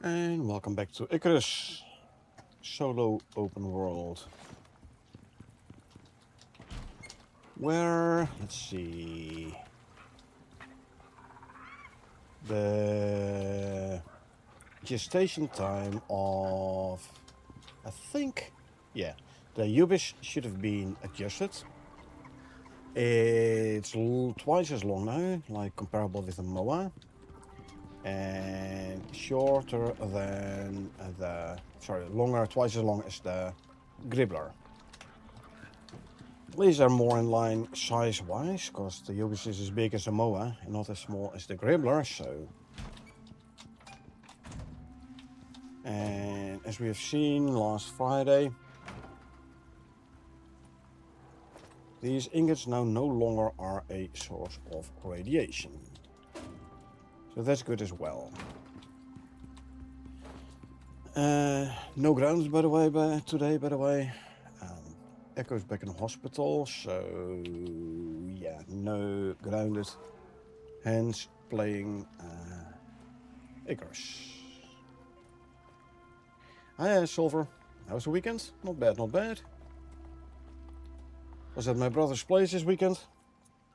And welcome back to Icarus, solo open world. Where, let's see, the gestation time of, I think, yeah, the Ubis should have been adjusted. It's twice as long now, like comparable with the MOA. And shorter than longer, twice as long as the Gribbler. These are more in line size-wise, because the Yogis is as big as a Moa and not as small as the Gribbler, so. And as we have seen last Friday, these ingots now no longer are a source of radiation. So that's good as well. No grounds, by the way, today, by the way. Echo's back in hospital, so yeah, no grounded. Hence playing Icarus. Hi, Silver. How was the weekend? Not bad, not bad. Was at my brother's place this weekend.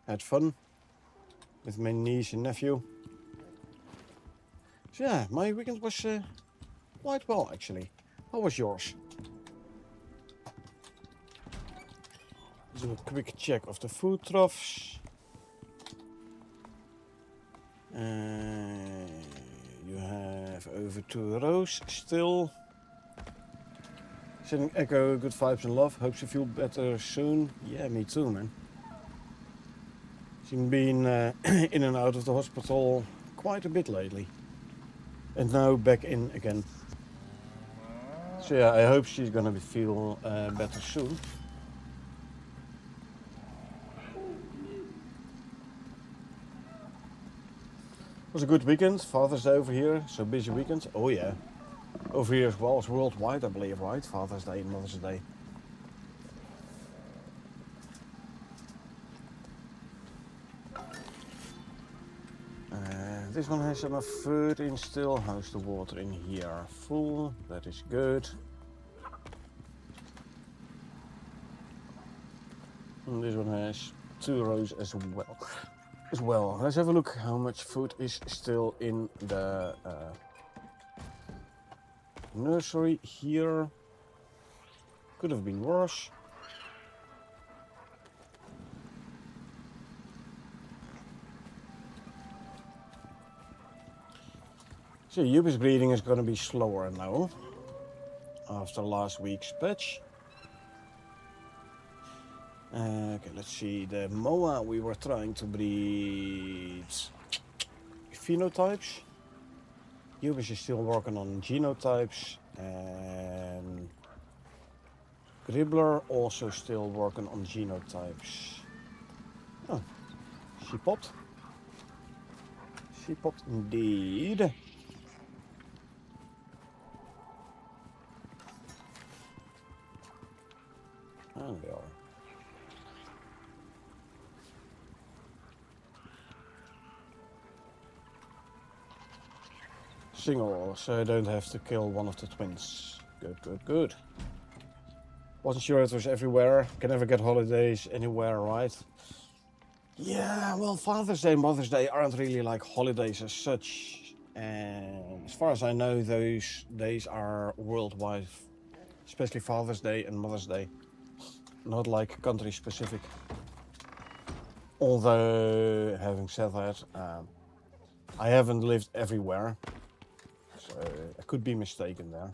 Had fun with my niece and nephew. So yeah, my weekend was quite well actually. How was yours? Do a quick check of the food troughs. You have over 2 rows still. Sending Echo good vibes and love. Hopes you feel better soon. Yeah, me too, man. She's been in and out of the hospital quite a bit lately. And now back in again. So yeah, I hope she's gonna feel better soon. It was a good weekend. Father's Day over here, so busy weekend. Oh yeah. Over here as well as worldwide, I believe, right? Father's Day and Mother's Day. This one has enough food in still. How's the water in here? Full. That is good. And this one has 2 rows as well. Let's have a look how much food is still in the nursery here. Could have been worse. So Ubis breeding is going to be slower now after last week's patch. Okay, let's see. The MOA we were trying to breed phenotypes. Ubis is still working on genotypes, and Gribbler also still working on genotypes. Oh, she popped. She popped indeed. There we are. Single, so I don't have to kill one of the twins. Good. Wasn't sure it was everywhere. Can never get holidays anywhere, right? Yeah, well, Father's Day and Mother's Day aren't really like holidays as such. And as far as I know, those days are worldwide, especially Father's Day and Mother's Day. Not like country specific. Although, having said that, I haven't lived everywhere. So I could be mistaken there.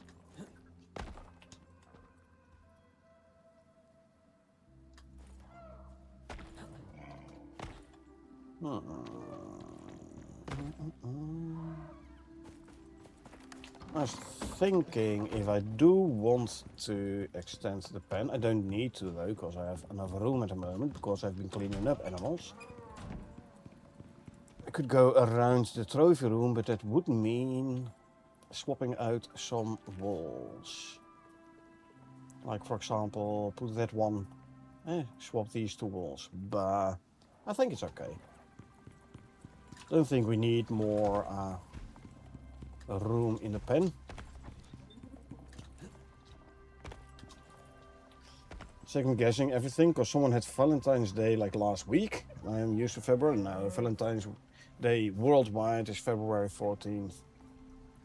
I was thinking if I do want to extend the pen, I don't need to though, because I have enough room at the moment, because I've been cleaning up animals. I could go around the trophy room, but that would mean swapping out some walls. Like for example, put that one, swap these 2 walls, but I think it's okay. Don't think we need more room in the pen. Second guessing everything because someone had Valentine's Day like last week. I am used to February. No, Valentine's Day worldwide is February 14th.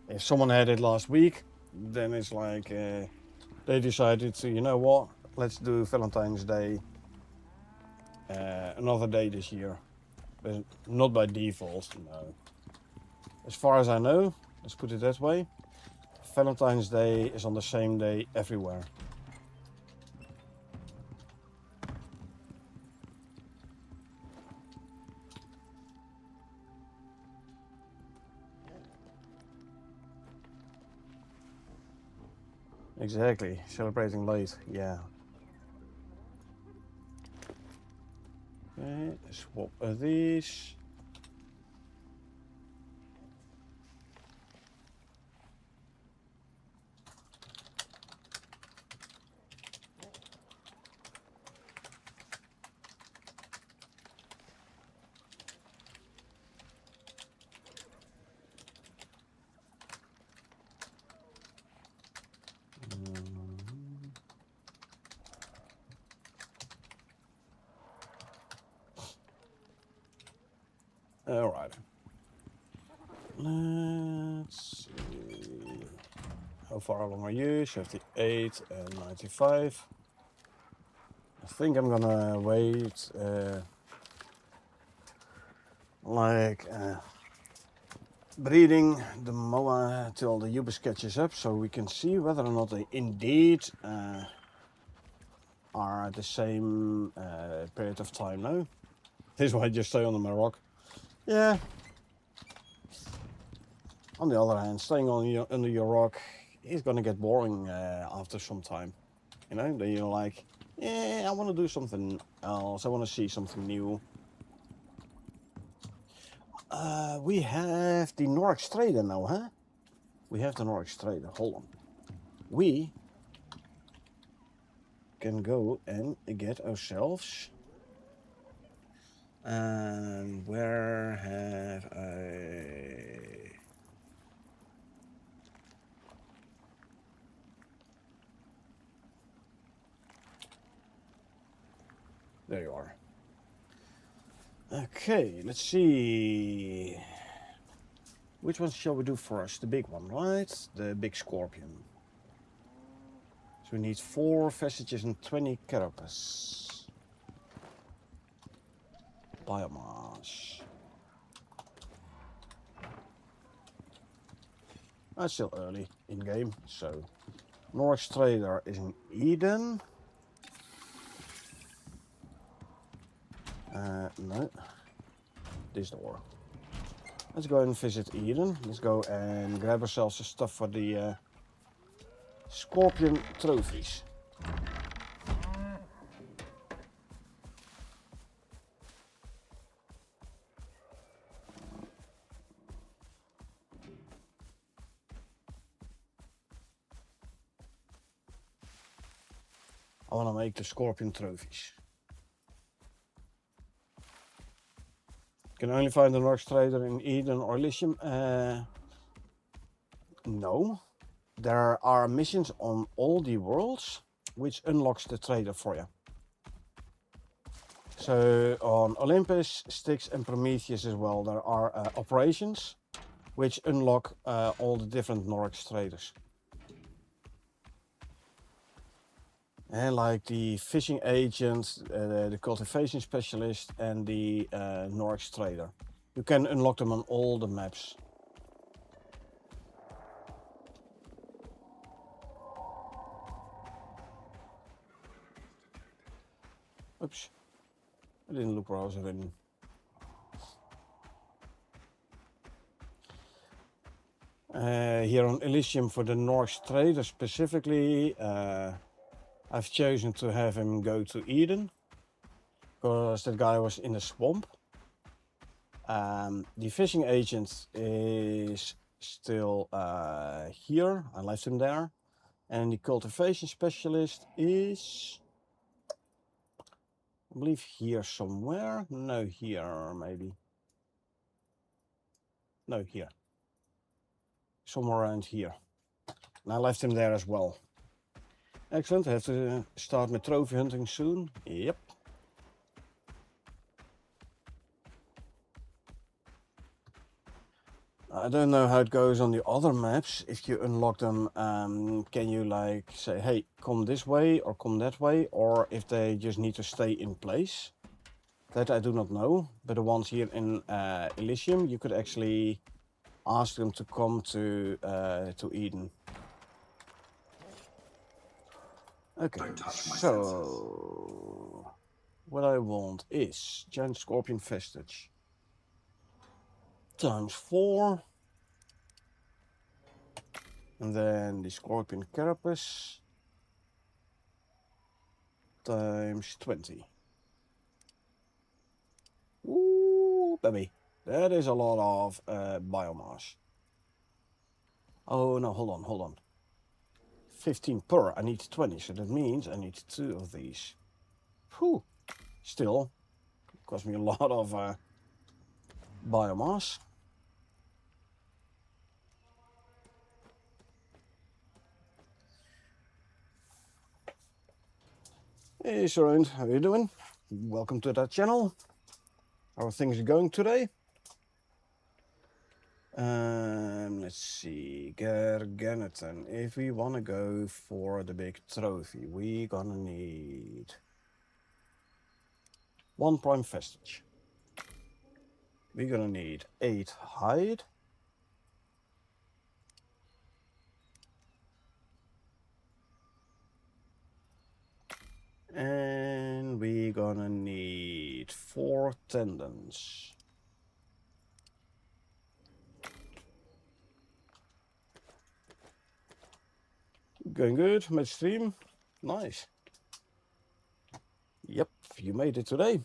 If someone had it last week, then it's like they decided to, you know what, let's do Valentine's Day another day this year. But not by default, no. As far as I know, let's put it that way, Valentine's Day is on the same day everywhere. Exactly, celebrating late, yeah. Okay, swap these. All right. Let's see. How far along are you? 78 and 95. I think I'm gonna wait breeding the moa till the Ubis catches up so we can see whether or not they indeed are at the same period of time now. This is why I just stay under my rock. Yeah. On the other hand, staying on under your rock is gonna get boring after some time. You know, then you're like, yeah, I want to do something else. I want to see something new. We have the Norix Trader now, huh? We have the Norix Trader. Hold on. We can go and get ourselves. And where have I? There you are. Okay, let's see. Which one shall we do first? The big one, right? The big scorpion. So we need 4 vestiges and 20 carapace. Biomass. That's still early in game, so Norix Trader is in Eden. No, this door. Let's go and visit Eden. Let's go and grab ourselves the stuff for the scorpion trophies. I want to make the scorpion trophies. Can only find the Norix Trader in Eden or Elysium. No. There are missions on all the worlds which unlocks the trader for you. So on Olympus, Styx and Prometheus as well, there are operations which unlock all the different Norix Traders. And like the fishing agent, the cultivation specialist and the Norix Trader. You can unlock them on all the maps. Oops, I didn't look where I was hidden. Here on Elysium for the Norix Trader specifically, I've chosen to have him go to Eden because that guy was in a swamp. The fishing agent is still here. I left him there. And the cultivation specialist is, I believe, here somewhere. No, here maybe. No, here. somewhere around here. And I left him there as well. Excellent, I have to start my trophy hunting soon. Yep. I don't know how it goes on the other maps. If you unlock them, can you like say, hey, come this way or come that way? Or if they just need to stay in place? That I do not know. But the ones here in Elysium, you could actually ask them to come to Eden. Okay, so what I want is giant scorpion vestige times 4. And then the scorpion carapace times 20. Ooh, baby. That is a lot of biomass. Oh no, hold on. 15 per, I need 20, so that means I need 2 of these. Whew. Still, cost me a lot of biomass. Hey Surround, how you doing? Welcome to that channel. How are things going today? Let's see, Garganton. If we want to go for the big trophy, we gonna need 1 prime vestige. We're gonna need 8 hide. And we're gonna need 4 tendons. Going good, match stream. Nice. Yep, you made it today.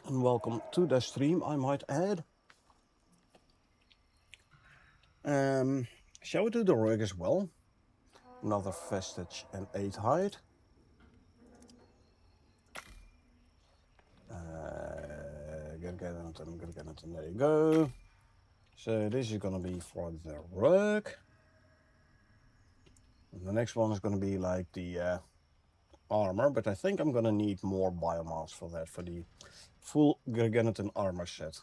And welcome to the stream, I might add. Shall we do the rug as well? Another vestige and 8 hide. Garganton, there you go. So this is gonna be for the rug. And the next one is gonna be like the armor, but I think I'm gonna need more biomass for that, for the full Garganton armor set.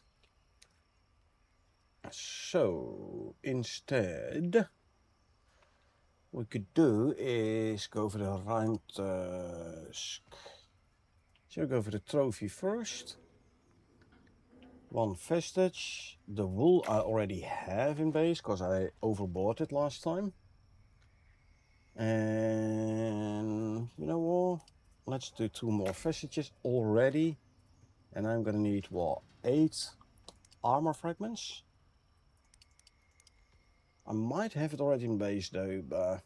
So instead, what we could do is go for the Ruimtusk. Shall we go for the trophy first? 1 vestige. The wool I already have in base because I overbought it last time. And you know what? Let's do 2 more vestiges already. And I'm gonna need what? 8 armor fragments. I might have it already in base though, but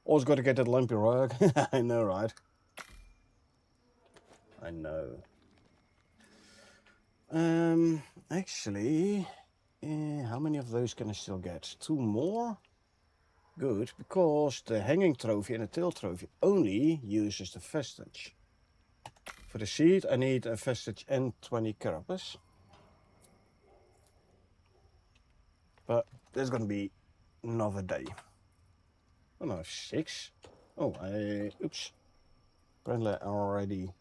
always got to get that lumpy rug. I know, right? I know. Actually, how many of those can I still get? 2 more? Good, because the hanging trophy and the tail trophy only uses the vestige. For the seed, I need a vestige and 20 carapace. But there's gonna be another day. Oh no, 6. Oh, oops. Apparently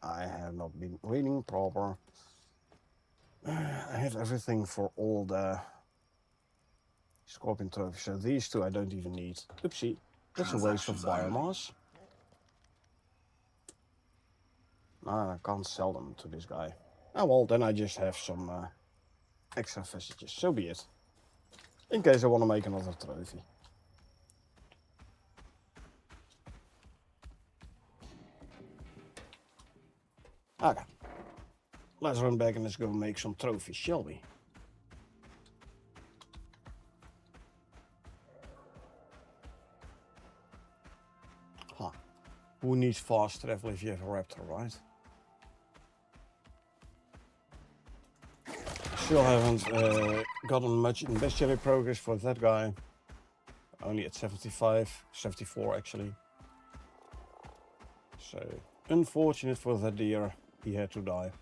I have not been reading proper. I have everything for all the scorpion trophies, so these 2 I don't even need. Oopsie, that's a waste of biomass. I can't sell them to this guy. Oh well, then I just have some extra vestiges, so be it. In case I want to make another trophy. Okay, let's run back and let's go make some trophies, shall we? Huh. Who needs fast travel if you have a raptor, right? Still haven't gotten much in bestiary progress for that guy. Only at 75, 74 actually. So, unfortunate for that deer, he had to die.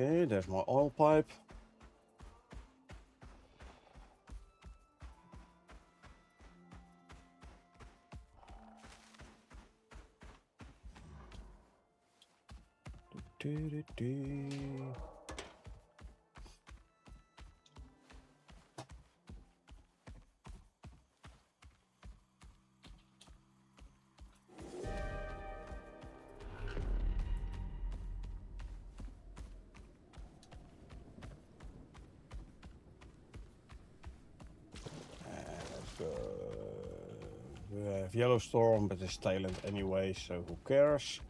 Okay, there's my oil pipe. We have Yellow Storm, but it's tail-end anyway, so who cares?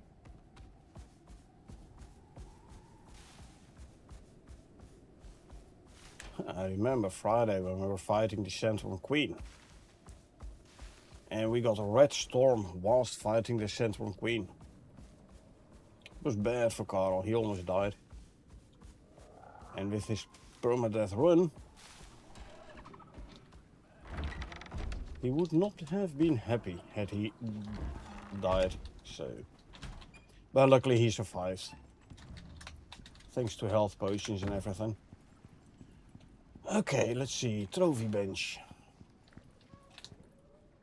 I remember Friday when we were fighting the Central Queen. And we got a red storm whilst fighting the Central Queen. It was bad for Carl, he almost died. And with his permadeath run, he would not have been happy had he died, so... But luckily he survived. Thanks to health potions and everything. Okay, let's see, trophy bench.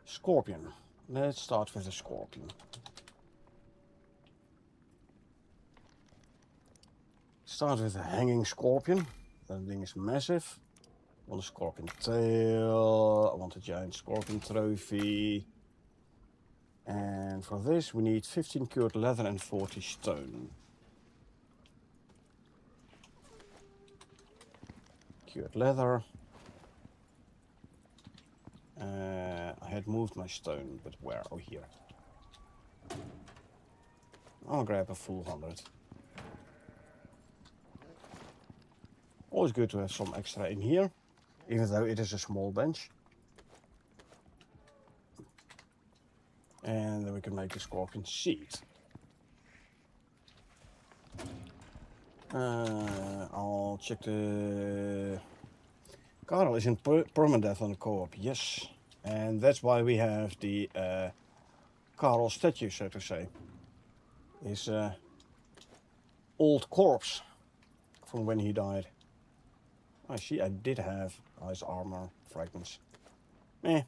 Scorpion. Let's start with the Scorpion. Start with a hanging Scorpion. That thing is massive. I want a Scorpion tail. I want a giant Scorpion trophy. And for this we need 15 cured leather and 40 stone. Cured leather. I had moved my stone, but where? Oh, here. I'll grab a full 100. Always good to have some extra in here, even though it is a small bench. And then we can make a Scorpion seed. I'll check the... Carl is in permadeath on the co-op, yes. And that's why we have the Carl statue, so to say. His old corpse from when he died. I see I did have ice armor fragments. Eh.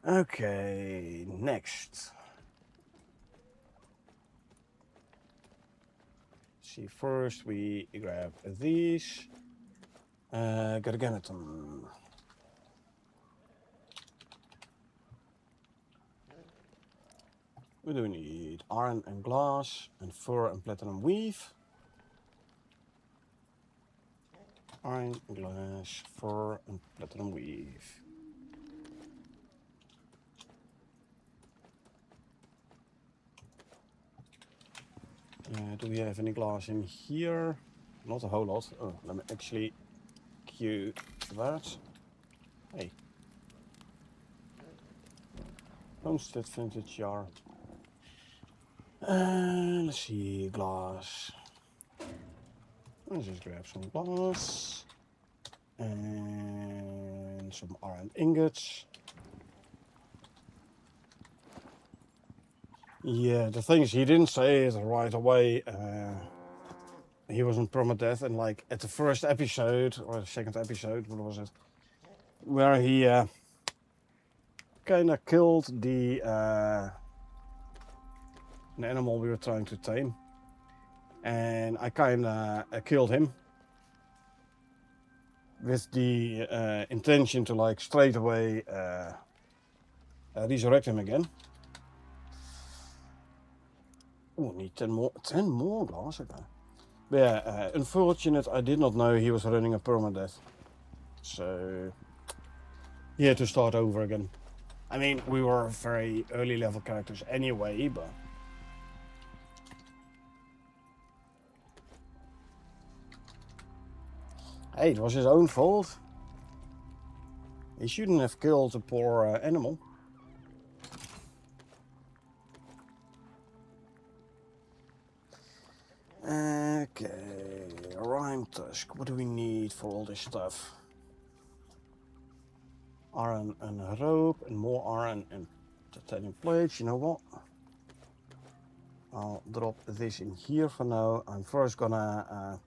Okay, next. See, first we grab these. Gargantum. We do need iron and glass, and fur and platinum weave. Iron, glass, fur and platinum weave. Do we have any glass in here? Not a whole lot. Oh, let me actually queue that. Hey. Homestead vintage jar. Let's see, glass. Let's just grab some glass. And some iron ingots. Yeah, the thing is, he didn't say it right away. He was on permadeath, and like at the first episode, or the second episode, what was it? Where he kind of killed the an animal we were trying to tame. And I kind of killed him. With the intention to like straight away resurrect him again. Oh, need 10 more glass, okay. But yeah, unfortunate, I did not know he was running a permadeath. So, he had to start over again. I mean, we were very early level characters anyway, but... Hey, it was his own fault. He shouldn't have killed the poor animal. Okay, Rhyme Tusk. What do we need for all this stuff? Iron and a rope, and more iron and titanium plates. You know what? I'll drop this in here for now. I'm first gonna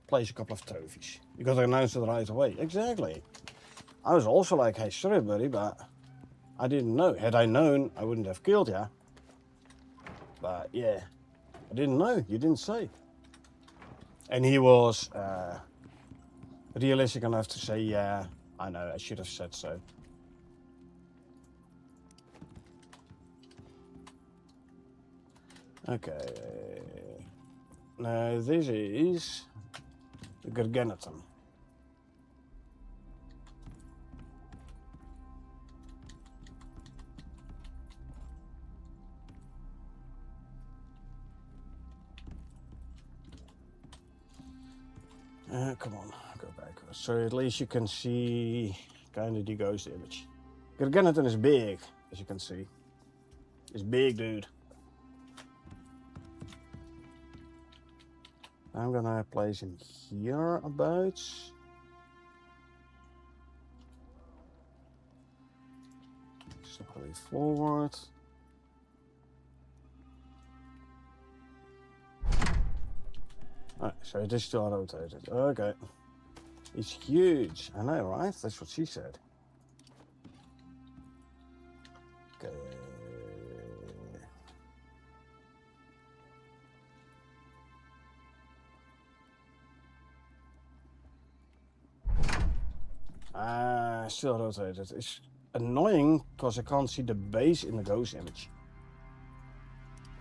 place a couple of trophies. You gotta announce it right away. Exactly. I was also like, hey, sorry buddy, but I didn't know. Had I known, I wouldn't have killed ya. But yeah, I didn't know. You didn't say. And he was realistic enough to say, yeah, I know, I should have said so. Okay. Now this is the Garganton. Come on, go back. So at least you can see kind of the ghost image. Garganton is big, as you can see. It's big, dude. I'm gonna place him here about. Slightly forward. Alright, so it is still rotated. Okay. It's huge. I know, right? That's what she said. Okay. Still rotated. It's annoying because I can't see the base in the ghost image.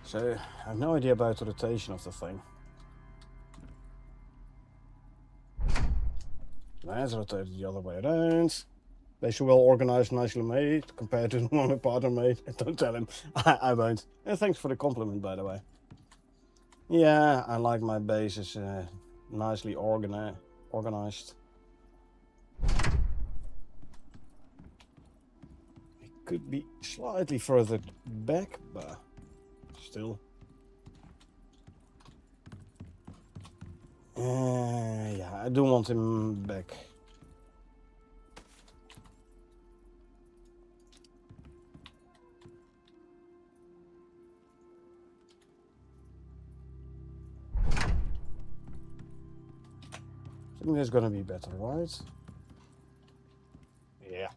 So I have no idea about the rotation of the thing. That's rotated the other way around. They're so well organized, nicely made compared to the one my partner made. Don't tell him. I won't. And thanks for the compliment, by the way. Yeah, I like my bases nicely organized. It could be slightly further back, but still. Yeah, I do want him back. I think that's gonna be better, right? Yeah.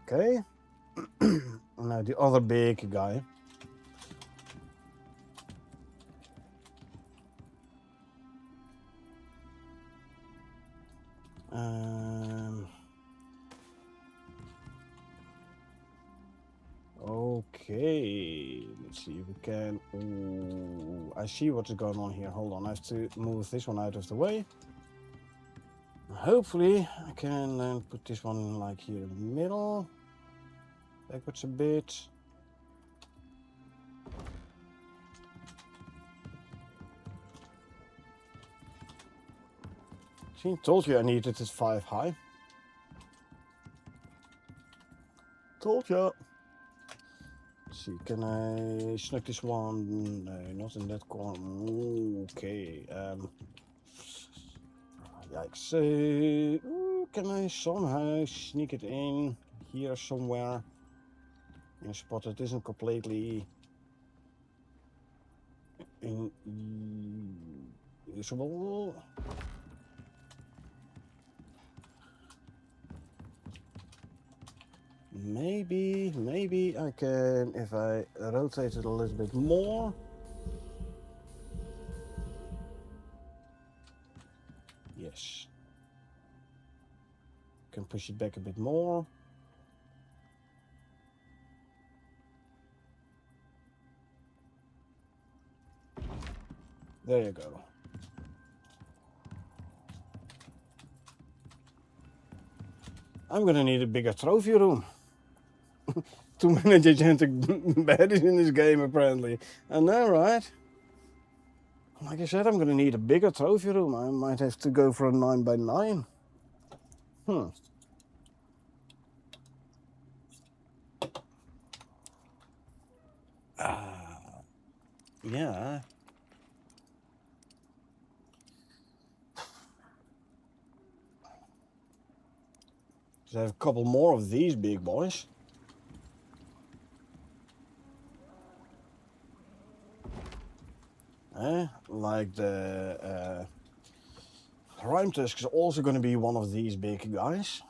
Okay. Now the other big guy. Okay, let's see if we can. Ooh, I see what's going on here. Hold on, I have to move this one out of the way. Hopefully, I can then put this one like here in the middle. Backwards a bit. See, told you I needed it 5 high. Told you. Let's see, can I snug this one? No, not in that corner. Okay. Yikes. So, can I somehow sneak it in here somewhere? In a spot that isn't completely usable. Maybe I can, if I rotate it a little bit more. Yes. Can push it back a bit more. There you go. I'm gonna need a bigger trophy room. Too many gigantic baddies in this game, apparently. I know, right? Like I said, I'm gonna need a bigger trophy room. I might have to go for a 9x9. Yeah. So I have a couple more of these big boys. Like the Rhyme Tusk is also going to be one of these big guys.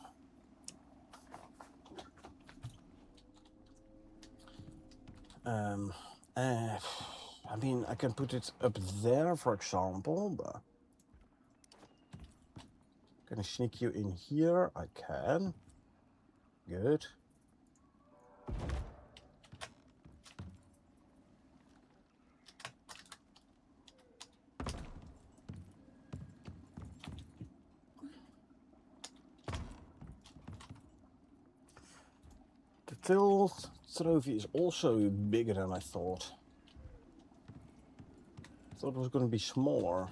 I mean, I can put it up there, for example, but can I sneak you in here? I can. Good. The tilt trophy is also bigger than I thought. I thought it was going to be smaller.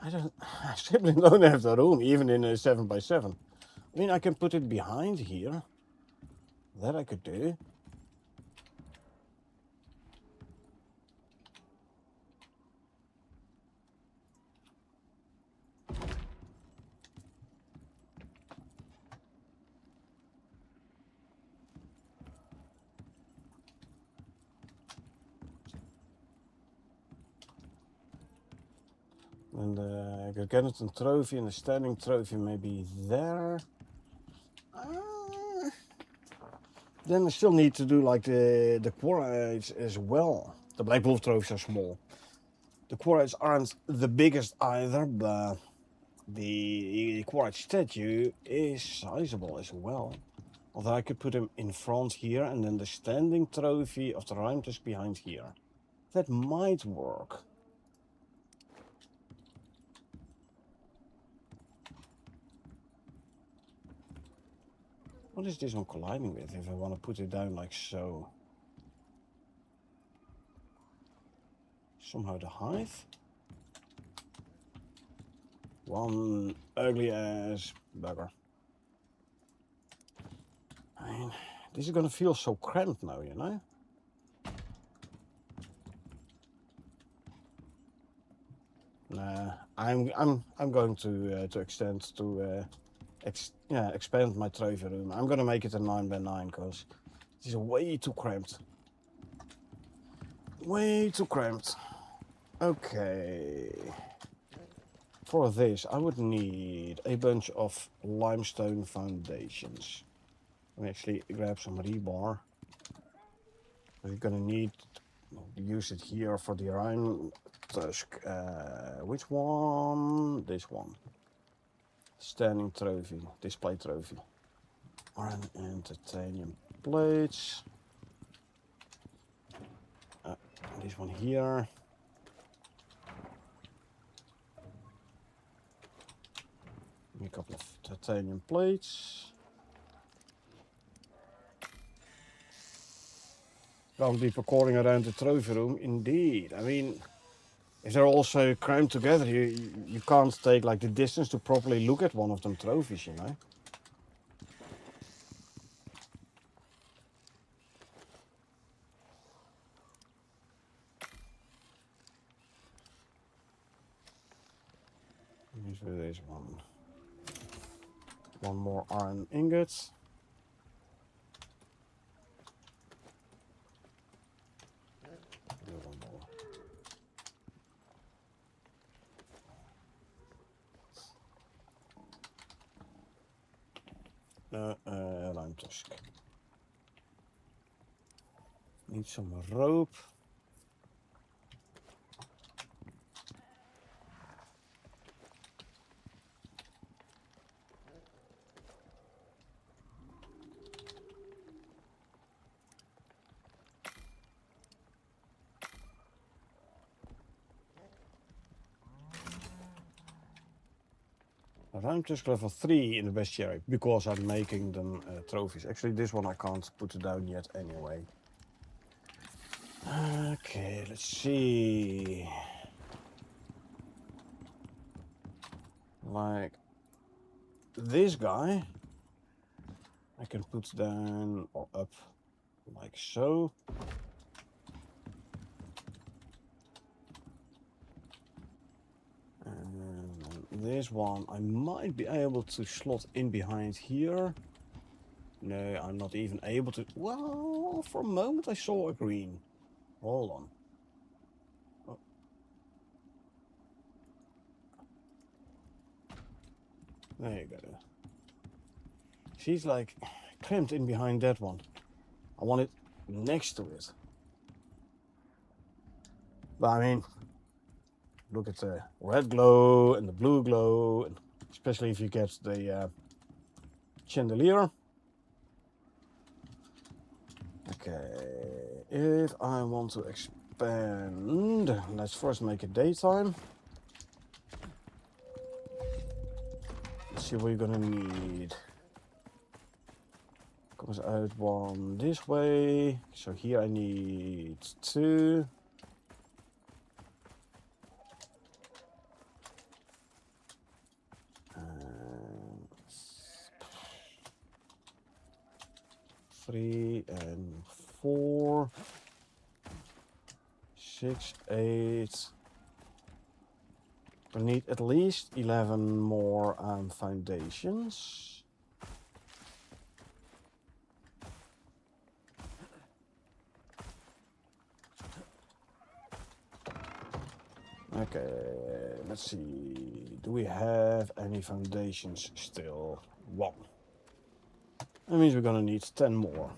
I simply don't have the room, even in a 7x7. I mean, I can put it behind here. That I could do. And the Garganton trophy and the standing trophy maybe there. Then I still need to do like the quarrites as well. The Black Wolf trophies are small. The quarrites aren't the biggest either, but the quarrite statue is sizable as well. Although I could put him in front here and then the standing trophy of the Rhyme Tusk behind here. That might work. What is this one colliding with if I want to put it down like so? Somehow the hive? One ugly ass bugger. I mean, this is gonna feel so cramped now, you know? Nah, I'm going to extend to expand my trophy room. I'm gonna make it a 9x9 because this is way too cramped. Way too cramped. Okay. For this, I would need a bunch of limestone foundations. Let me actually grab some rebar. We're gonna need to use it here for the Rhyme Tusk. Which one? This one. Standing trophy, display trophy. Iron and titanium plates. This one here. A couple of titanium plates. Can't be recording around the trophy room, indeed. I mean, if they're also crammed together, you can't take like the distance to properly look at one of them trophies, you know. Here's this one. One more iron ingot. One more. Rhyme Tusk. Need some rope. Rhyme Tusk level 3 in the bestiary because I'm making them trophies. Actually, this one I can't put down yet anyway. Okay, let's see. Like this guy, I can put down or up like so. And this one I might be able to slot in behind here. No, I'm not even able to. Well, for a moment I saw a green. Hold on. Oh. There you go. She's like clamped in behind that one. I want it next to it. But I mean, look at the red glow and the blue glow, and especially if you get the chandelier. Okay, if I want to expand, let's first make it daytime. Let's see what you're gonna need. Comes out one this way, so here I need 2. And 3 and 4, 6, 8. We need at least 11 more foundations. Okay, let's see. Do we have any foundations still? 1. That means we're gonna need 10 more.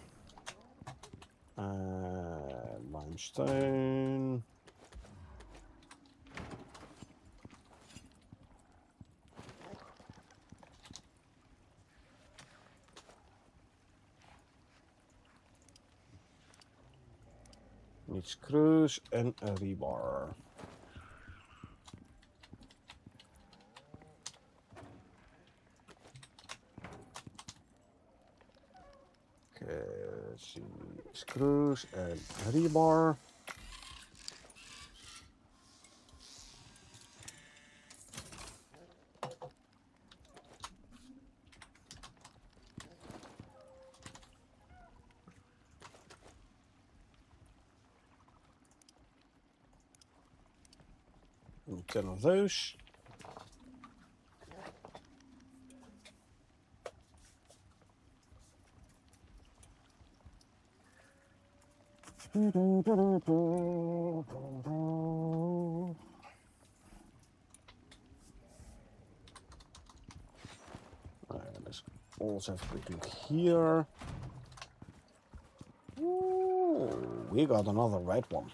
Limestone. Need screws and a rebar. Okay, let's see. Screws and rebar. And 10 of those. Let's also have a quick look here. Ooh, we got another red one.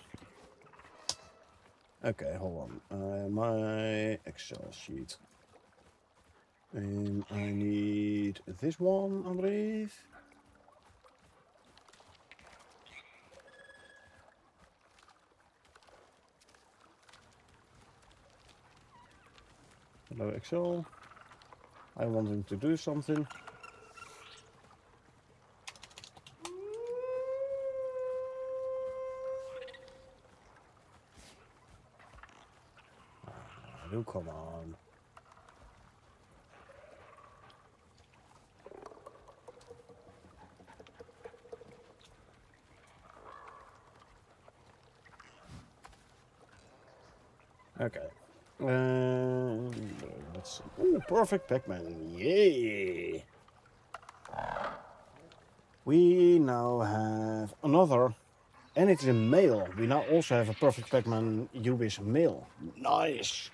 Okay, hold on. My Excel sheet. And I need this one, I believe. Hello, Excel. I want him to do something. Oh, come on. Okay. Let's see. Ooh, perfect Pac-Man. Yay! We now have another, and it's a male. We now also have a perfect Pac-Man Ubis male. Nice!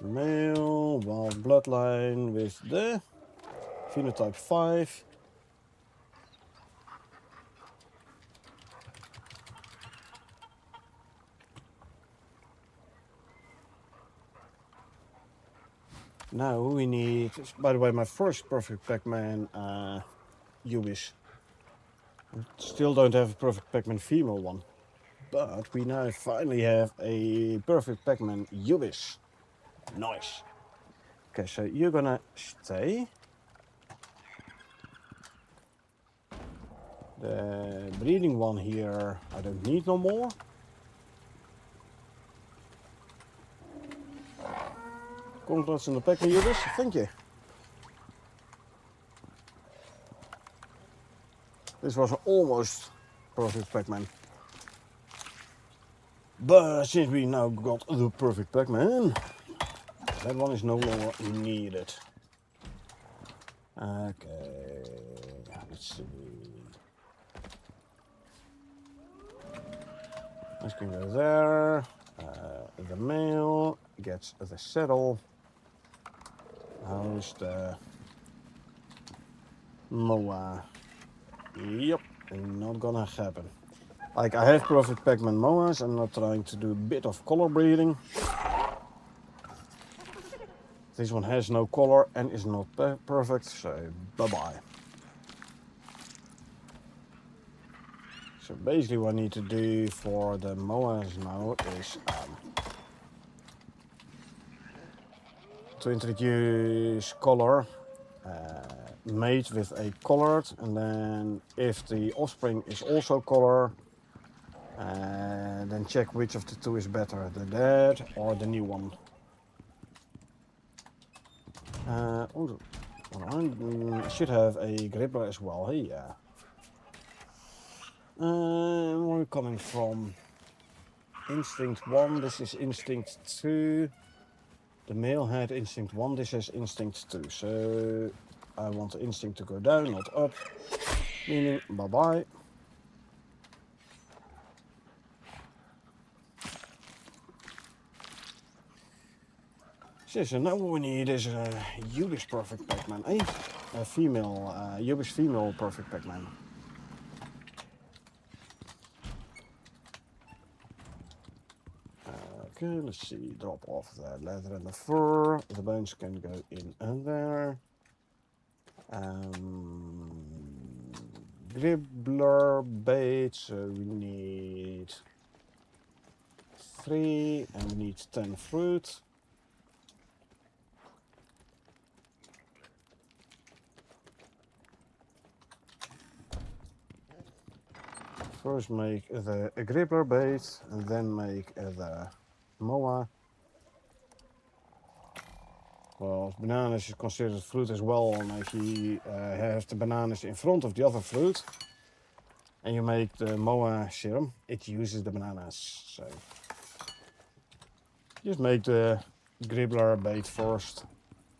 Male, wild bloodline with the phenotype 5. Now we need, by the way, my first perfect Pac-Man Ubis. Still don't have a perfect Pac-Man female one. But we now finally have a perfect Pac-Man Ubis. Nice. Okay, so you're gonna stay. The breeding one here, I don't need no more. Congrats on the Pac-Man Ubis, thank you. This was an almost perfect Pac-Man. But since we now got the perfect Pac-Man, that one is no longer needed. Okay, let's see. Let's go there. The mail gets the saddle. How's the Moa? Yep, not gonna happen. Like, I have perfect Pac-Man Moas. I'm not trying to do a bit of color breeding. This one has no color and is not perfect, so bye-bye. So basically what I need to do for the Moas now is to introduce color made with a colored, and then if the offspring is also color, then check which of the two is better, the dead or the new one. Oh, I should have a grippler as well. Hey, yeah. Where are we coming from? Instinct 1, this is Instinct 2. The male had Instinct 1, this is Instinct 2. So I want the Instinct to go down, not up. Meaning bye-bye. So now what we need is a Ubis Perfect Pac-Man. A female, Ubis female Perfect Pac-Man. Okay, let's see. Drop off the leather and the fur. The bones can go in and there. Gribbler bait. So we need 3 and we need 10 fruit. First make the gribbler bait and then make the Moa. Well, bananas is considered fruit as well, and if you have the bananas in front of the other fruit and you make the Moa serum, it uses the bananas. So just make the gribbler bait first.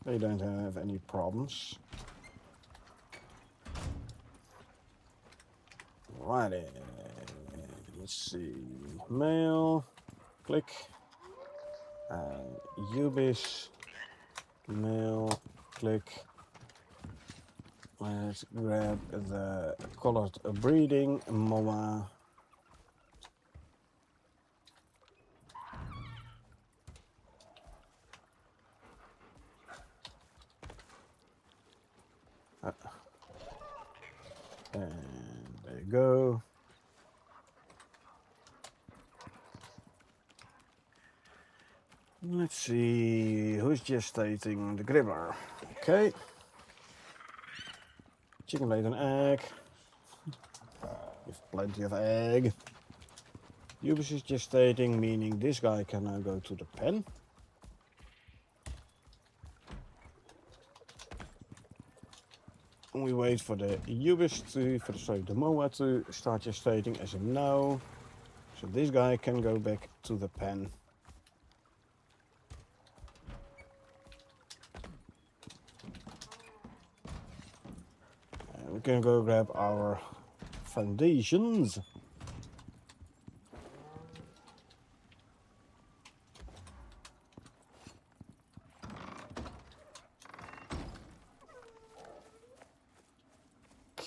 They don't have any problems. Righty, let's see. Mail, click. Ubis, mail, click. Let's grab the colored breeding Moa. And there you go. Let's see, who's gestating the gribbler? Okay. Chicken laid an egg. With plenty of egg. Ubis is gestating, meaning this guy can now go to the pen. And we wait for the Ubis the Moa to start gestating as of now. So this guy can go back to the pen. And we can go grab our foundations.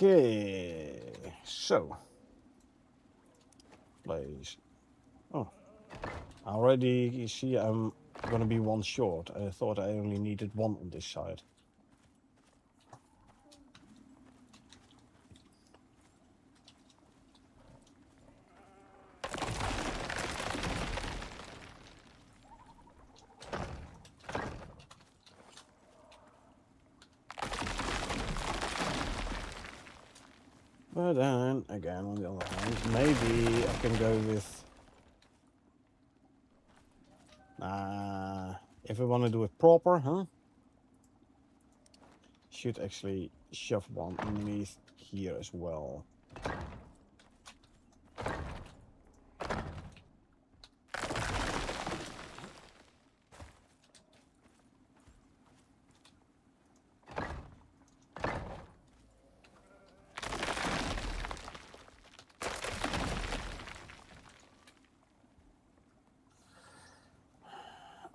Okay, so place. Oh, already you see I'm gonna be one short. I thought I only needed one on this side. But then, again, on the other hand, maybe I can go with... if we want to do it proper, huh? Should actually shove one underneath here as well.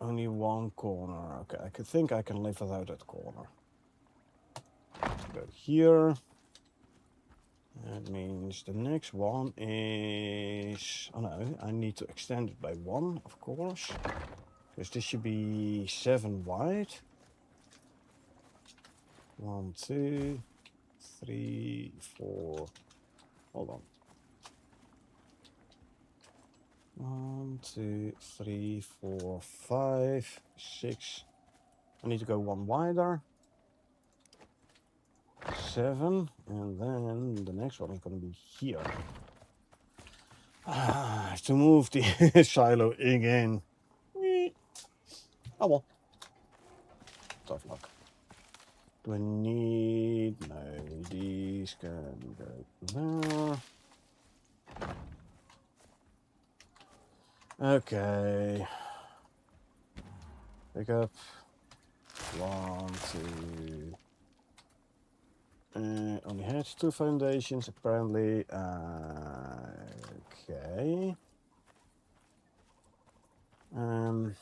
Only one corner. Okay, I could think I can live without that corner. Go here. That means the next one is... Oh no, I need to extend it by 1, of course. Because this should be 7 wide. 1, 2, 3, 4. Hold on. 1, 2, 3, 4, 5, 6. I need to go 1 wider. 7, and then the next one is going to be here. I have to move the silo again. Oh well. Tough luck. Do I need... No, these can go there. Okay. Pick up. 1, 2... only had 2 foundations apparently. Okay. 1,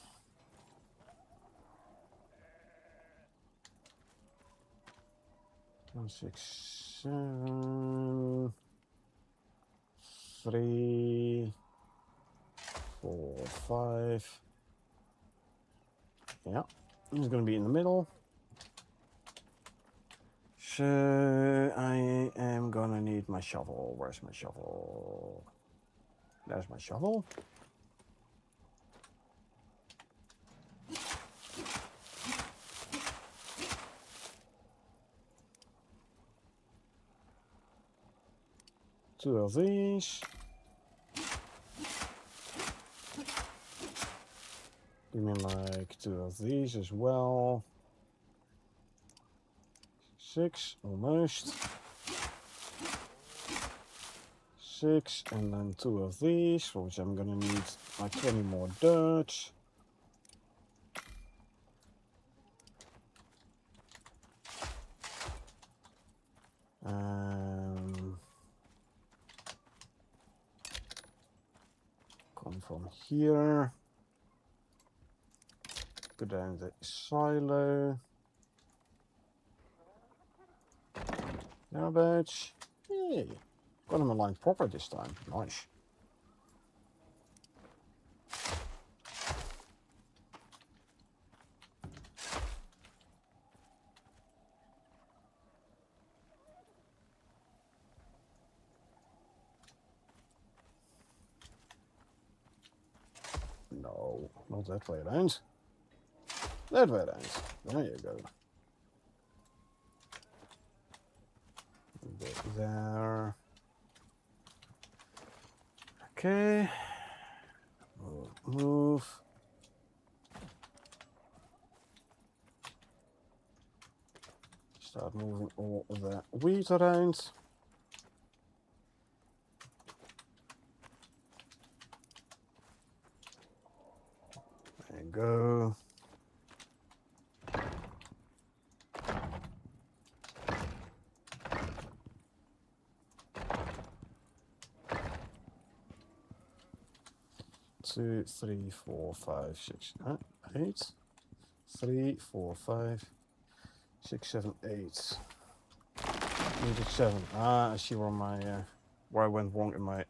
6, 7, 3, 4, 5. Yeah, it's gonna be in the middle. So I am gonna need my shovel. Where's my shovel? There's my shovel. Two of these. Give me like 2 of these as well. 6, almost. 6, and then 2 of these, for which I'm gonna need like 20 more dirt. Come from here. Go down the silo. Garbage. Hey, got them aligned proper this time. Nice. No, not that way around. That way around. There you go. There. Okay. Move. Start moving all the wheat around. There you go. Two, 3, 4, 5, 6, 8. 3, 4, 5, 6, 7, 8. Needed 7. Ah, I see where I went wrong in my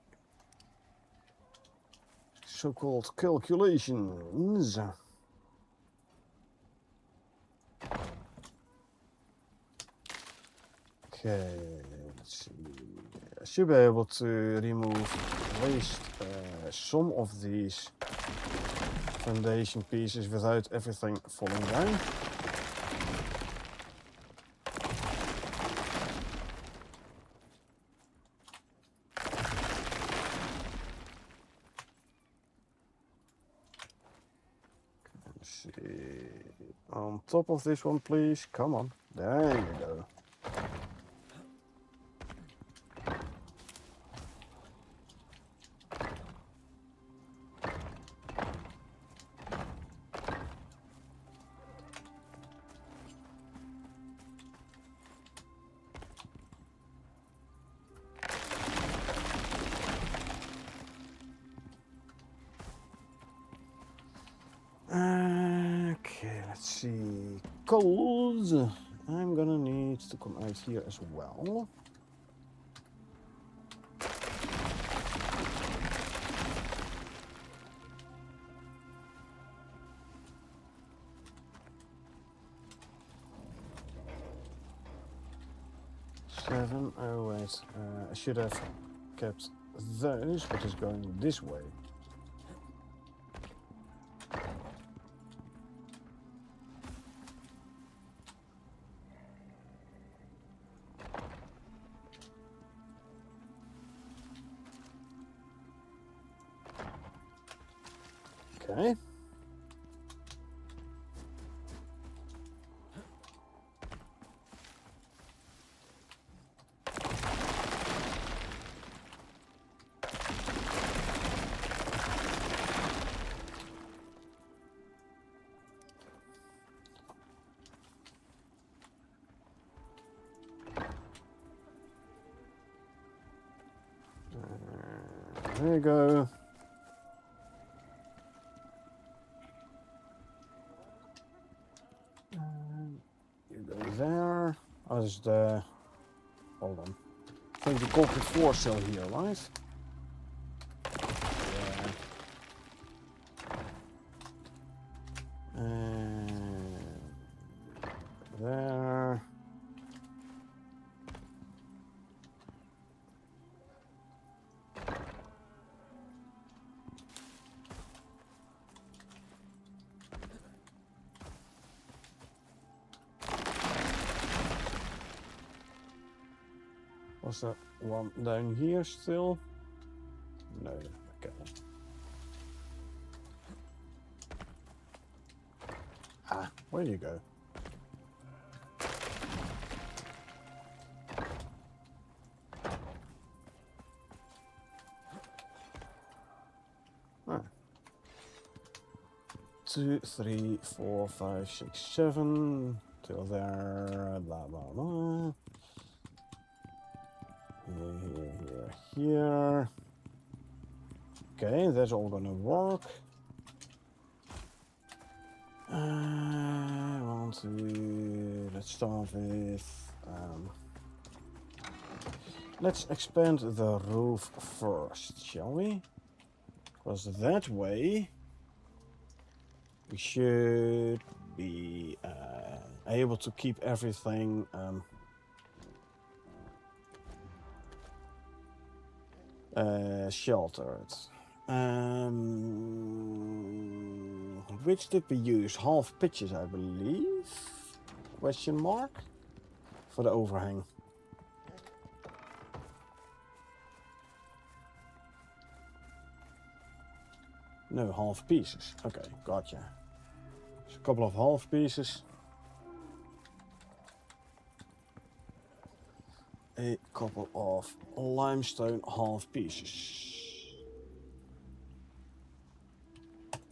so-called calculations. Okay, let's see. I should be able to remove at least some of these foundation pieces without everything falling down. Let's see. On top of this one, please. Come on. There you go. chemicals. I'm gonna need to come out here as well. Oh wait, I should have kept those, but it's going this way. Okay. There you go. You go there. Oh, there's the... Hold on. I think the concrete floor still here, right? Yeah. There. Was that one down here still? No. Okay. Ah, where do you go? Ah. 2, 3, 4, 5, 6, 7. Till there. Blah blah blah. Here. Okay, that's all gonna work. Let's start with, let's expand the roof first, shall we? Because that way we should be able to keep everything sheltered. Which did we use? Half pitches, I believe? Question mark? For the overhang. No, half pieces. Okay, gotcha. There's a couple of half pieces. A couple of limestone half pieces.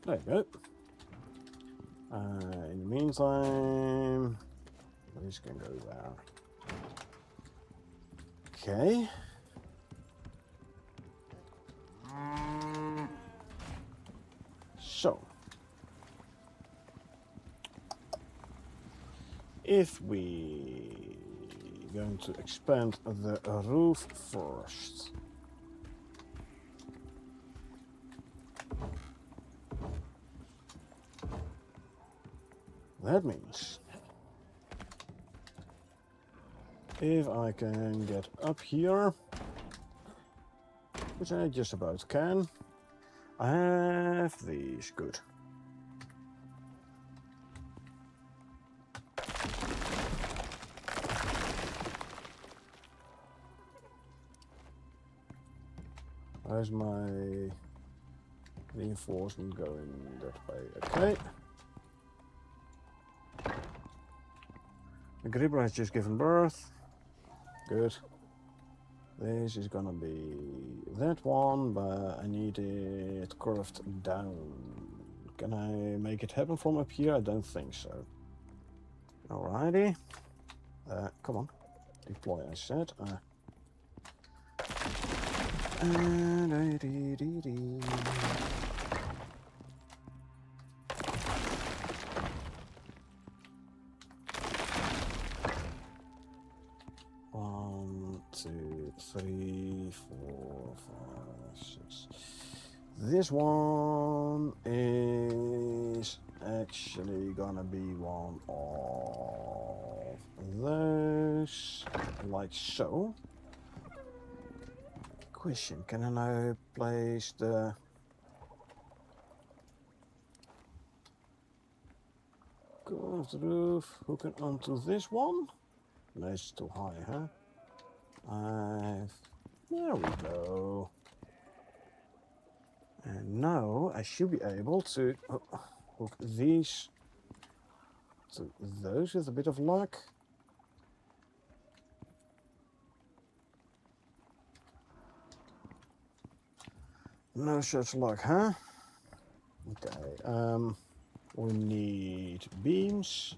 There you go. In the meantime, this can go there. Okay. So, if we going to expand the roof first. That means if I can get up here, which I just about can, I have these. Good. How's my reinforcement going that way? Okay. The gripper has just given birth. Good. This is gonna be that one, but I need it curved down. Can I make it happen from up here? I don't think so. Alrighty. Come on. Deploy, I said. 1, 2, 3, 4, 5, 6. This one is actually gonna be one of those, like so. Question, can I now place the go off the roof, hook it onto this one? No, it's too high, huh? There we go. And now I should be able to hook these to those with a bit of luck. No such luck, huh? Okay, we need beams.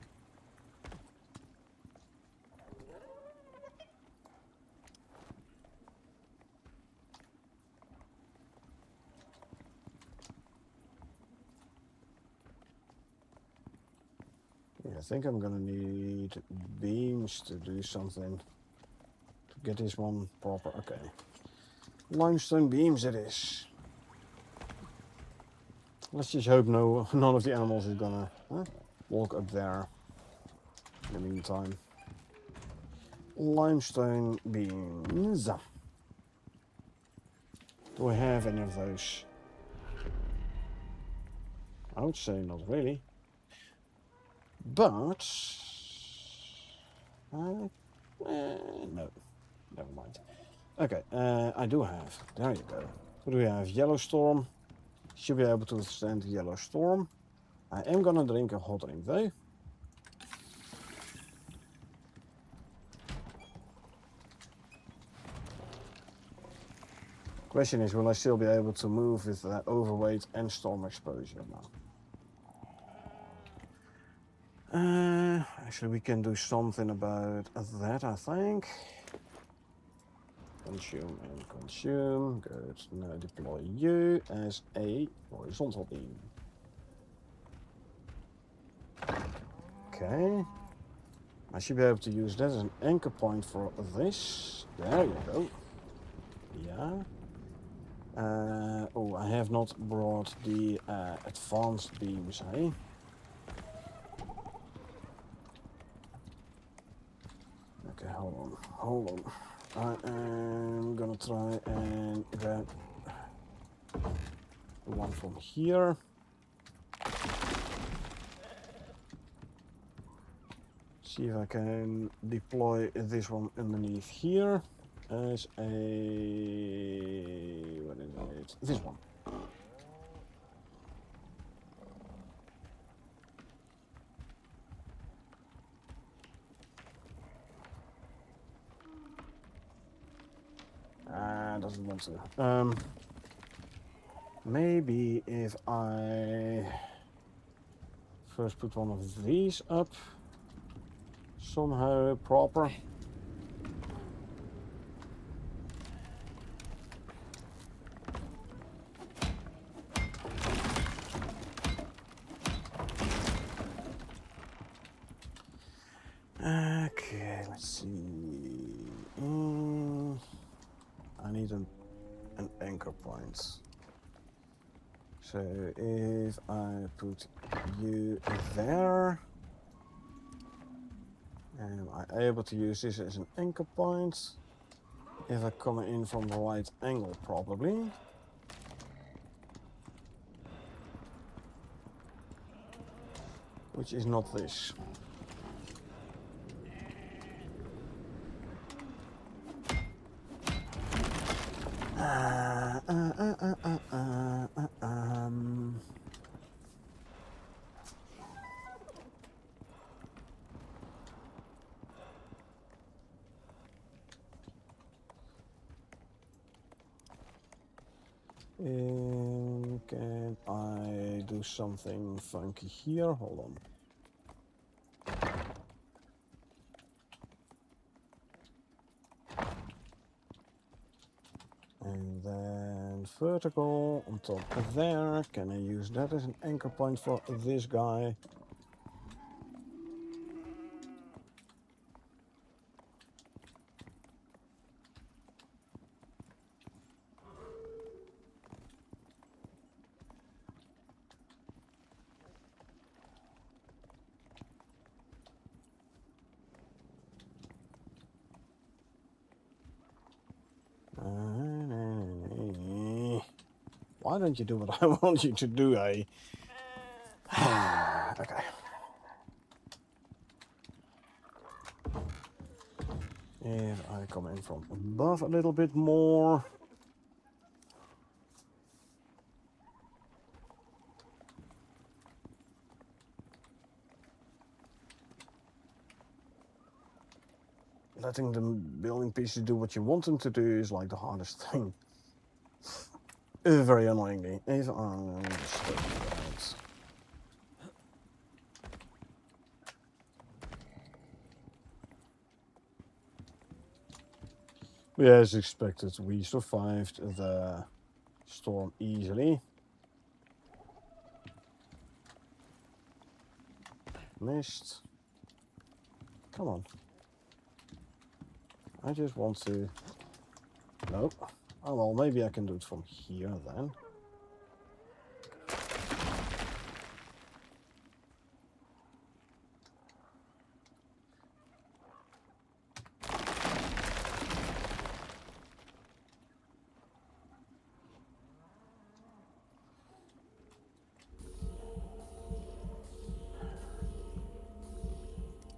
Yeah, I think I'm gonna need beams to do something. To get this one proper, okay. Limestone beams it is. Let's just hope none of the animals is gonna walk up there in the meantime. Limestone beams. Do I have any of those? I would say not really. But no, never mind. Okay, I do have. There you go. What do we have? Yellow storm. Should be able to withstand the yellow storm. I am gonna drink a hot drink though. Question is, will I still be able to move with that overweight and storm exposure now? Actually, we can do something about that, I think. Consume and consume. Good. Now deploy you as a horizontal beam. Okay. I should be able to use that as an anchor point for this. There you go. Yeah. Oh, I have not brought the advanced beams, eh? Okay, hold on. I am gonna try and grab the one from here. See if I can deploy this one underneath here as a... what is it? This one. Doesn't want to. Maybe if I first put one of these up somehow proper. Okay, let's see. I need an anchor point. So if I put you there, am I able to use this as an anchor point? If I come in from the right angle, probably. Which is not this. Can I do something funky here? Hold on. And then vertical on top of there. Can I use that as an anchor point for this guy? why don't you do what I want you to do, eh? Okay. If I come in from above a little bit more. Letting the building pieces do what you want them to do is like the hardest thing. Very annoyingly. If I just go that. Yeah, as expected, we survived the storm easily. Missed. Come on. I just want to... Nope. Oh well, maybe I can do it from here then.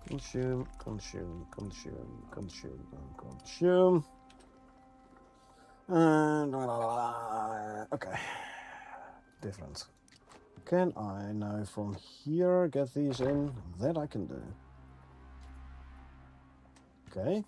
Consume, consume, consume, consume, and consume. And... Okay. Different. Can I now from here get these in? That I can do. Okay.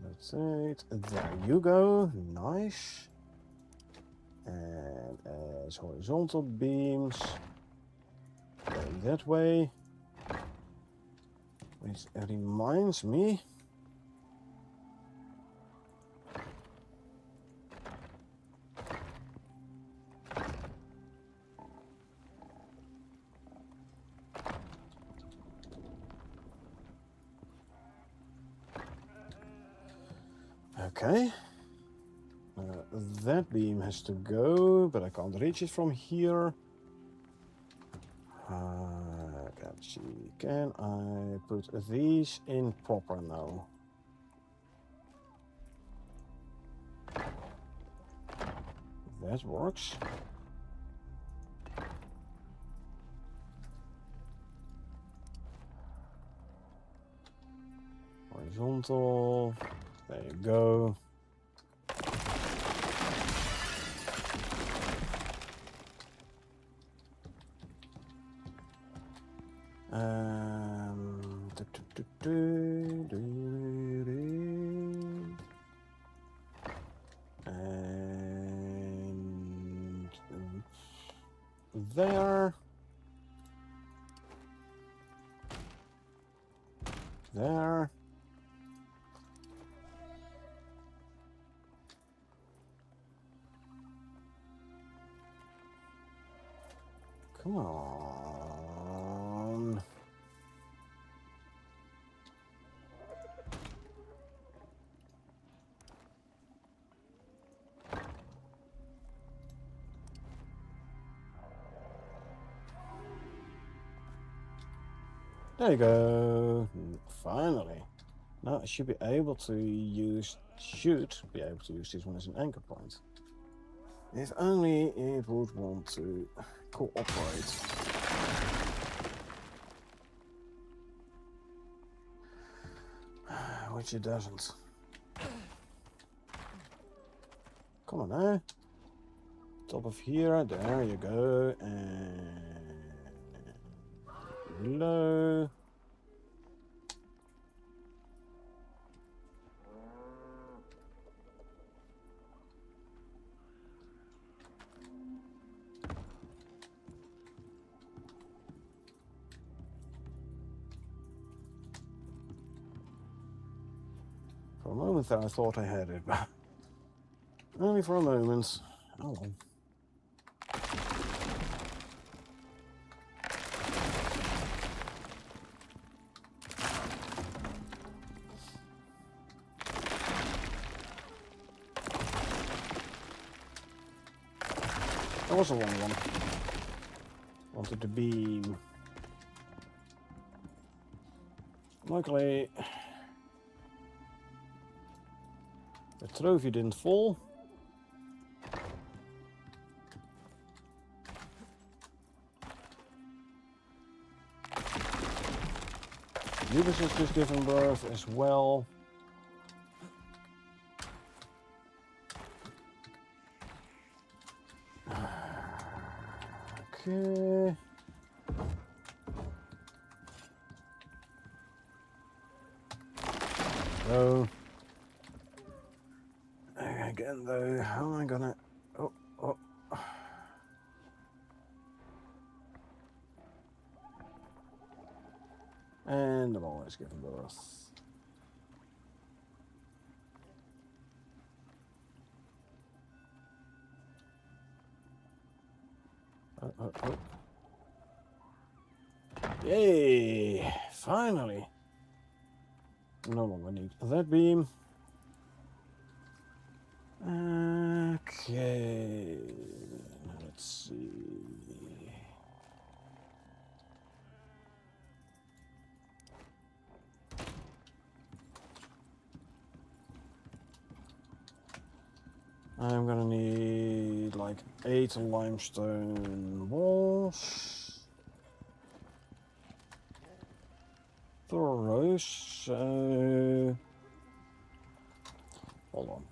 That's it. There you go. Nice. And as horizontal beams going that way. Which reminds me. Okay. That beam has to go, but I can't reach it from here. Let's see. Can I put these in proper now? That works. Horizontal. There you go. And there. There. Come on. There you go. Finally. Now I should be able to use this one as an anchor point. If only it would want to cooperate. Which it doesn't. Come on now. Top of here, there you go. And below. For a moment there I thought I had it, but only for a moment. Oh well. That was a long one. Wanted the beam. Luckily, the trophy didn't fall. Icarus has just given birth as well. Okay. No. Again though, how am I gonna... Oh. And I'm always giving birth. Oh. Yay! Finally! No longer need that beam. Okay, now let's see. I'm gonna need like 8 limestone walls. 4 rows, so... Hold on.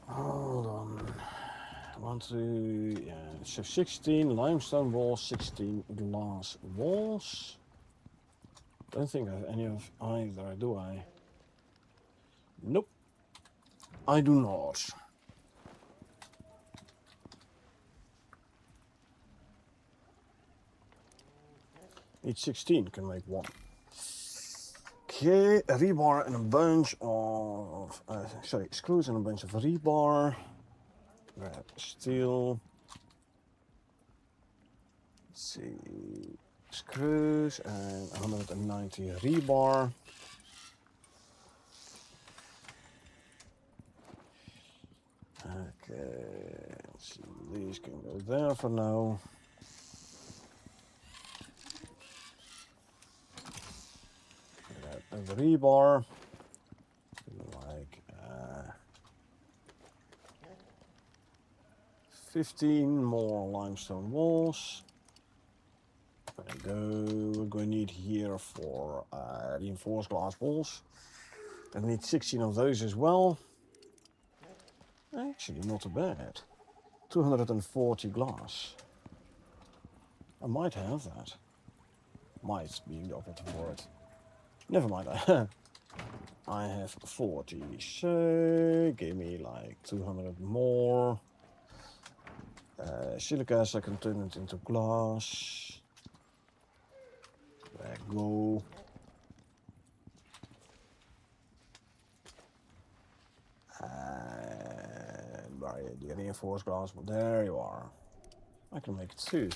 Hold on. 1, 2, yeah, so 16 limestone walls, 16 glass walls. Don't think I have any of either, do I? Nope. I do not. Each 16 can make 1. Okay, a rebar and a bunch of... screws and a bunch of rebar. Grab steel. Let's see... Screws and 190 rebar. Okay, let's see, these can go there for now. Grab a rebar. Like 15 more limestone walls. There we go. We're going to need here for reinforced glass walls. I need 16 of those as well. Actually, not too bad. 240 glass. I might have that. Might being the operative word. Never mind. I have 40. So give me like 200 more. Silica, so I can turn it into glass. There we go. And the reinforced glass, well, there you are. I can make 2.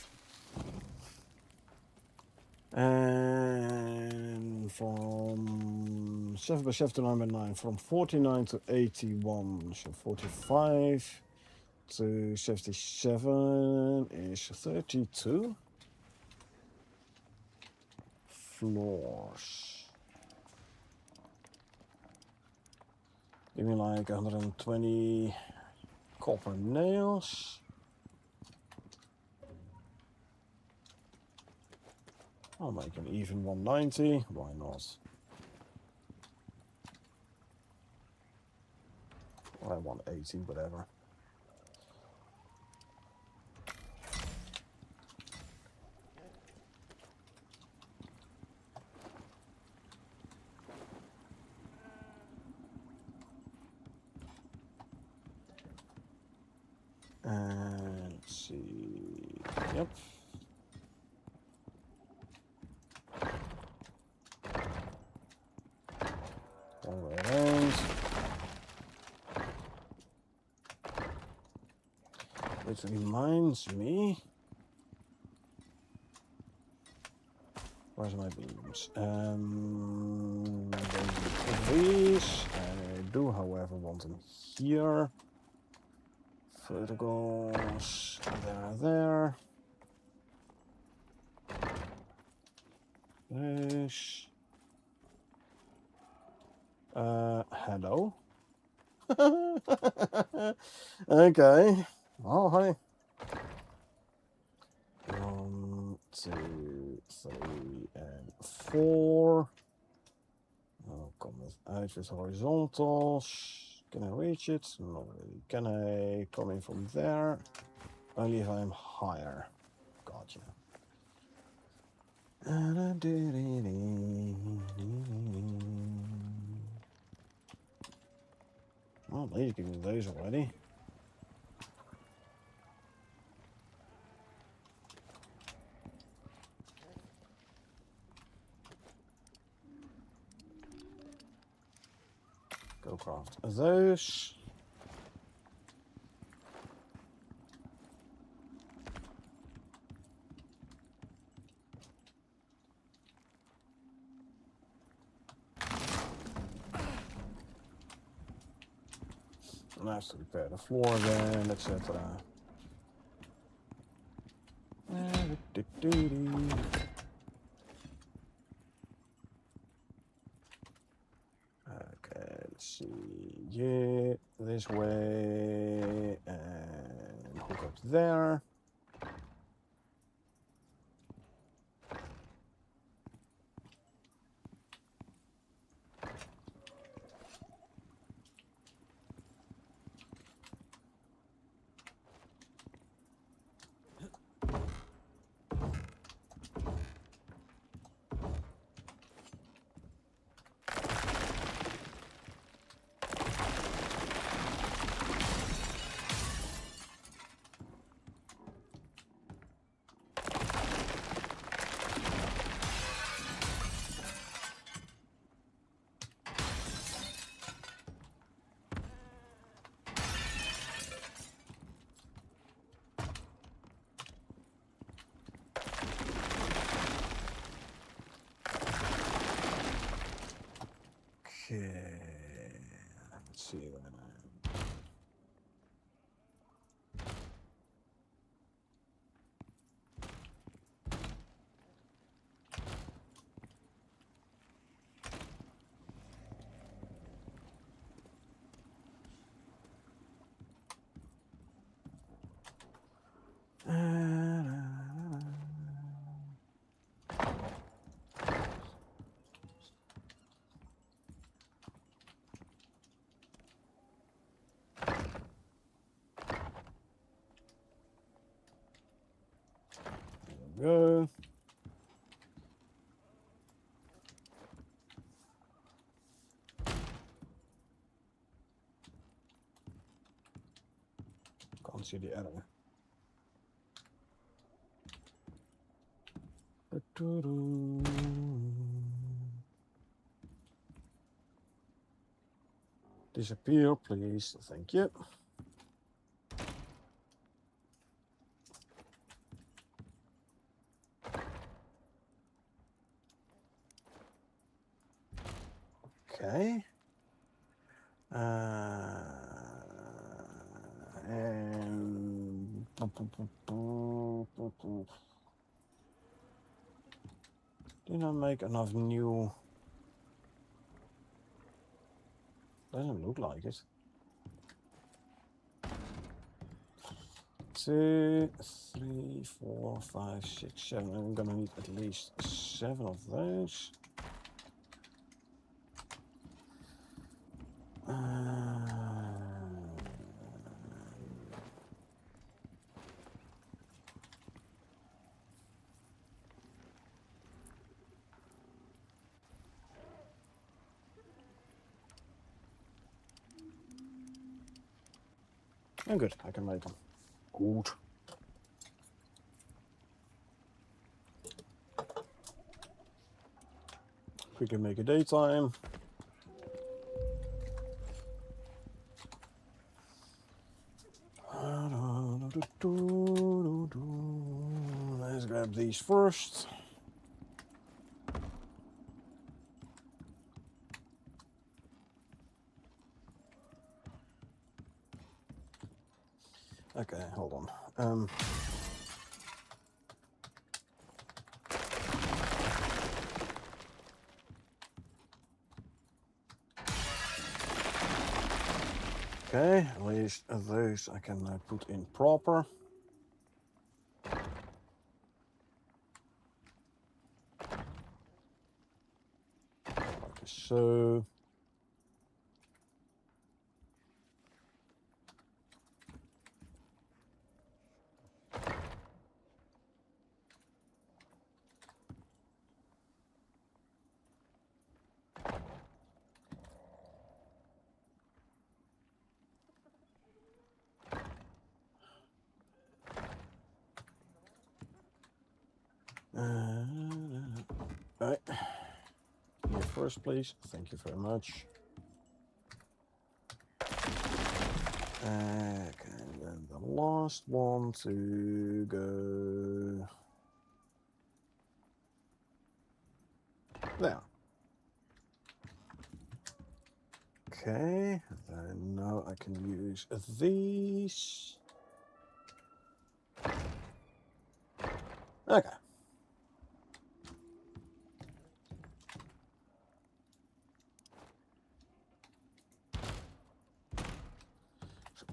And from 7 by 7 to 9 by 9, from 49 to 81, so 45 to 77 is 32 floors. Give me like 120 copper nails. I'll make an even 190, why not? Or 180, whatever. And let's see, yep. Which reminds me. Where's my beams? These. I do, however, want them here. Verticals. There. This. Hello. Okay. Oh, hi. 1, 2, 3, and 4. I'll come out with horizontals. Can I reach it? Not really. Can I come in from there? Only if I'm higher. Gotcha. Well, these give me those already. Go craft those. And I have to repair the floor again, etc. Okay, let's see. Yeah, this way and hook up there. Okay, let's see then. Go. Can't see the arrow. Disappear, please. Thank you. Okay. And did I make enough new? Doesn't look like it. 2, 3, 4, 5, 6, 7. I'm gonna need at least 7 of those. Oh, good. I can make them. Good. We can make a daytime. these first. Okay, hold on. Okay, at least those I can put in proper. Like so. Right. Here first, please. Thank you very much. Okay, and then the last one to go there. Okay, then now I can use these. Okay.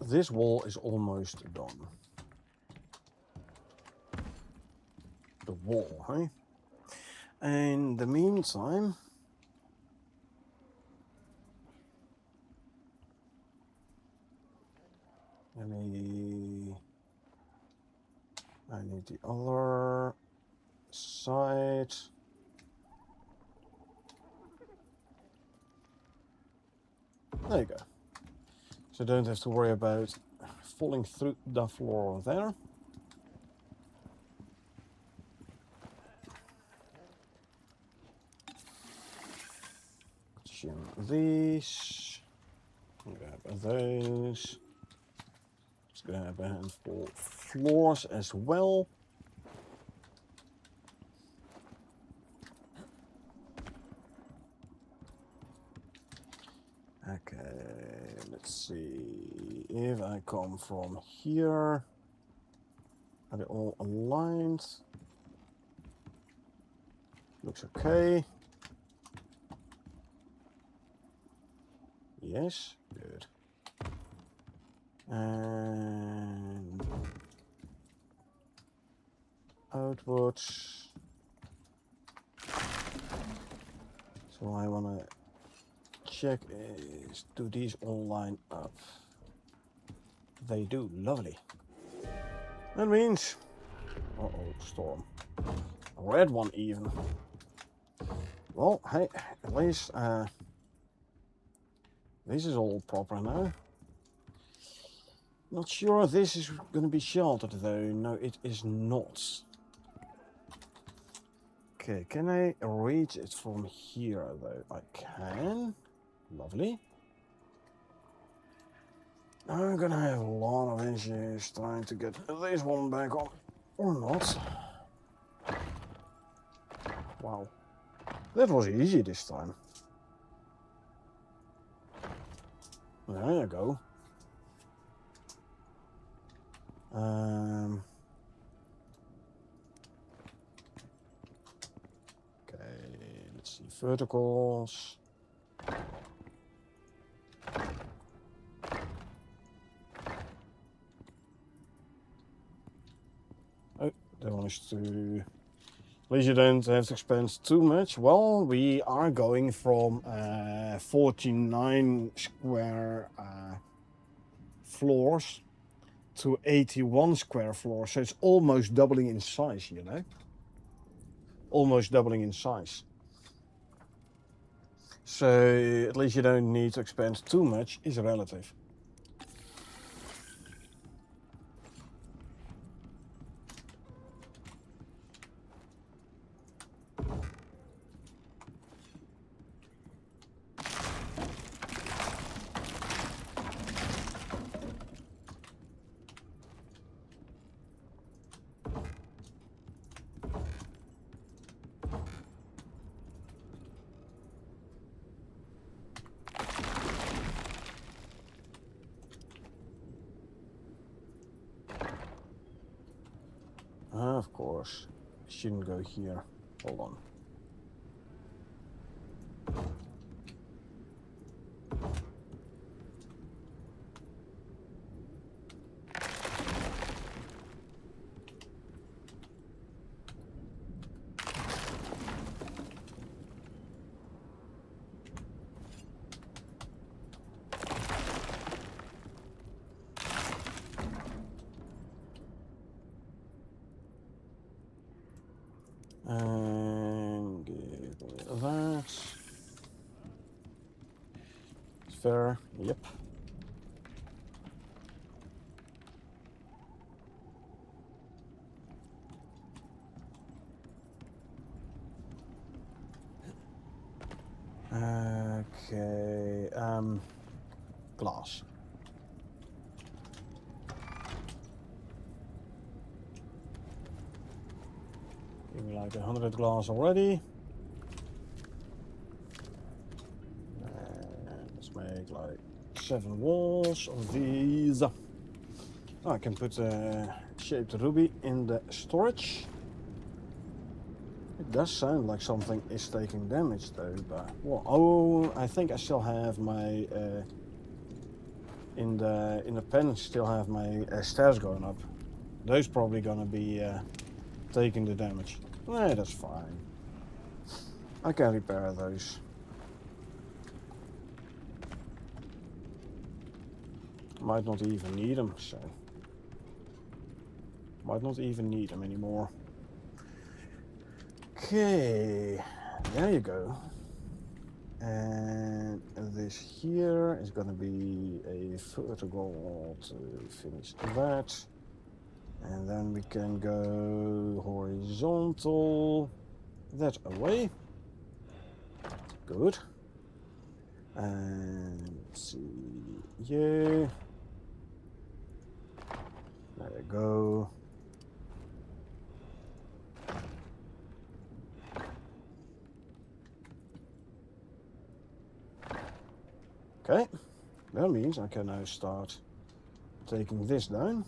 This wall is almost done. The wall, hey? In the meantime, I need the other side. There you go. So don't have to worry about falling through the floor there. Consume these. Grab those. Let's grab a handful of floors as well. Okay, let's see. If I come from here, are they all aligned? Looks okay. Yes, good. And outwards. So I want to check is, do these all line up? They do, lovely. That means, uh-oh, storm. A red one even. Well, hey, at least this is all proper now. Not sure this is going to be sheltered though. No, it is not. Okay, can I reach it from here though? I can. Lovely. I'm gonna have a lot of issues trying to get this one back on. Or not. Wow. That was easy this time. There you go. Okay, let's see. Verticals. Oh, that one is too... Please, you don't have to expand too much. Well, we are going from 49 square floors to 81 square floors. So it's almost doubling in size, you know? Almost doubling in size. So at least you don't need to expand too much, is relative. of course, shouldn't go here. Hold on. And get rid of that. Fair, yep. Okay, glass. Give me like 100 glass already. And let's make like 7 walls of these. I can put a shaped ruby in the storage. It does sound like something is taking damage though, but well, oh, I think I still have my in the pen still have my stairs going up. Those probably gonna be taking the damage. Nah, that's fine. I can repair those. Might not even need them, so might not even need them anymore. Okay, there you go. And this here is gonna be a vertical to finish that. And then we can go horizontal that away. Good. And let's see, yeah. There you go. Okay, that means I can now start taking this down.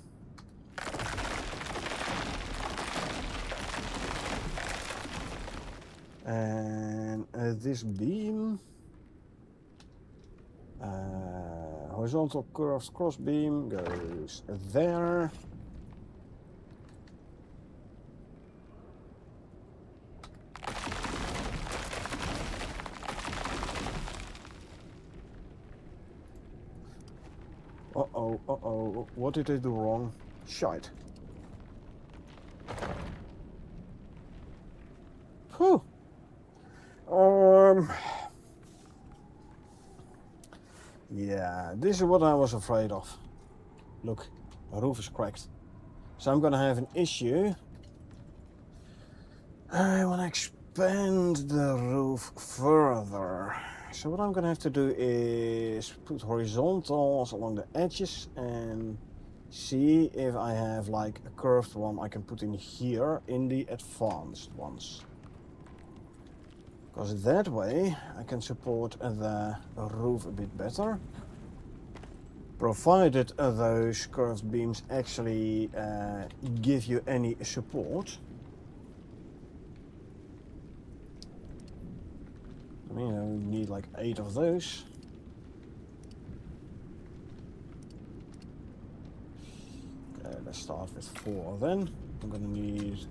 And this beam, horizontal curved cross beam goes there. Uh-oh, uh-oh, what did I do wrong? Shite. Whew. Yeah, this is what I was afraid of. Look, the roof is cracked. So I'm gonna have an issue. I wanna expand the roof further. So what I'm gonna have to do is put horizontals along the edges and see if I have like a curved one I can put in here in the advanced ones. Because that way I can support the roof a bit better. Provided those curved beams actually give you any support. I mean, I need like 8 of those. Okay, let's start with 4 then. I'm gonna need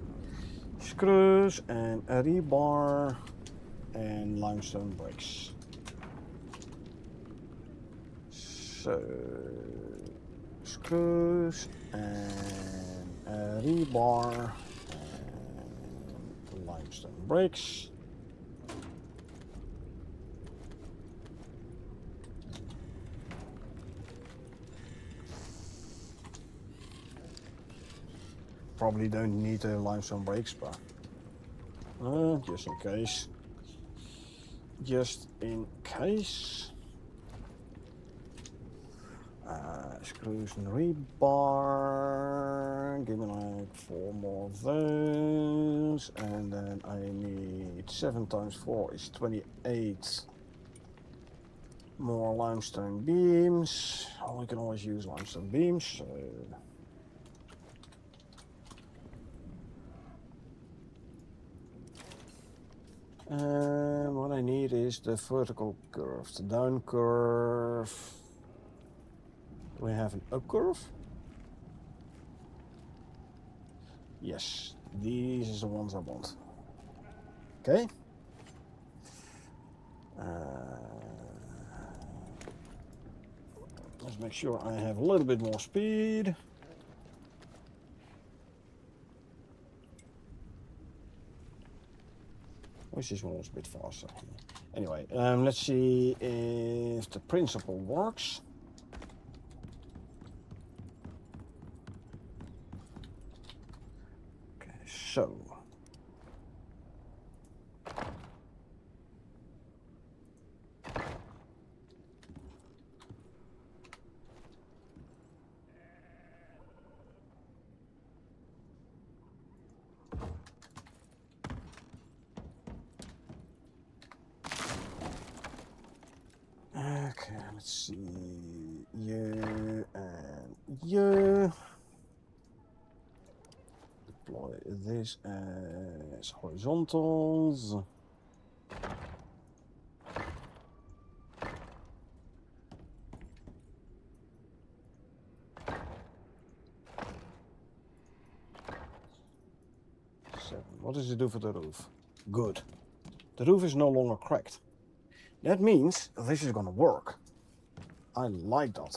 screws and a rebar and limestone bricks. So, screws and a rebar and limestone bricks. Probably don't need the limestone bricks, but just in case. Just in case. Screws and rebar. Give me like 4 more of those. And then I need 7 times 4 is 28 more limestone beams. Oh, we can always use limestone beams. So What I need is the vertical curve, the down curve. Do we have an up curve? Yes, these are the ones I want. Okay. Let's make sure I have a little bit more speed. Wish this one was a bit faster. Anyway, let's see if the principle works. Okay, so. Okay, let's see. You and you. Deploy this as horizontals. What does it do for the roof? Good. The roof is no longer cracked. That means this is gonna work. I like that.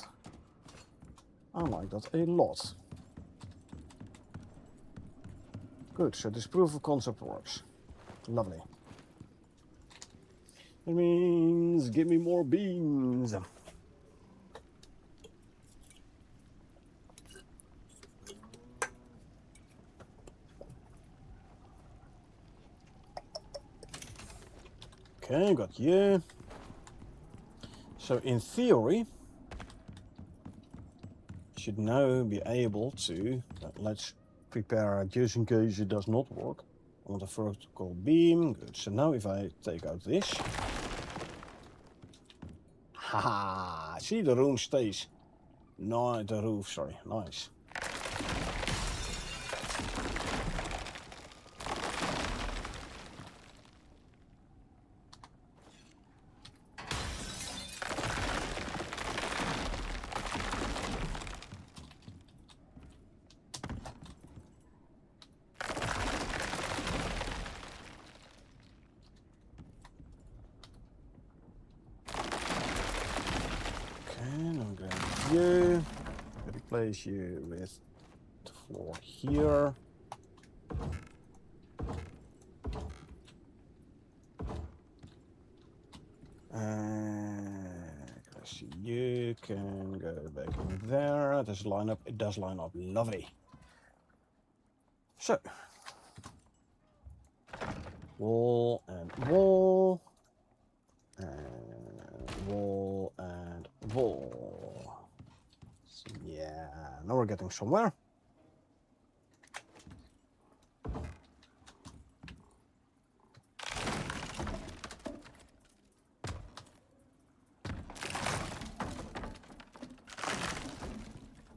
I like that a lot. Good, so this proof of concept works. Lovely. That means give me more beans. Okay, got you. So in theory, should now be able to, let's prepare just in case it does not work. I want a vertical beam. Good. So now if I take out this, haha, see the roof stays. No, the roof, sorry, nice. You replace you with the floor here. You can go back in there. Does it line up? It does line up. Lovely. So, wall and wall, and wall and wall. So, yeah, now we're getting somewhere.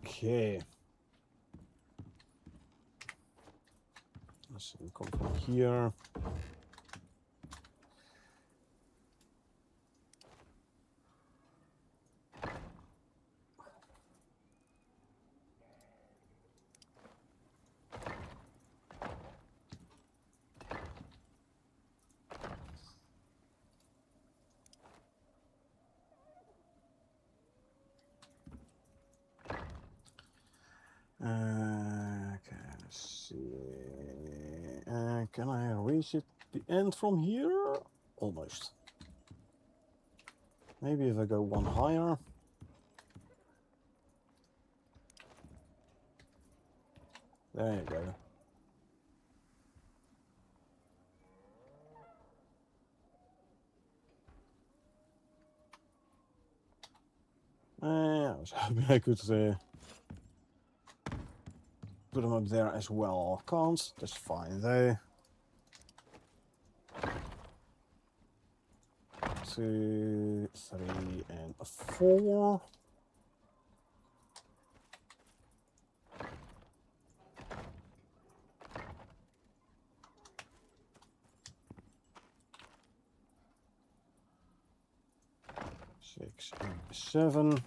Okay. Let's see, come from here. Okay, let's see. Can I reach it the end from here? Almost. Maybe if I go one higher. There you go. I was hoping I could put them up there as well. Can't. That's fine though. 2, 3, and 4. 6 and 7.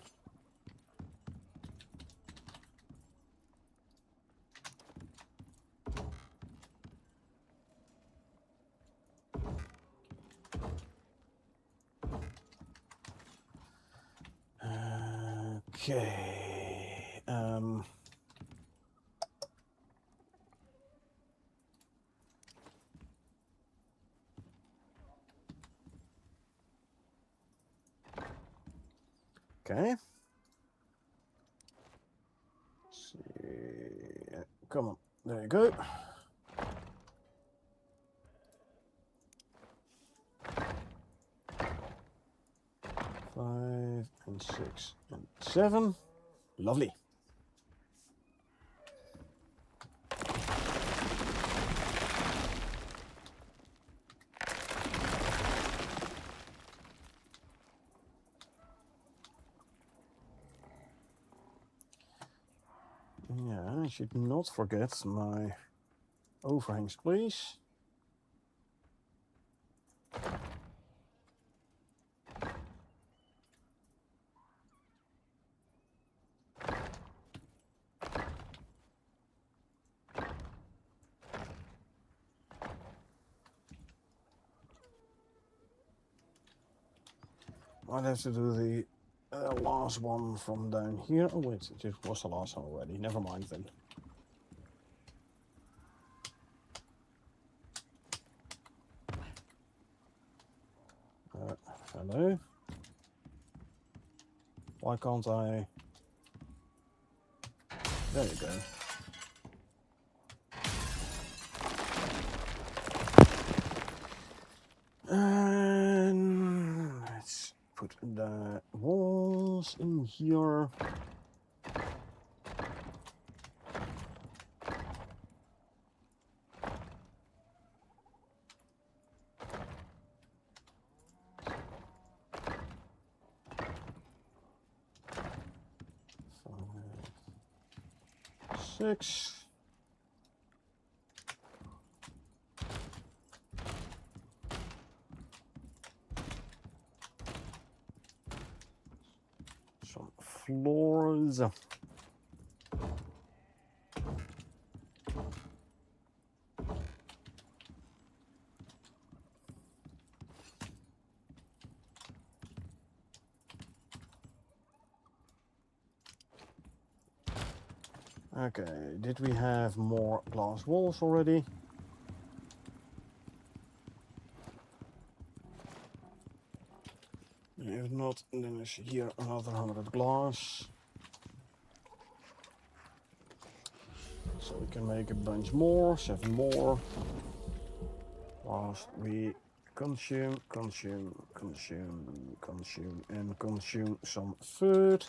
Okay. Okay. Let's see. Come on. There you go. Five and 6 and 7. Lovely. Yeah, I should not forget my overhangs, please. I'd have to do the last one from down here. Oh wait, it was the last one already. Never mind then. Hello? Why can't I? There you go. And let's put the walls in here. Six. Some floors. Okay, did we have more glass walls already? If not, then there's here another 100 glass. So we can make a bunch more, 7 more. Whilst we consume, and consume some food.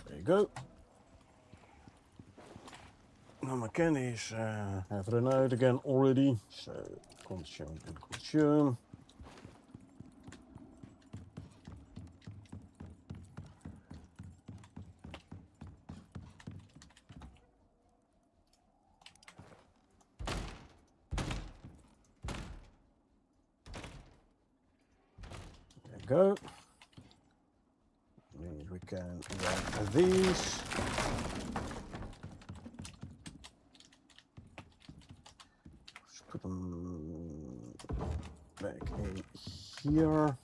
There you go. Now my candies have run out again already, so consume and consume. There you go. Means we can run these. Put them back in here.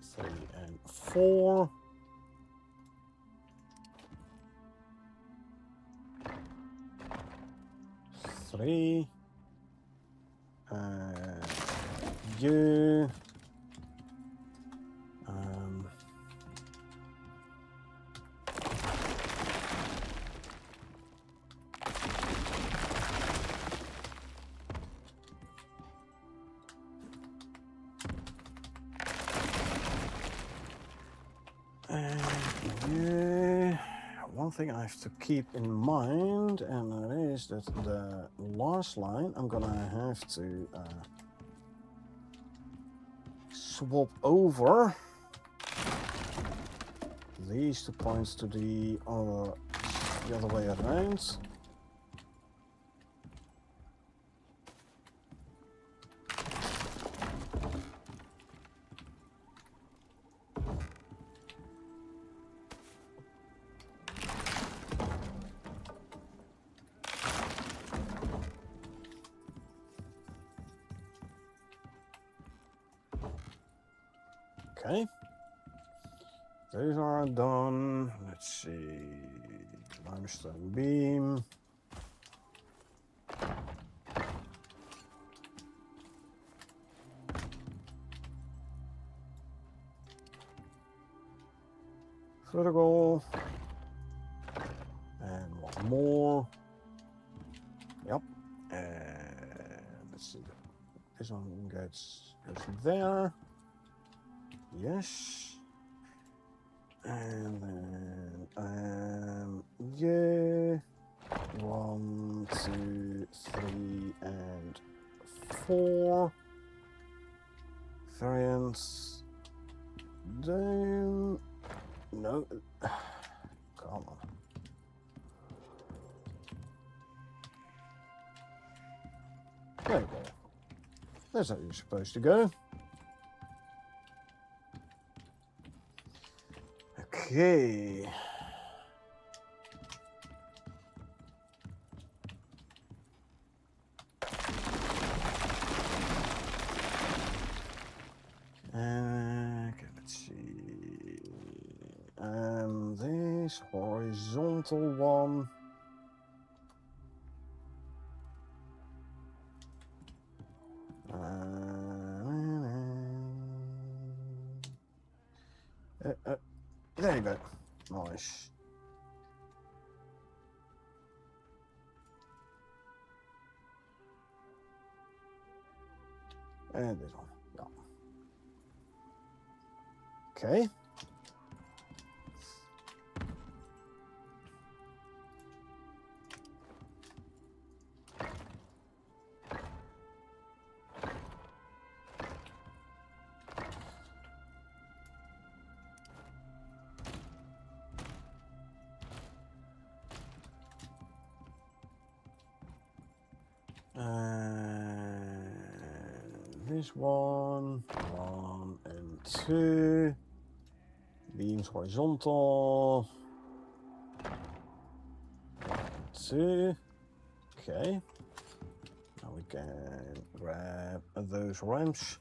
3 and 4. Three. You. Yeah, one thing I have to keep in mind, and that is that the last line I'm gonna have to swap over these 2 points to the other way around. Okay, those are done. Let's see, limestone beam. Vertical. And one more. Yep. And let's see. This one goes there. Yes. And then yeah. 1, 2, 3, and 4. Variants. Down. No. Come on. There we go. That's how you're supposed to go. Okay. Okay, let's see. This horizontal one. There you go. Nice. And this one. Yeah. Okay. This one and 2. Beams horizontal. 2. Okay. Now we can grab those ramps.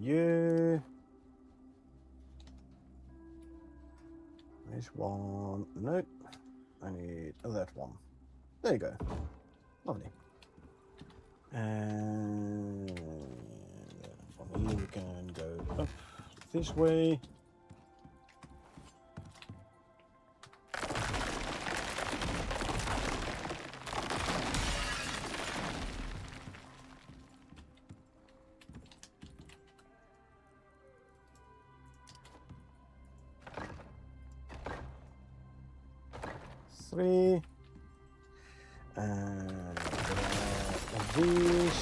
Yeah. This one. Nope. I need that one. There you go. Lovely. And from here we can go up this way. Three. And these.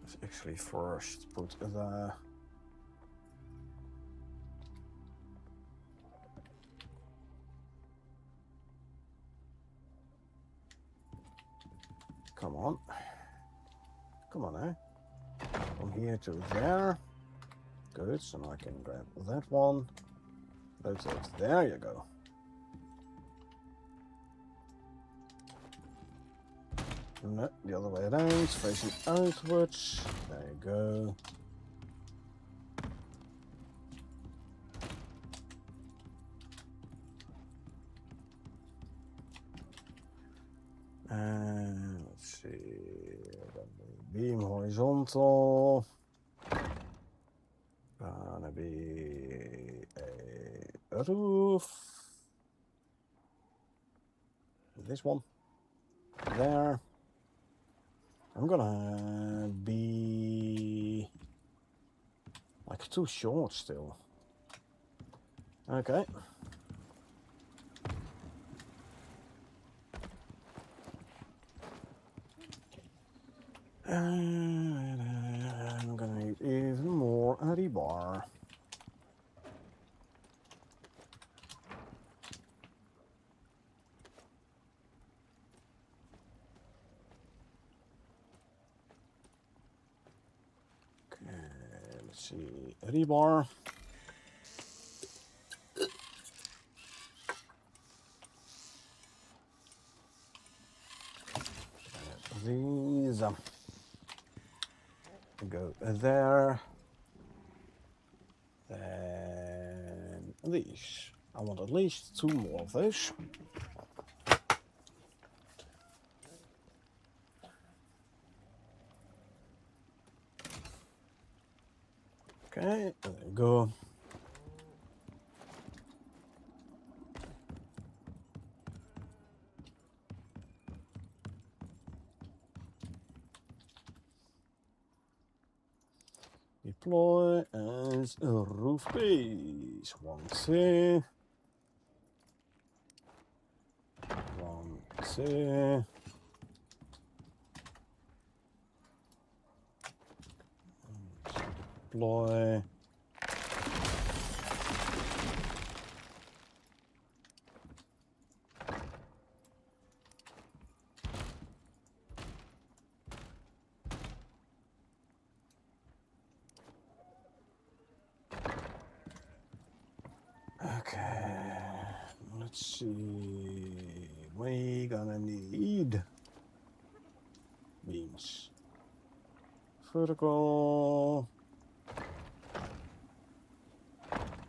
Let's actually first put the come on. Come on now. from here to there. Good, so now I can grab that one. Rotate. There you go. No, the other way around, facing outwards. There you go. And let's see, beam horizontal. Gonna be a roof. This one. There. I'm gonna be like too short still. Okay. I'm gonna need even more rebar. Okay, let's see, rebar. These go there. Then these. I want at least 2 more of those. Okay, there you go. Deploy as a roof base. 1, 2. 1, 2. Deploy. Okay, let's see. We gonna need beams. Vertical.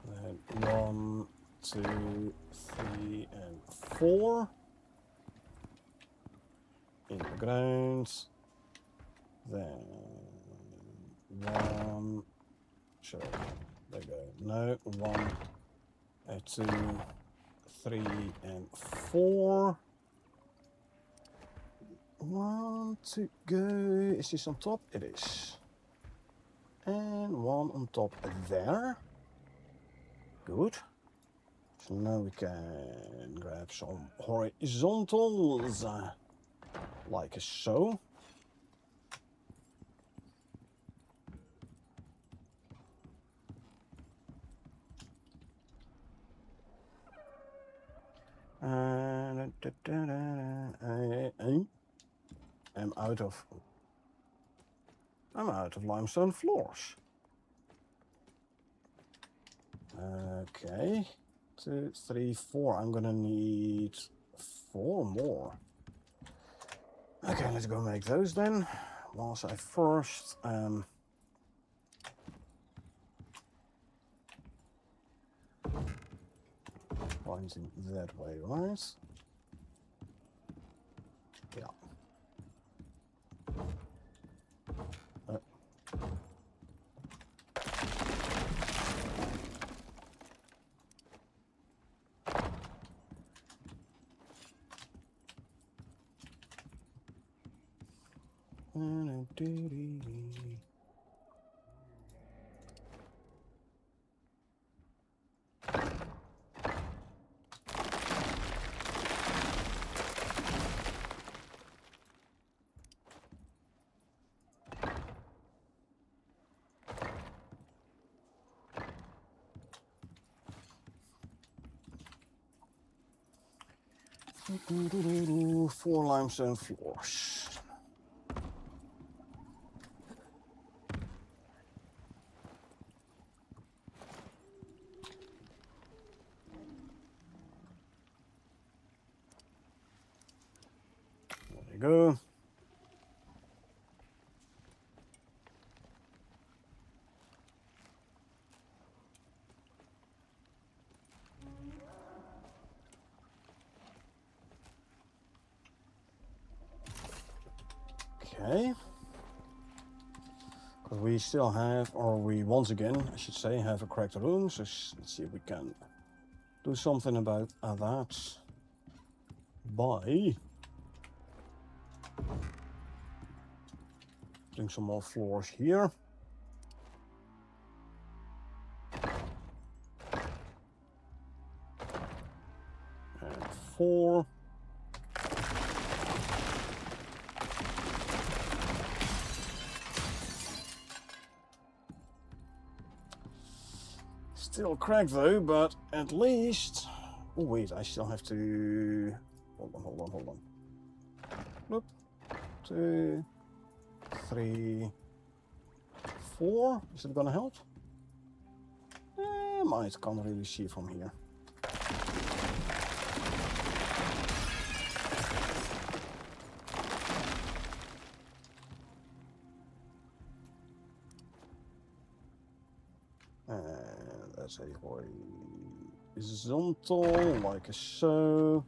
Then 1, 2, 3, and 4 in the ground. Then 1. So there you go. No, 1, 2, 3, and 4. 1 to go. Is this on top? It is. And 1 on top there. Good. So now we can grab some horizontals, like so. And I'm out of limestone floors. Okay, 2, 3, 4. I'm gonna need 4 more. Okay, let's go make those then. Whilst I first pointing that way, right? Yeah. Four limestone floors. we go. Okay. But we still have, or we once again, I should say, have a cracked room. So let's see if we can do something about that by putting some more floors here. And 4. Still cracked though, but at least... Oh wait, I still have to... Hold on. Nope. 2, 3, 4. Is it gonna help? Might, can't really see from here. That's a horizontal, like so.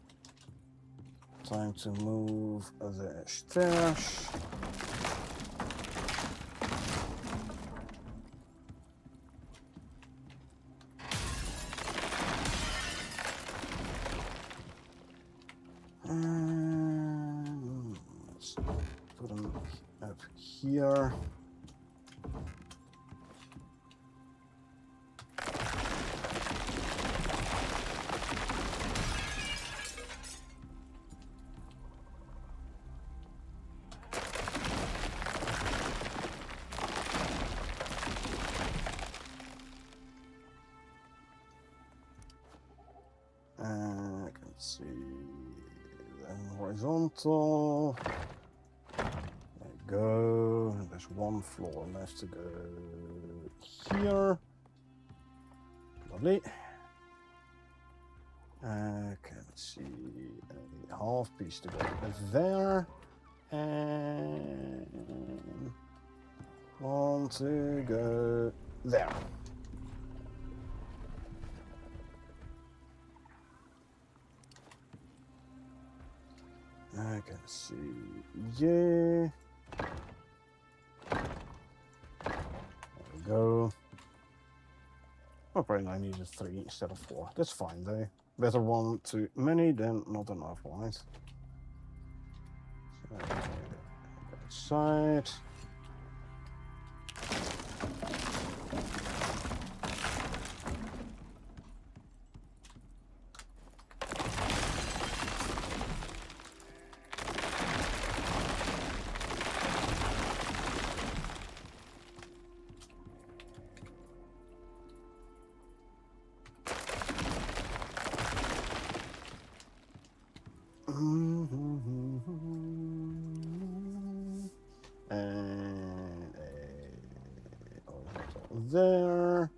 Time to move the stairs. Let's put them up here. Let's see, then horizontal. There you go. There's one floor left to go here. Lovely. Okay, let's see. A half piece to go there. And one to go there. I can see, yeah. There we go. Oh, probably I needed 3 instead of 4. That's fine though. Better one too many than not enough, right? So, side. And there.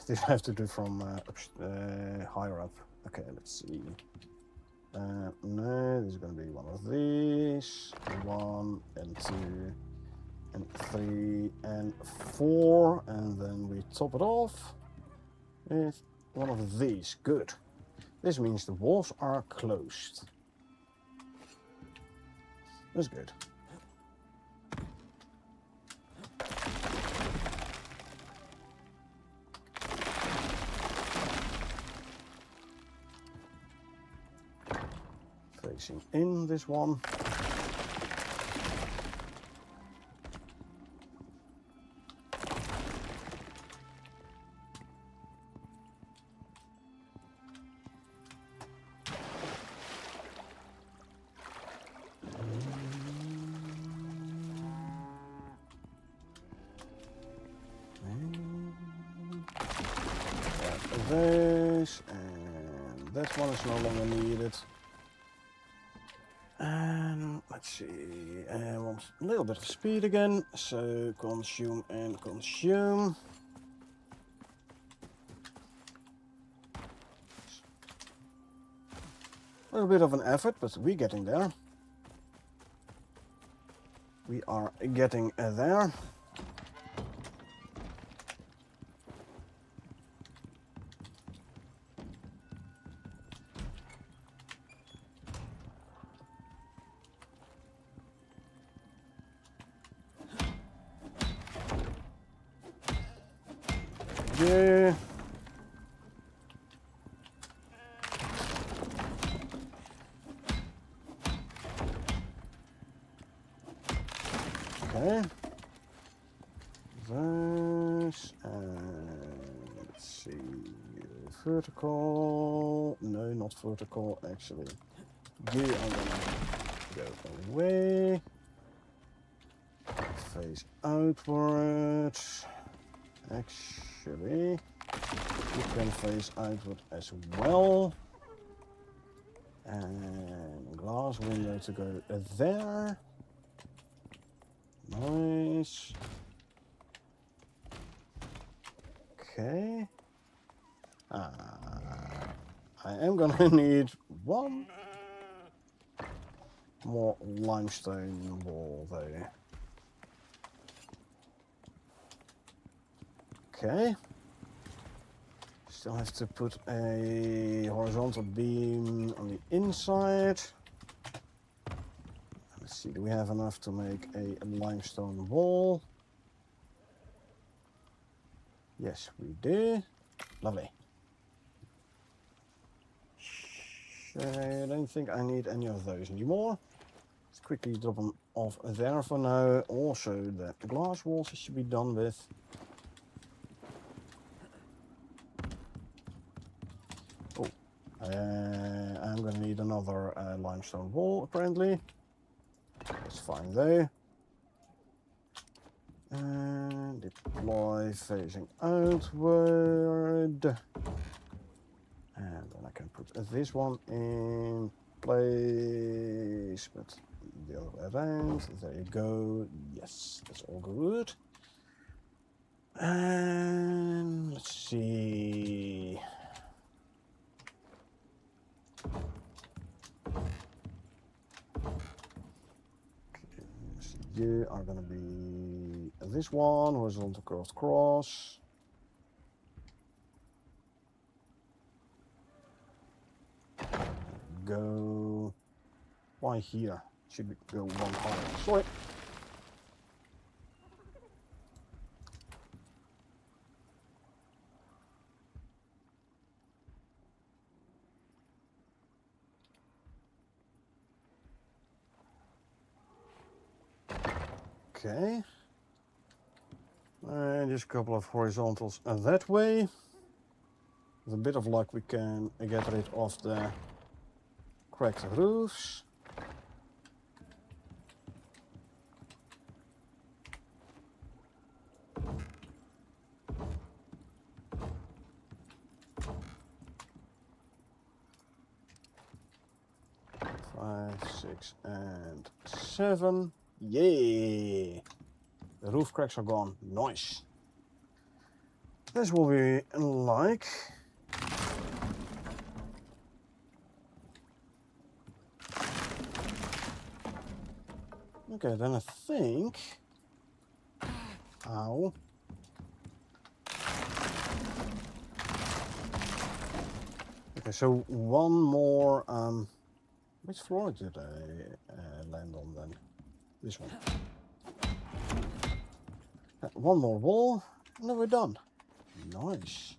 This I have to do from higher up. Okay, let's see. No, this is going to be one of these. 1 and 2 and 3 and 4, and then we top it off with one of these. Good. This means the walls are closed. That's good. Facing in this one. This, and that one is no longer needed. And let's see, I want a little bit of speed again, so consume and consume. A little bit of an effort, but we're getting there. We are getting there. Yeah. Okay. This and let's see. Vertical. No, not vertical actually. You are gonna go away. Face outwards. Actually, you can face outward as well. And glass window to go there. Nice. Okay. I am gonna need one more limestone wall though. Okay. Still have to put a horizontal beam on the inside. Let's see, do we have enough to make a limestone wall? Yes, we do. Lovely. I don't think I need any of those anymore. Let's quickly drop them off there for now. Also, the glass walls should be done with. Oh, I'm gonna need another limestone wall apparently. That's fine though. And deploy facing outward. And then I can put this one in place, but the other way around. There you go. Yes, that's all good. And let's see. You are going to be this one, horizontal curved cross. Go. Why here? Should we go one higher? Sorry. Okay. And just a couple of horizontals that way. With a bit of luck we can get rid of the cracked roofs. Five, 6, and 7. Yay! The roof cracks are gone. Nice. That's what we like. Okay, then I think. Ow. Okay, so one more. Which floor did I land on then? This one. One more wall, and then we're done. Nice.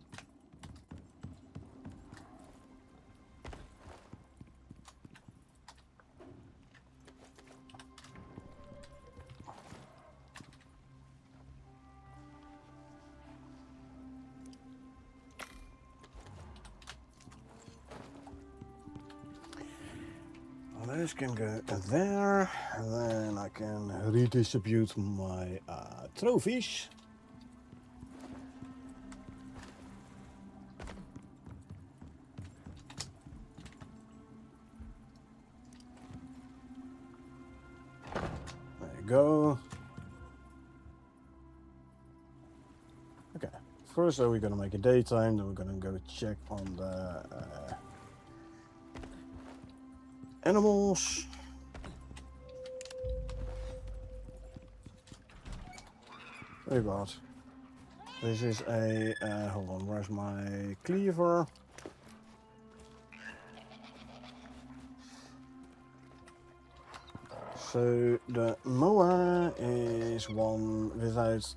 Well, this can go there, and then I can redistribute my trophies. There you go. Okay, first we're gonna make a daytime, then we're gonna go check on the animals. Oh god. This is a, hold on, where's my cleaver? So the Moa is one without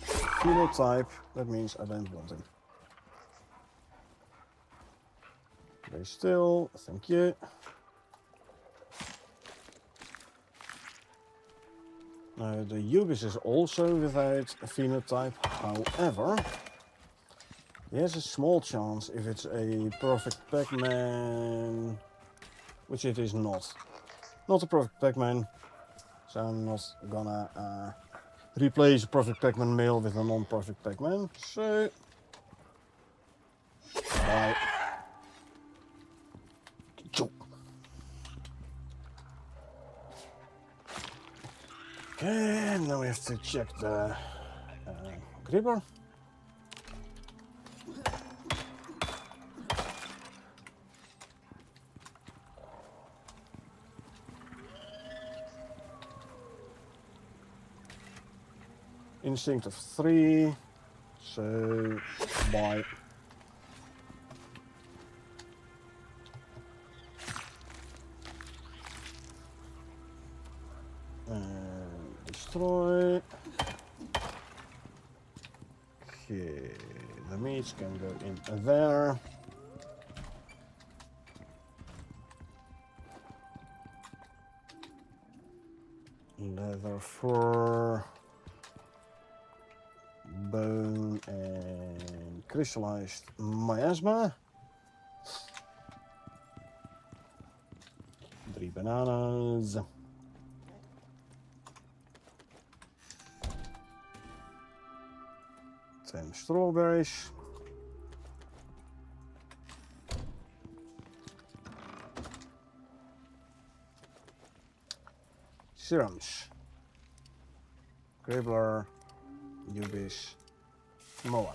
phenotype, that means I don't want him. Stay still, thank you. Now the Ubis is also without a phenotype, however, there's a small chance if it's a perfect Pac-Man, which it is not. Not a perfect Pac-Man, so I'm not gonna replace a perfect Pac-Man male with a non-perfect Pac-Man, so... Bye. Okay, now we have to check the gripper. Instinct of 3, so bye. And destroy. Okay, the meats can go in there. Leather, fur, bone, and crystallized miasma. 3 bananas. Ten strawberries. Serums. Gribbler, Ubis, Moa.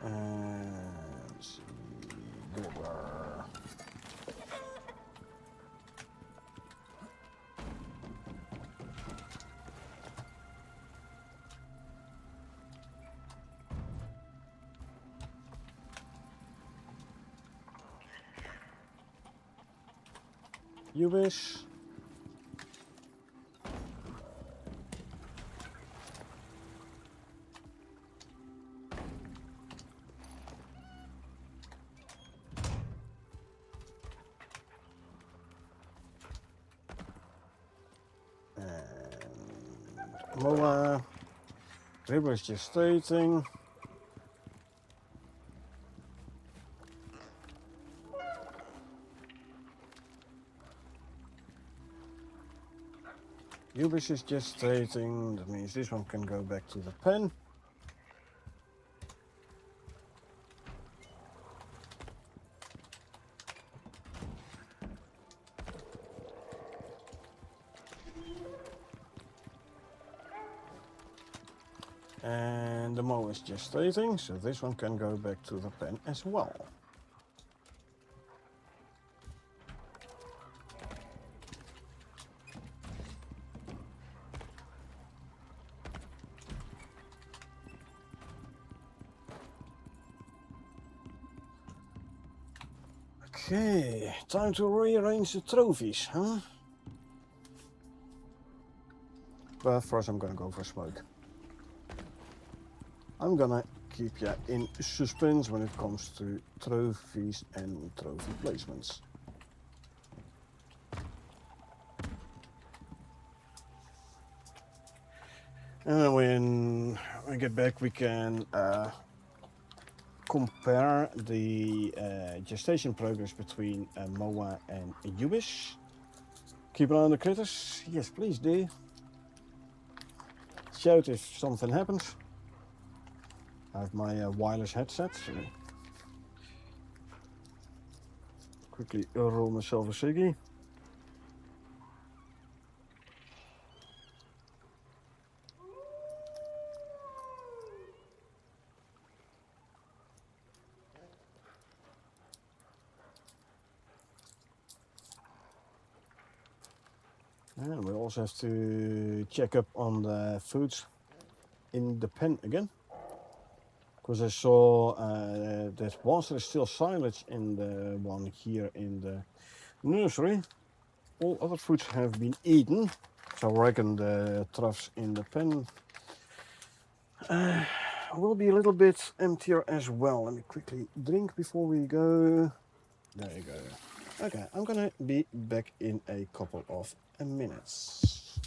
And see, Gribbler. Ubis. And Moa. Gribbler is gestating. Ubis is gestating, that means this one can go back to the pen. And the Mo is gestating, so this one can go back to the pen as well. Okay, time to rearrange the trophies, huh? But first I'm gonna go for smoke. I'm gonna keep you in suspense when it comes to trophies and trophy placements. And when I get back we can compare the gestation progress between Moa and Ubis. Keep an eye on the critters. Yes, please do. Shout if something happens. I have my wireless headset, so quickly roll myself a ciggy. And we also have to check up on the foods in the pen again. Because I saw that whilst there's still silage in the one here in the nursery, all other foods have been eaten. So I reckon the troughs in the pen will be a little bit emptier as well. Let me quickly drink before we go. There you go. Okay, I'm gonna be back in a couple of minutes.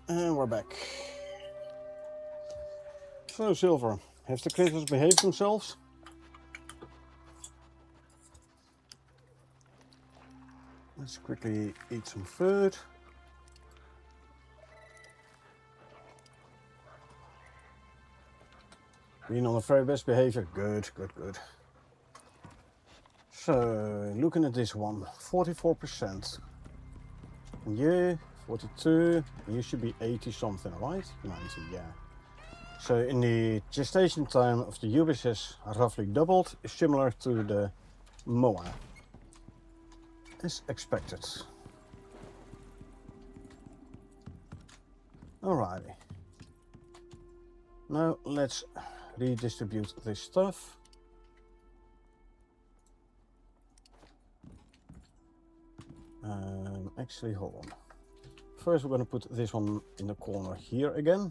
And we're back. So, Silver, have the critters behaved themselves? Let's quickly eat some food. Being on the very best behavior. Good, good, good. So, looking at this one, 44%. Yeah, 42. You should be 80 something, right? 90, yeah. So in the gestation time of the Ubis has roughly doubled, similar to the Moa. As expected. Alrighty. Now let's redistribute this stuff. Actually, hold on. First we're going to put this one in the corner here again.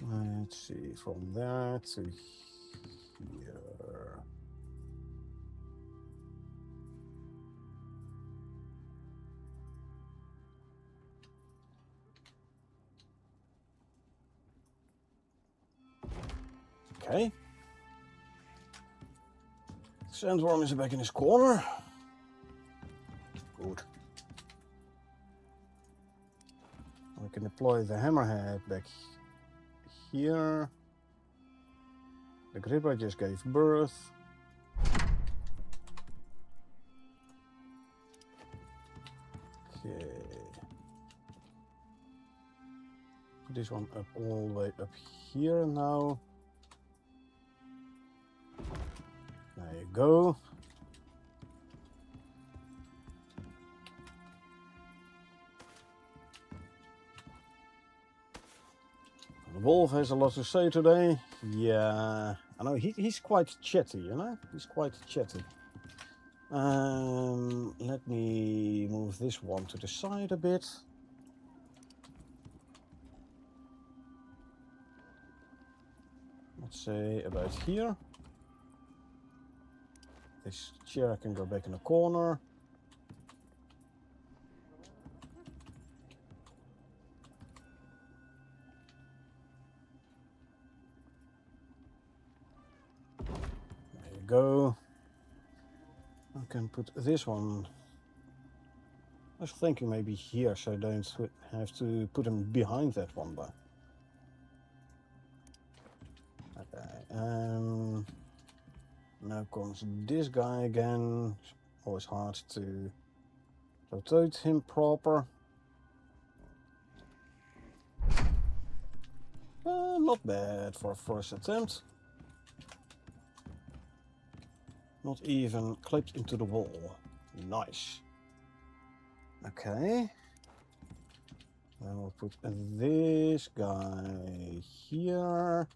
Let's see, from there to here. Okay. Sandworm is back in his corner. Good. We can deploy the hammerhead back here. The gripper just gave birth. Okay. Put this one up all the way up here now. There you go. The wolf has a lot to say today. Yeah, I know he's quite chatty, you know? He's quite chatty. Let me move this one to the side a bit. Let's say about here. This chair can go back in the corner. There you go. I can put this one. I was thinking maybe here, so I don't have to put him behind that one, but. Okay. Now comes this guy again. It's always hard to rotate him proper. Not bad for a first attempt. Not even clipped into the wall. Nice. Okay. Then we'll put this guy here.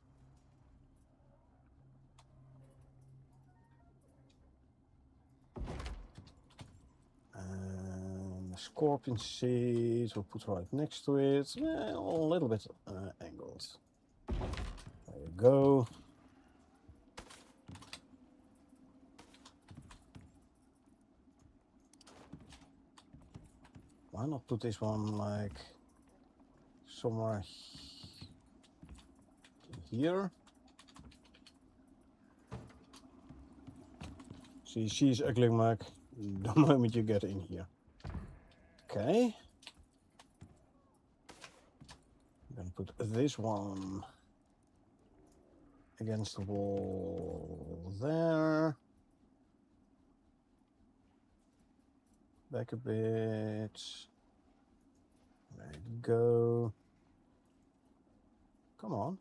And the scorpion seed we'll put right next to it. Well, a little bit angled. There you go. Why not put this one like somewhere here? See, she's ugly, Mac. The moment you get in here. Okay. I'm gonna put this one against the wall there. Back a bit. There you go. Come on.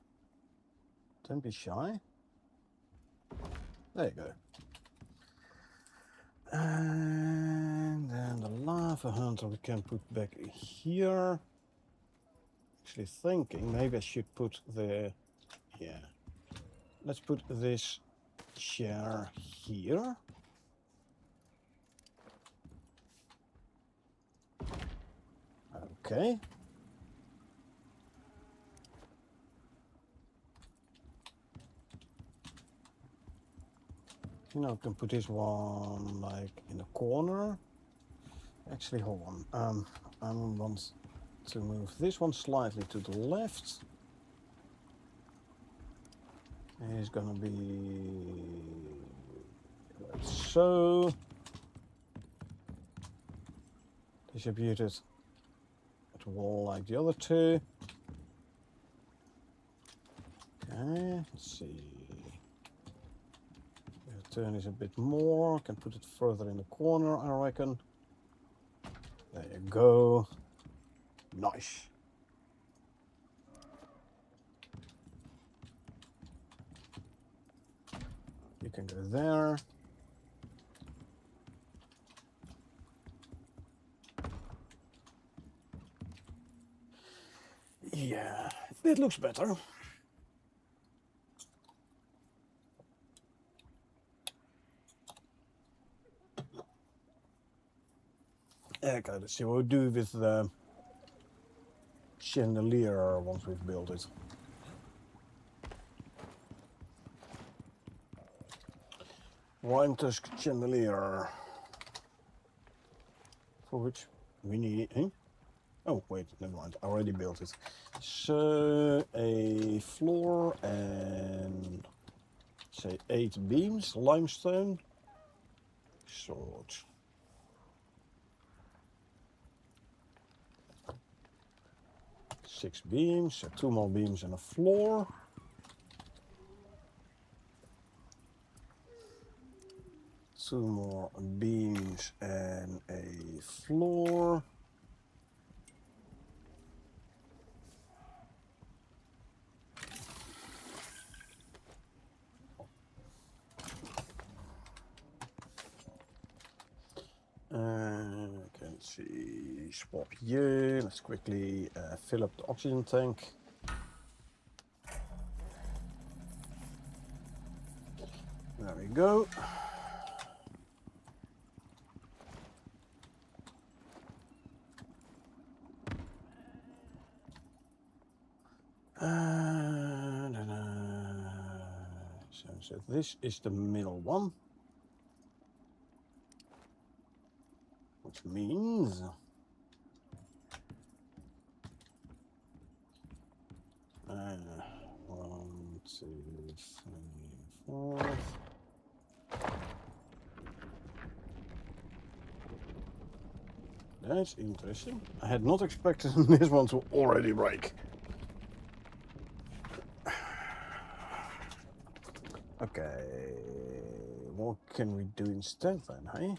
Don't be shy. There you go. And then the lava hunter we can put back here. Actually thinking maybe I should put the, yeah. Let's put this chair here. Okay. You know, I can put this one like in the corner. Actually, hold on. I want to move this one slightly to the left. It's gonna be like so. Distributed at the wall like the other two. Okay, let's see. Turn this a bit more. Can put it further in the corner, I reckon. There you go. Nice. You can go there. Yeah, it looks better. Okay, let's see what we do with the chandelier once we've built it. Wine tusk chandelier. For which we need... Oh, wait, never mind. I already built it. So, a floor and... say 8 beams, limestone. Sword. Six beams, so 2 more beams and a floor. Two more beams and a floor. Okay, let's see, swap you. Let's quickly fill up the oxygen tank. There we go. So this is the middle one. Which means... 1, 2, 3, 4. That's interesting. I had not expected this one to already break. Okay, what can we do instead then, hey?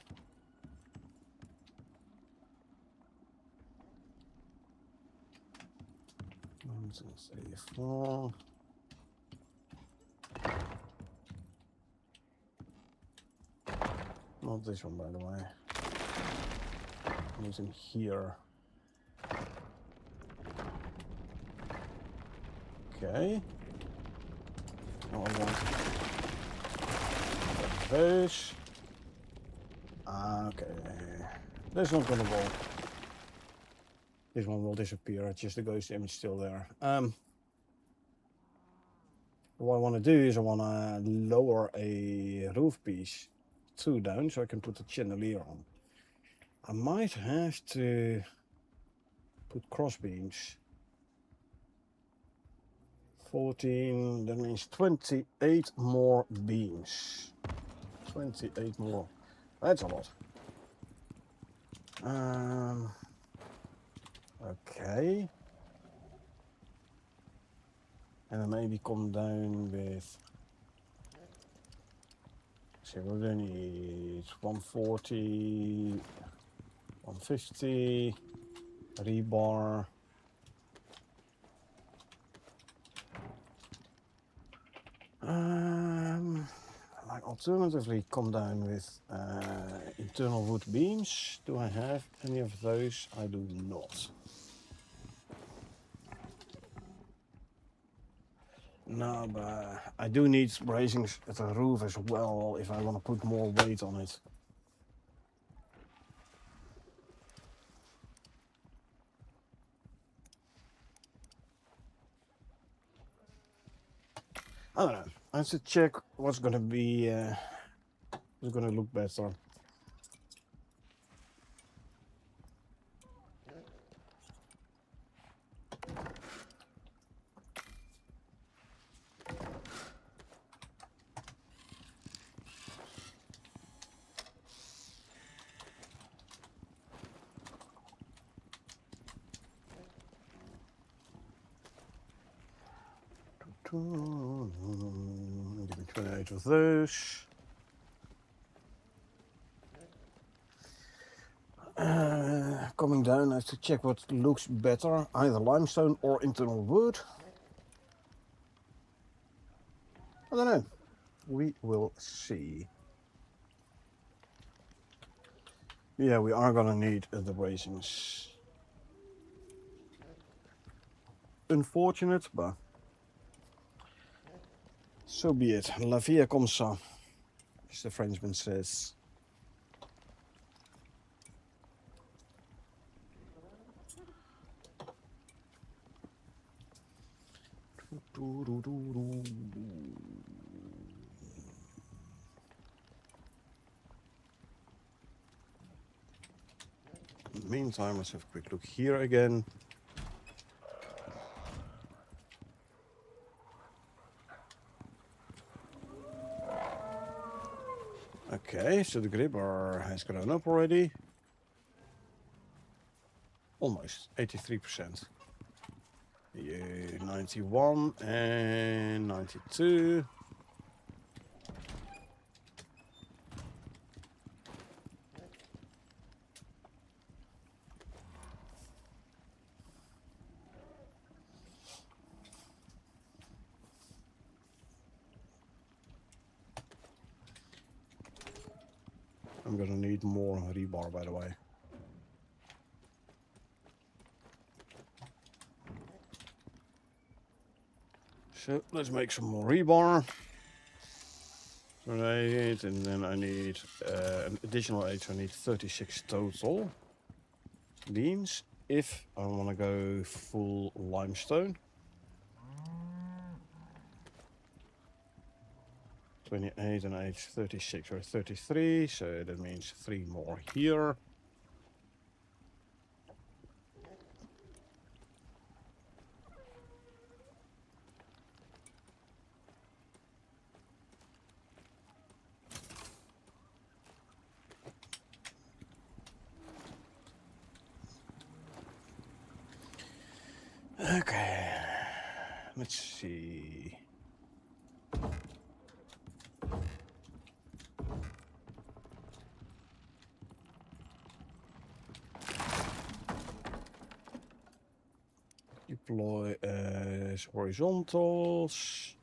Let's say 4. Not this one, by the way. I'm using here. Okay. Now I want this. Okay. This one's gonna roll. This one will disappear. It's just the ghost image still there. What I want to do is I want to lower a roof piece 2 down so I can put the chandelier on. I might have to put cross beams. 14, that means 28 more beams. 28 more. That's a lot. Okay. And then maybe come down with... So we're going to need 140, 150, rebar. Like alternatively come down with internal wood beams. Do I have any of those? I do not. No, but I do need bracings at the roof as well if I want to put more weight on it. I don't know. I have to check what's going to be It's gonna look better. Give me 28 of those. Coming down, I have to check what looks better, either limestone or internal wood. I don't know. We will see. Yeah, we are gonna need the bracings. Unfortunate, but so be it. La vie comme ça, as the Frenchman says. In the meantime, let's have a quick look here again. Okay, so the gripper has gone up already. Almost 83%. Yeah, 91 and 92. I'm gonna need more rebar, by the way. So let's make some more rebar. Right, and then I need an additional 8, so I need 36 total beams if I want to go full limestone. 28 and 8, 36 or 33, so that means 3 more here. Okay, let's see. Deploy as horizontals.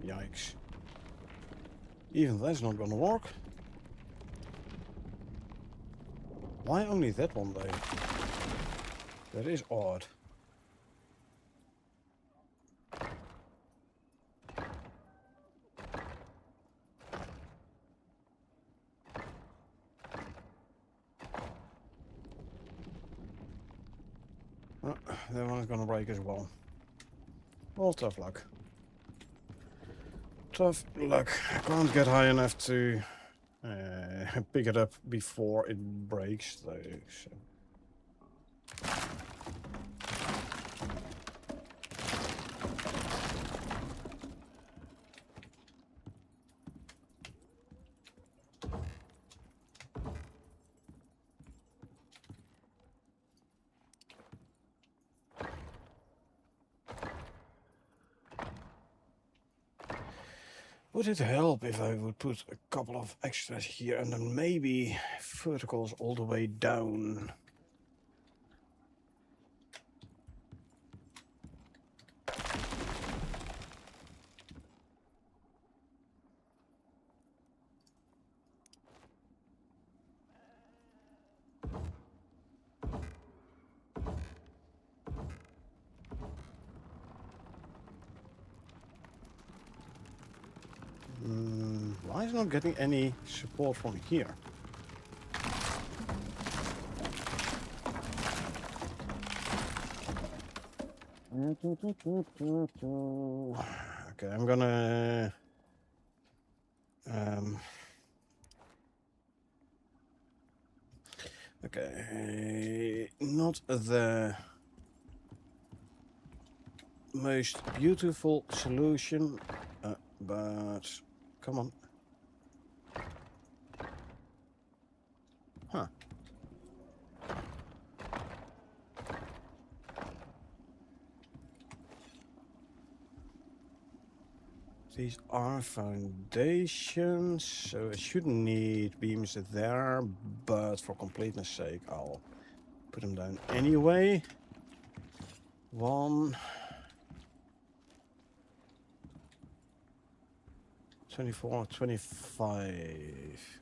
Yikes. Even that's not gonna work. Why only that one though? That is odd. Oh, that one is gonna break as well. Well, tough luck. Tough luck. I can't get high enough to pick it up before it breaks though. So. Would it help if I would put a couple of extras here and then maybe verticals all the way down? why is it not getting any support from here? Okay, I'm gonna okay, not the most beautiful solution, but come on. Huh. These are foundations, so I shouldn't need beams there, but for completeness sake, I'll put them down anyway. 1, 24, 25.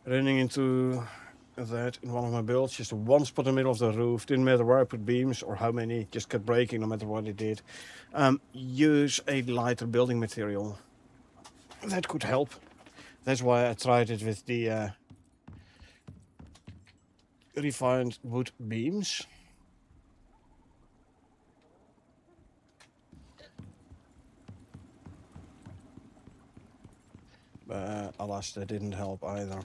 Running into that in one of my builds, just one spot in the middle of the roof. Didn't matter where I put beams or how many, just kept breaking no matter what I did. Use a lighter building material. That could help. That's why I tried it with the refined wood beams. But alas, that didn't help either.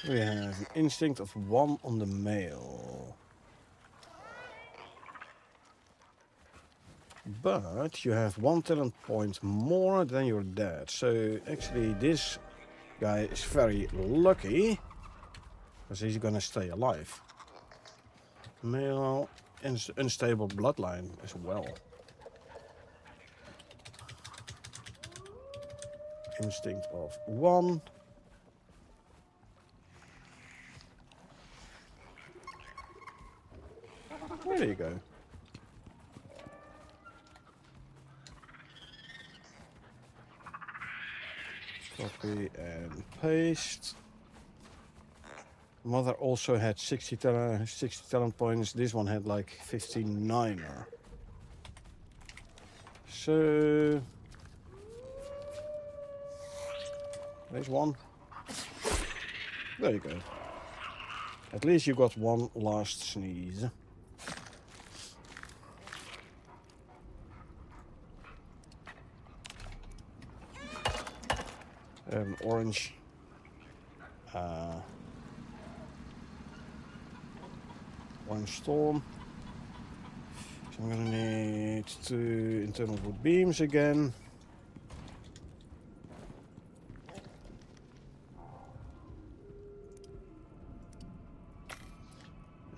We have an instinct of 1 on the male. But you have 1 talent point more than your dad. So actually this guy is very lucky, because he's gonna stay alive. Male, unstable bloodline as well. Instinct of 1. There you go. Copy and paste. Mother also had 60 talent points. This one had like 59er. So there's 1. There you go. At least you got 1 last sneeze. Orange. Orange storm. So I'm gonna need 2 internal wood beams again.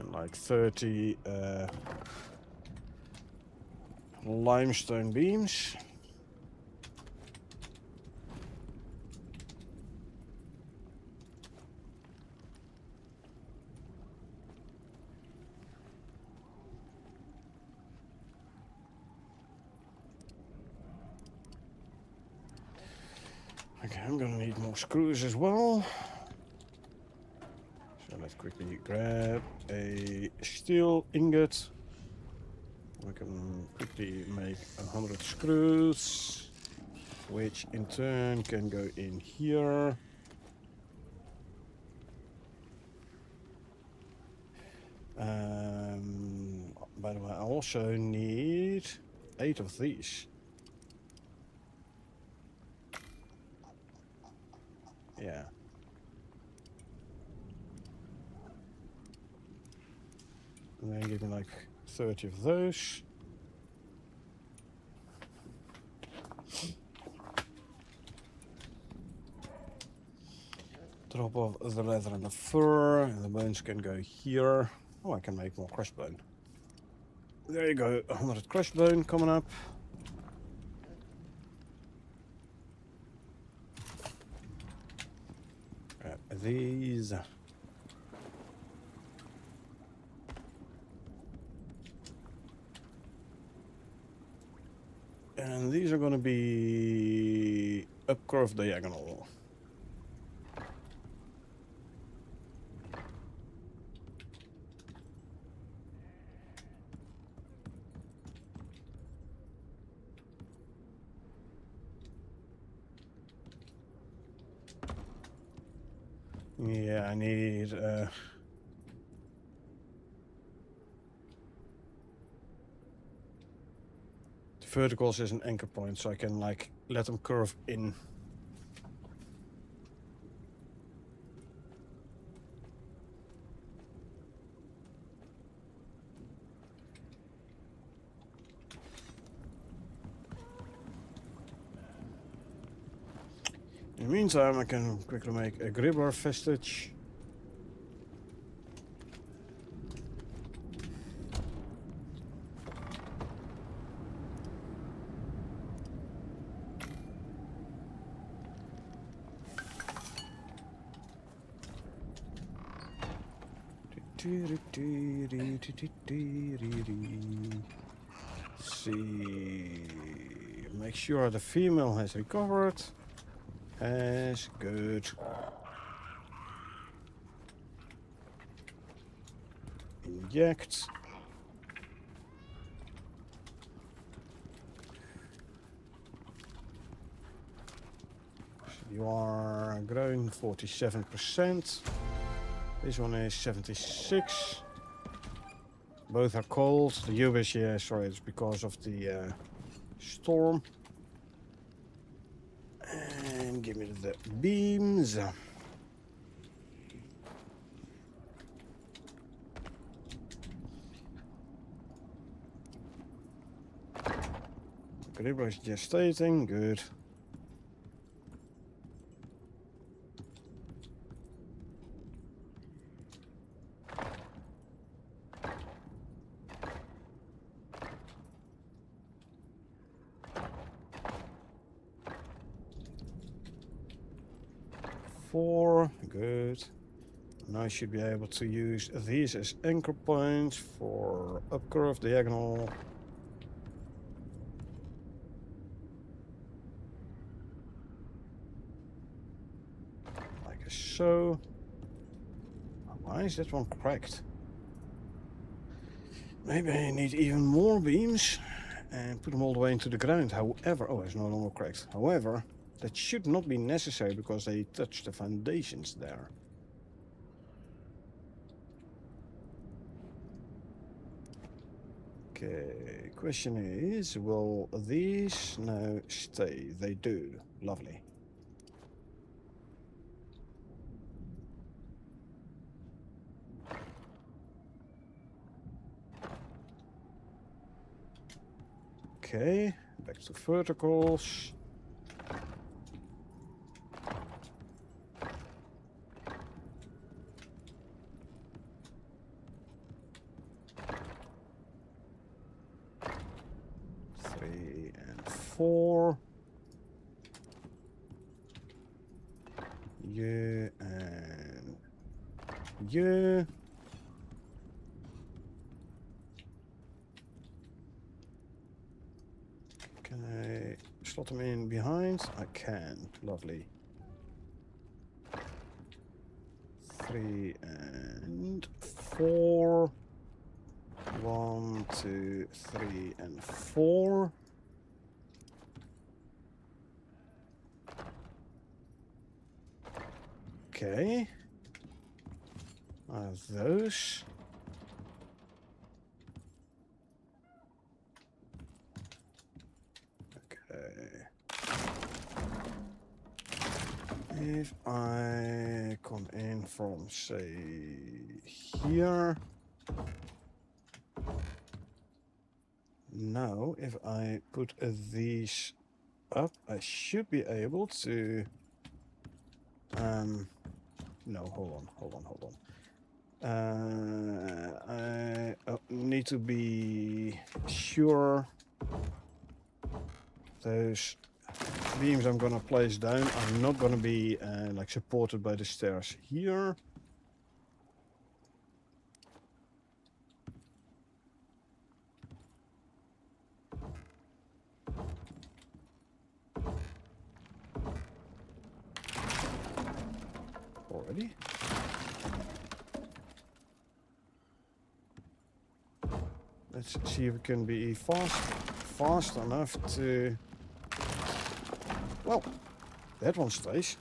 And like 30 limestone beams. Okay, I'm gonna need more screws as well. So let's quickly grab a steel ingot. We can quickly make 100 screws, which in turn can go in here. By the way, I also need 8 of these. Yeah. And then give me like 30 of those. Drop off the leather and the fur, and the bones can go here. Oh, I can make more crushed bone. There you go, 100 crushed bone coming up. These. And these are going to be up curve diagonal. Yeah, I need the verticals as an anchor point, so I can like let them curve in. In the meantime, I can quickly make a gribbler vestige. See, make sure the female has recovered. As good. Inject. You are growing 47%. This one is 76. Both are cold. The Ubis, yeah, sorry, it's because of the storm. And give me the beams. Gribber is gestating, good. Four, good. Now I should be able to use these as anchor points for up curve diagonal. Like so. Why is that one cracked? Maybe I need even more beams and put them all the way into the ground. However, oh, it's no longer cracked. However, that should not be necessary because they touch the foundations there. Okay, question is, will these now stay? They do. Lovely. Okay, back to verticals. Three and four. Yeah, and yeah. Can I slot them in behind? I can. Lovely. 3 and 4. 1, 2, 3 and 4. Okay. Those. Okay. If I come in from, say, here. Now, if I put these up, I should be able to... no, hold on. I need to be sure those beams I'm gonna place down are not gonna be like supported by the stairs here. already. Let's see if we can be fast enough to... Well, that one stays.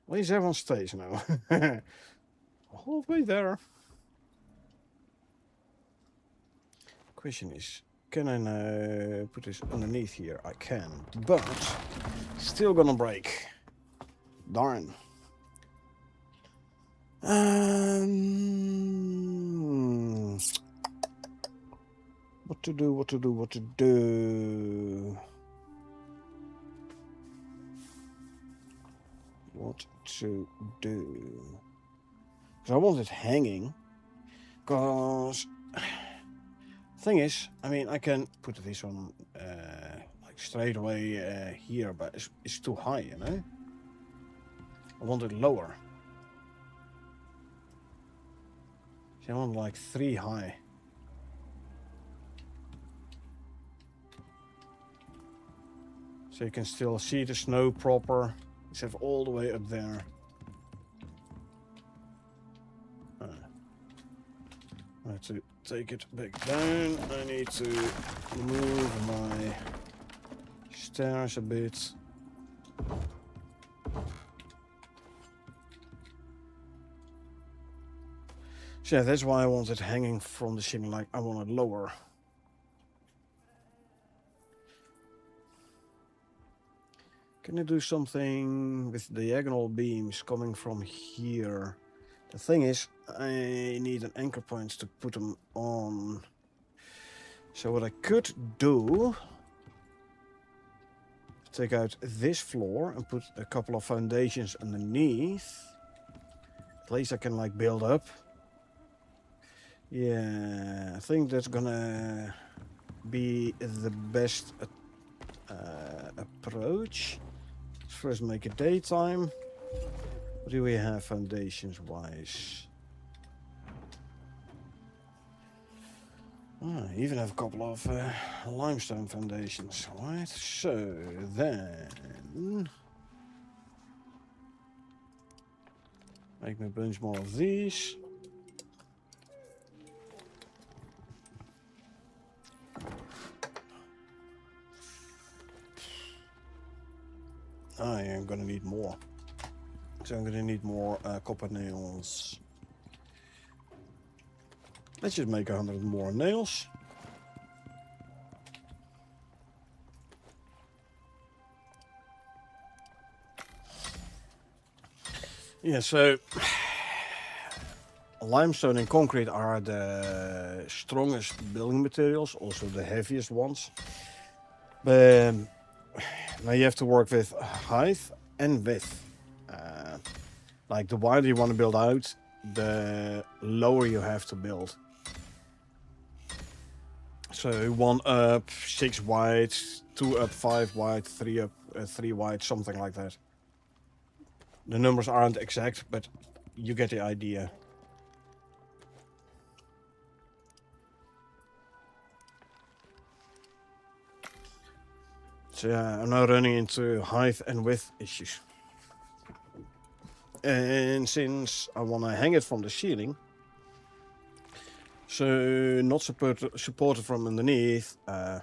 At least that one stays now. Halfway there. Question is, can I now put this underneath here? I can, but still gonna break. Darn. What to do? What to do? What to do? What to do? Because I want it hanging. Because thing is, I mean, I can put this on like straight away here, but it's too high, you know. I want it lower. So I want like 3 high. So you can still see the snow proper, except all the way up there. I have to take it back down. I need to move my stairs a bit. So yeah, that's why I want it hanging from the ceiling, like I want it lower. Can I do something with diagonal beams coming from here? The thing is, I need an anchor point to put them on. So what I could do, take out this floor and put a couple of foundations underneath. At least I can like build up. Yeah, I think that's gonna be the best approach. Let's first make it daytime. What do we have foundations wise? I even have a couple of limestone foundations, right? So then make me a bunch more of these. I am gonna need more. So I'm gonna need more copper nails. Let's just make 100 more nails. Yeah, so limestone and concrete are the strongest building materials, also the heaviest ones. But now you have to work with height and width. Like the wider you want to build out, the lower you have to build. So 1 up, 6 wide, 2 up, 5 wide, 3 up, 3 wide, something like that. The numbers aren't exact, but you get the idea. So yeah, I'm now running into height and width issues. And since I want to hang it from the ceiling, so not supported from underneath, I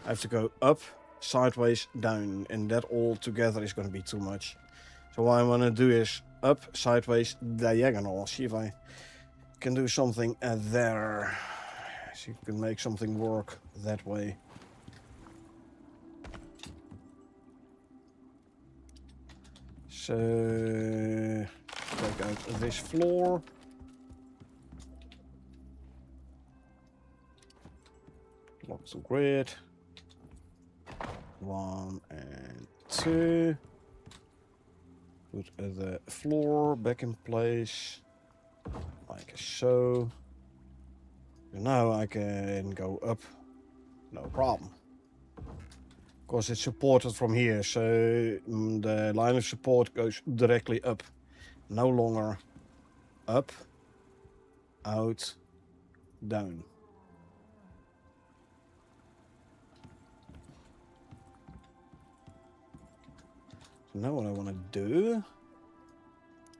have to go up, sideways, down, and that all together is going to be too much. So what I want to do is up, sideways, diagonal. See if I can do something there. See if I can make something work that way. So take out this floor. Lock the grid. 1 and 2. Put the floor back in place, like so. Now I can go up, no problem. Of course it's supported from here, so the line of support goes directly up. No longer up, out, down. So now what I want to do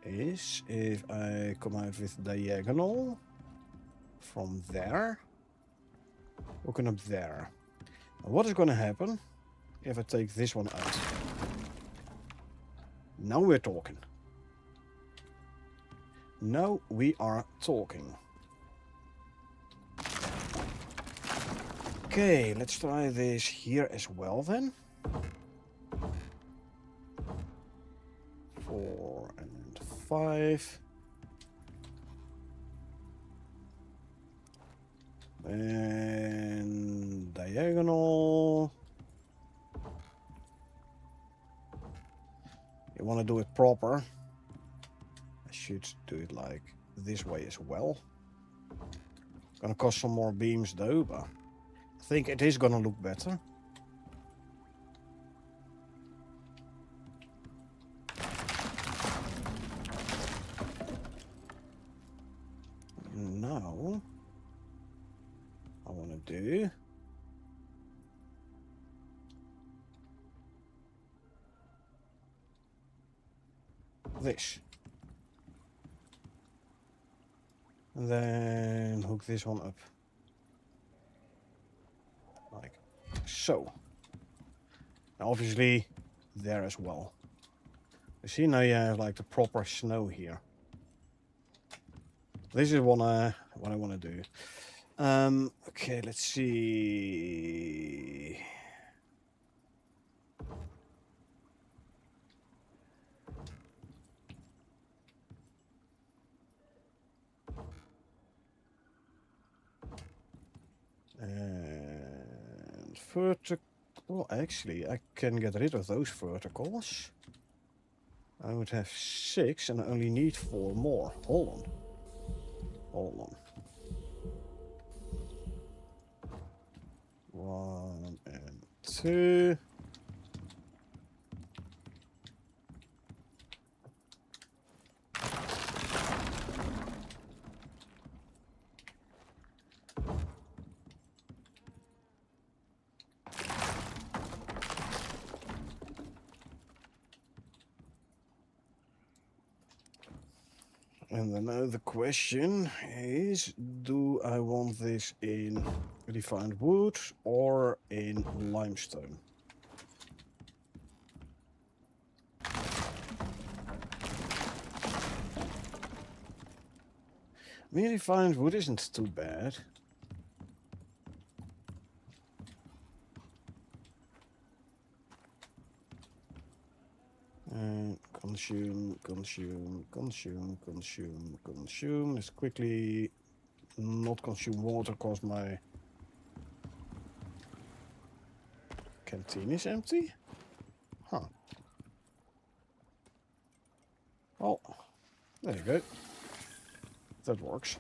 is, if I come out with diagonal from there, looking up there. Now what is going to happen if I take this one out? Now we're talking. Now we are talking. Okay, let's try this here as well then. 4 and 5. And diagonal. You want to do it proper. I should do it like this way as well. Gonna cost some more beams though, but I think it is gonna look better. Now, I want to do this. And then hook this one up. Like so. Now obviously there as well. You see, now you have like the proper snow here. This is what I want to do. Okay, let's see. And vertical. Well, actually, I can get rid of those verticals. I would have 6 and I only need 4 more. Hold on. Hold on. 1 and 2. And then now the question is, do I want this in refined wood or in limestone? I mean, refined wood isn't too bad. Consume. Let's quickly not consume water because my canteen is empty. Huh. Oh, there you go. That works.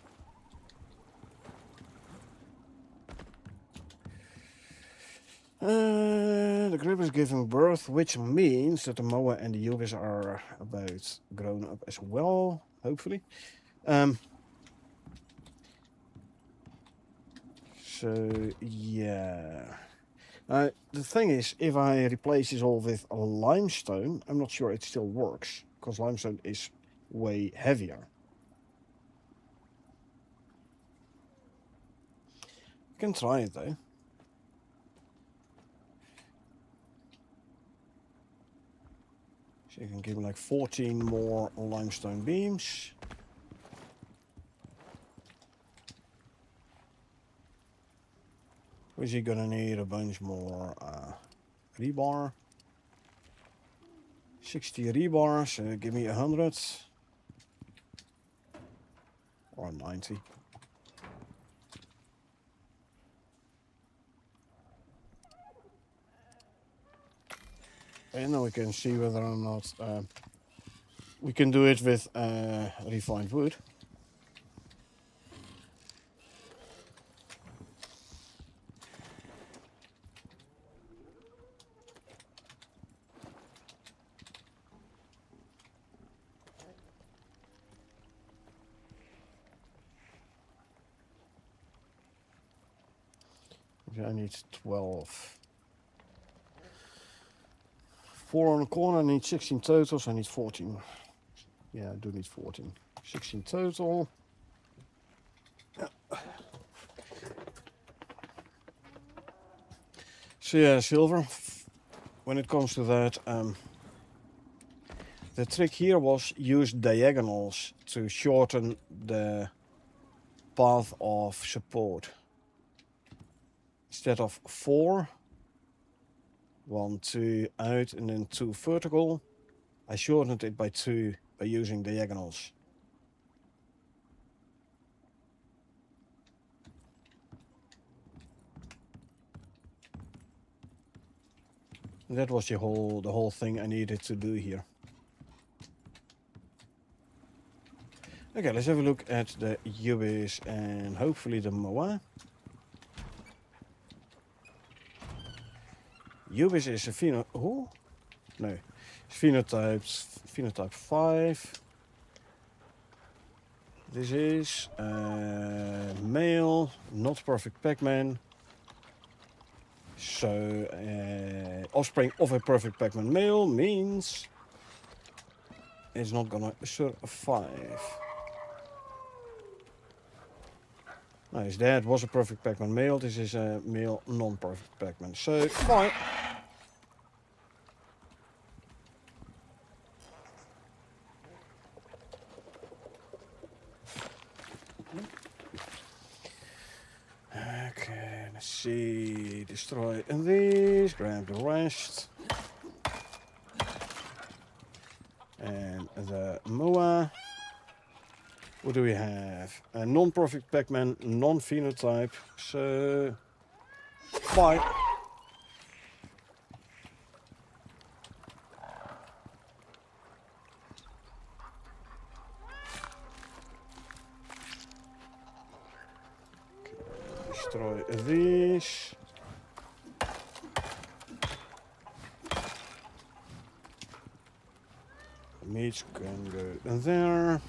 The grip is giving birth, which means that the mower and the yogis are about grown up as well, hopefully. So, yeah. The thing is, if I replace this all with limestone, I'm not sure it still works, because limestone is way heavier. I can try it though. So you can give me like 14 more limestone beams. Is he gonna need a bunch more rebar? 60 rebar, so give me 100 or 90. And now we can see whether or not we can do it with refined wood. Okay, I need 12. 4 on the corner, I need 16 total, so I need 14. Yeah, I do need 14. 16 total. Yeah. So yeah, silver. When it comes to that, the trick here was use diagonals to shorten the path of support. Instead of 4, 1, 2 out and then 2 vertical, I shortened it by 2 by using diagonals. And that was the whole thing I needed to do here. Okay, let's have a look at the Ubis and hopefully the Moa. Ubis is a phenotype 5. This is male, not perfect Pac-Man. So offspring of a perfect Pac-Man male means it's not gonna survive. No, his dad was a perfect Pac-Man male. This is a male non-perfect Pac-Man. So fine. Okay, let's see. Destroy these. Grab the rest. And the Moa. What do we have? A non-perfect Pac-Man, non-phenotype. So, bye. Okay, destroy these. Meat can go there.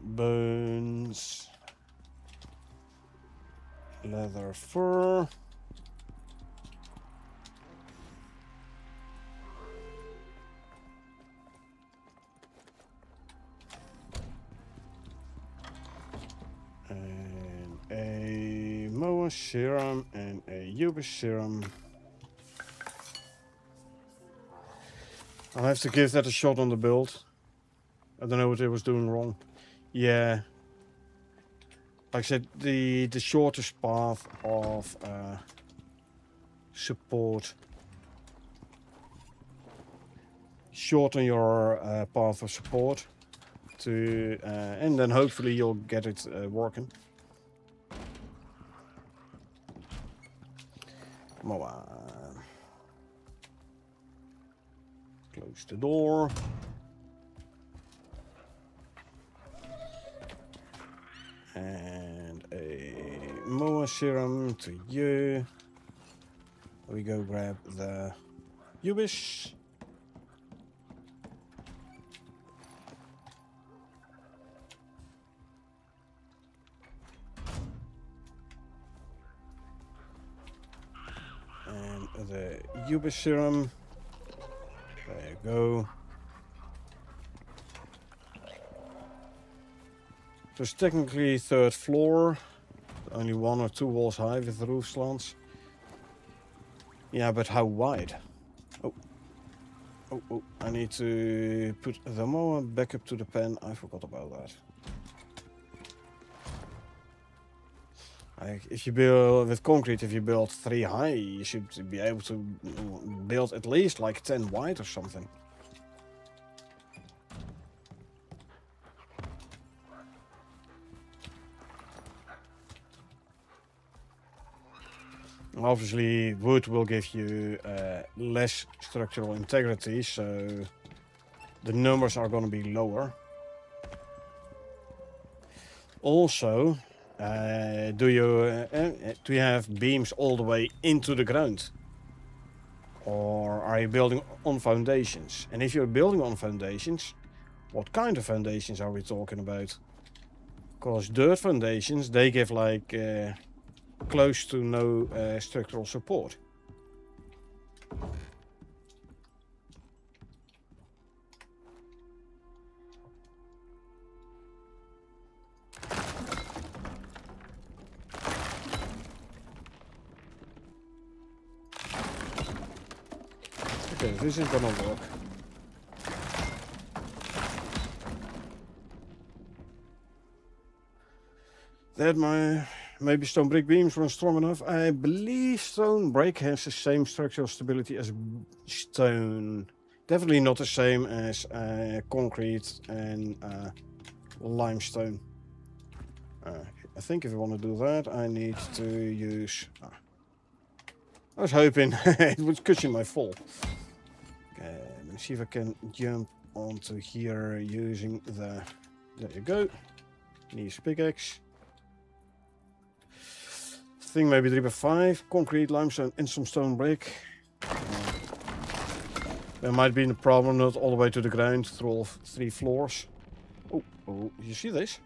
Bones, leather, fur. And a Moa serum and a Ubis serum. I'll have to give that a shot on the build. I don't know what it was doing wrong. Yeah, like I said, the shortest path of support. Shorten your path of support to, and then hopefully you'll get it working. Moa. Close the door. And a Moa serum to you. We go grab the Ubis. And the Ubis serum. There you go. So it's technically 3rd floor, only 1 or 2 walls high with the roof slants. Yeah, but how wide? Oh, I need to put the Moa back up to the pen. I forgot about that. Like, if you build with concrete, if you build 3 high, you should be able to build at least like 10 wide or something. Obviously, wood will give you less structural integrity, so the numbers are going to be lower. Also, do you have beams all the way into the ground? Or are you building on foundations? And if you're building on foundations, what kind of foundations are we talking about? Because dirt foundations, they give like close to no structural support. Okay, this is gonna work. That maybe stone brick beams weren't strong enough. I believe stone brick has the same structural stability as stone. Definitely not the same as concrete and limestone. I think if I want to do that, I need to use... I was hoping it would cushion my fall. Okay, let me see if I can jump onto here using the... There you go. Need a pickaxe. Thing maybe 3x5, concrete, limestone and some stone brick. There might be a problem not all the way to the ground through all 3 floors. Oh, you see this?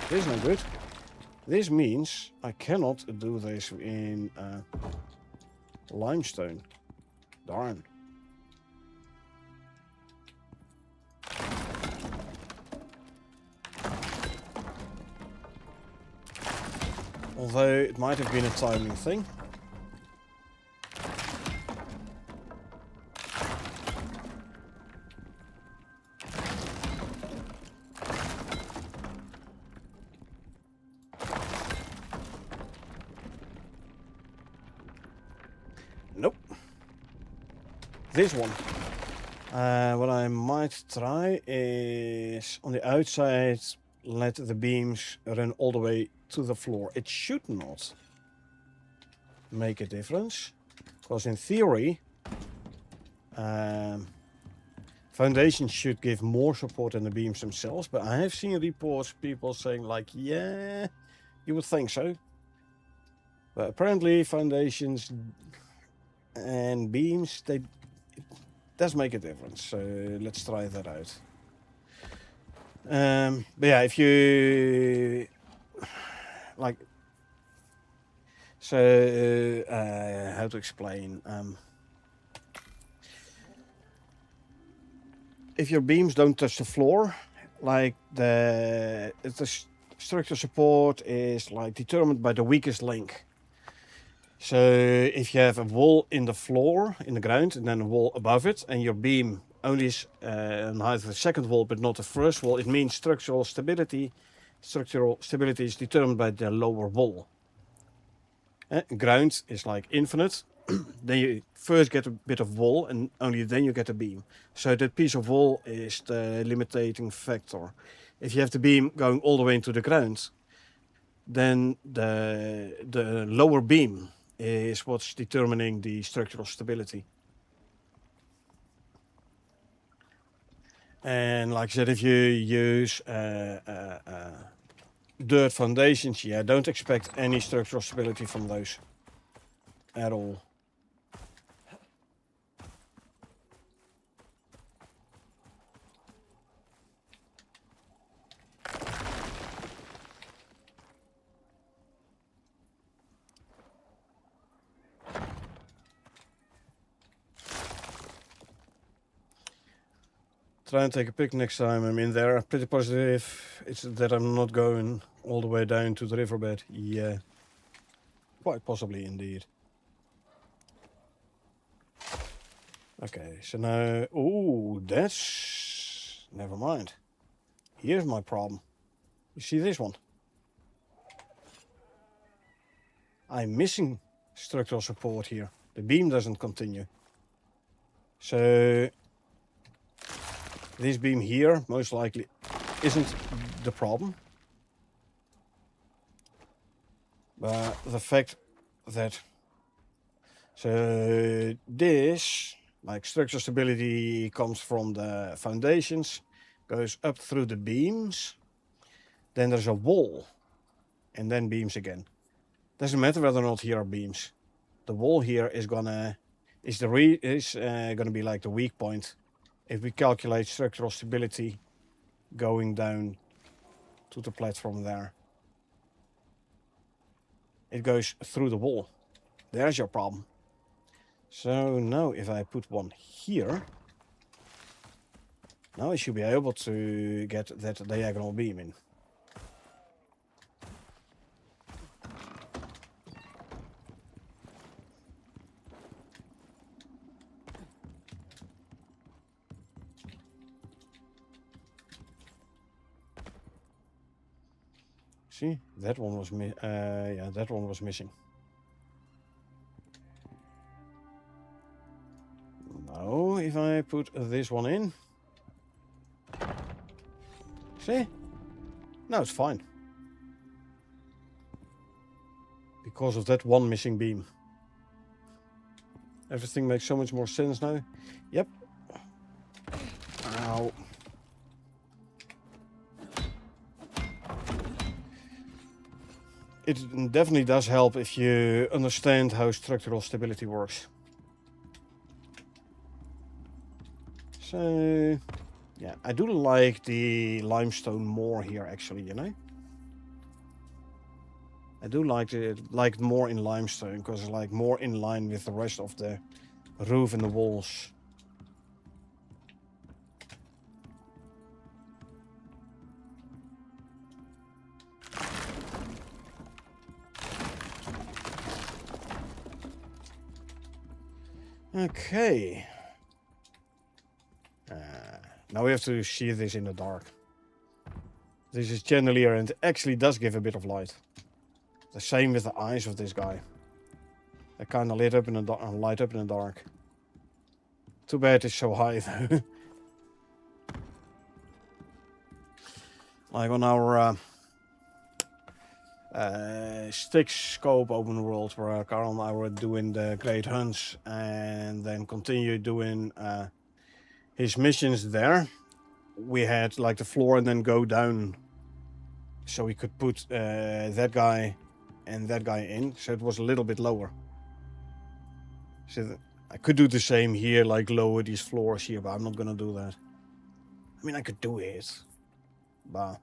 This is not good. This means I cannot do this in limestone. Darn. Although it might have been a timing thing. Nope. This one. What I might try is on the outside let the beams run all the way to the floor. It should not make a difference, because in theory foundations should give more support than the beams themselves, but I have seen reports people saying like, yeah, you would think so, but apparently foundations and beams, it does make a difference. So let's try that out. But yeah, if you like, so how to explain? If your beams don't touch the floor, like the structural support is like determined by the weakest link. So if you have a wall in the floor, in the ground, and then a wall above it, and your beam only is on height of the second wall but not the first wall, it means structural stability is determined by the lower wall. Ground is like infinite. Then you first get a bit of wall and only then you get a beam. So that piece of wall is the limiting factor. If you have the beam going all the way into the ground, then the lower beam is what's determining the structural stability. And like I said, if you use dirt foundations, yeah, don't expect any structural stability from those at all. Try and take a pic next time I'm in there. I'm pretty positive it's that I'm not going all the way down to the riverbed. Yeah, quite possibly indeed. Okay, so now, oh, that's, never mind. Here's my problem. You see this one? I'm missing structural support here. The beam doesn't continue. So this beam here most likely isn't the problem. But the fact that, so this, like structural stability comes from the foundations, goes up through the beams, then there's a wall, and then beams again. Doesn't matter whether or not here are beams. The wall here is gonna be like the weak point if we calculate structural stability going down to the platform there. it goes through the wall. There's your problem. So now if I put one here, now I should be able to get that diagonal beam in. See, that one was that one was missing. Now, if I put this one in, see, now it's fine because of that one missing beam. Everything makes so much more sense now. Yep. Ow. It definitely does help if you understand how structural stability works. So, yeah, I do like the limestone more here, actually, you know? I do like it more in limestone, because it's like more in line with the rest of the roof and the walls. Okay. Now we have to see this in the dark. This is chandelier and it actually does give a bit of light. The same with the eyes of this guy. They kind of light up in the dark. Too bad it's so high though. Like on our stick scope open world where Carl and I were doing the great hunts and then continue doing his missions there. We had like the floor and then go down so we could put that guy and that guy in, so it was a little bit lower. So I could do the same here, like lower these floors here, but I'm not gonna do that. I mean, I could do it, but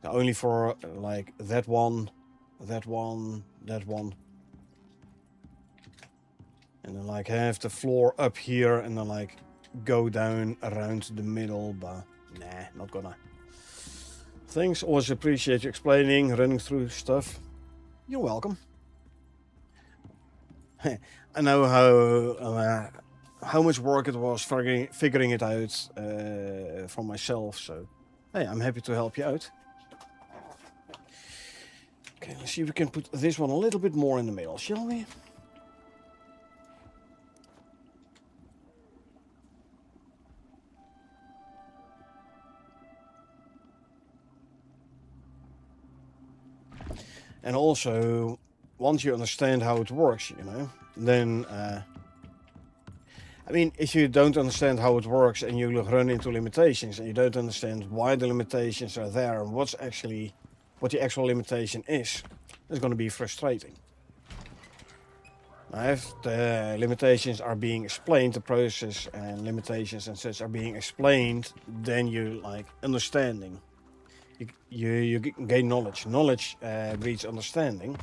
only for like that one, that one, that one. And then like have the floor up here and then like go down around the middle, but nah, not gonna. Thanks, always appreciate you explaining, running through stuff. You're welcome. I know how much work it was figuring it out for myself, so hey, I'm happy to help you out. Okay, let's see if we can put this one a little bit more in the middle, shall we? And also, once you understand how it works, you know, then, I mean, if you don't understand how it works and you run into limitations and you don't understand why the limitations are there and what the actual limitation is, it's going to be frustrating. Now, if the limitations are being explained, the process and limitations and such are being explained, then you like understanding. You gain knowledge. Knowledge breeds understanding.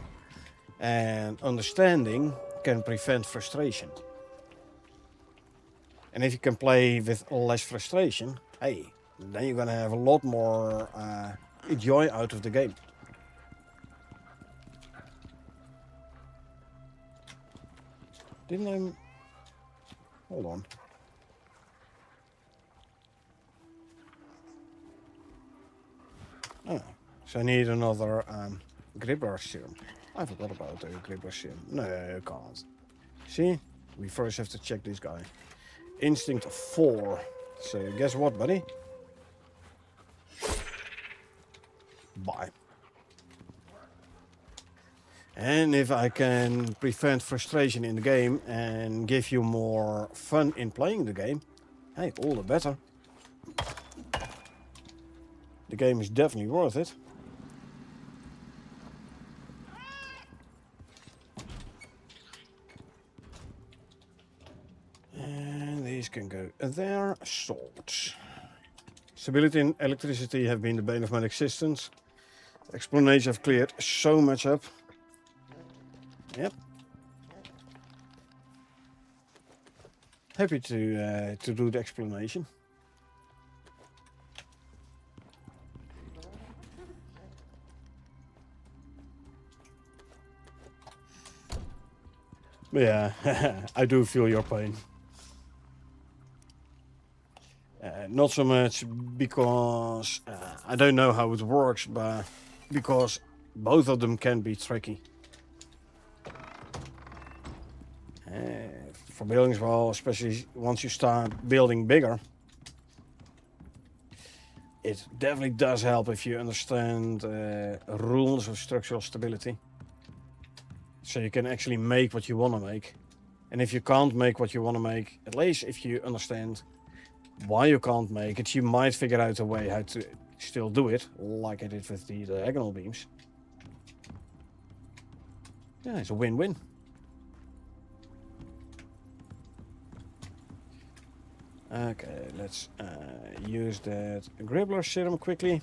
And understanding can prevent frustration. And if you can play with less frustration, hey, then you're gonna have a lot more joy out of the game. Didn't I... Hold on. Oh, so I need another Gribber serum. I forgot about the Gribber serum. No, I can't. See? We first have to check this guy. Instinct 4. So guess what, buddy? Bye. And if I can prevent frustration in the game and give you more fun in playing the game, hey, all the better. The game is definitely worth it. And these can go there. Swords. Stability and electricity have been the bane of my existence. Explanations have cleared so much up. Yep. Happy to do the explanation. But yeah, I do feel your pain. Not so much because I don't know how it works, but because both of them can be tricky. For buildings, well, especially once you start building bigger, it definitely does help if you understand rules of structural stability. So you can actually make what you want to make. And if you can't make what you want to make, at least if you understand why you can't make it, you might figure out a way how to still do it, like I did with the diagonal beams. Yeah, it's a win-win. Okay, let's use that Gribbler serum quickly.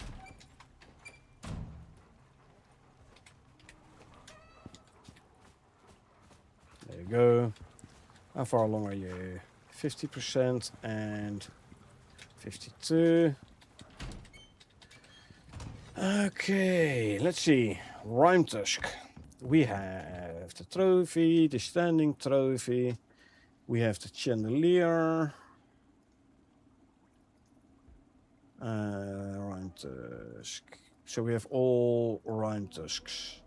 There you go. How far along are you? 50% and 52. Okay, let's see. Rhyme Tusk. We have the trophy, the standing trophy. We have the chandelier. Rhyme Tusk. So we have all Rhyme Tusks.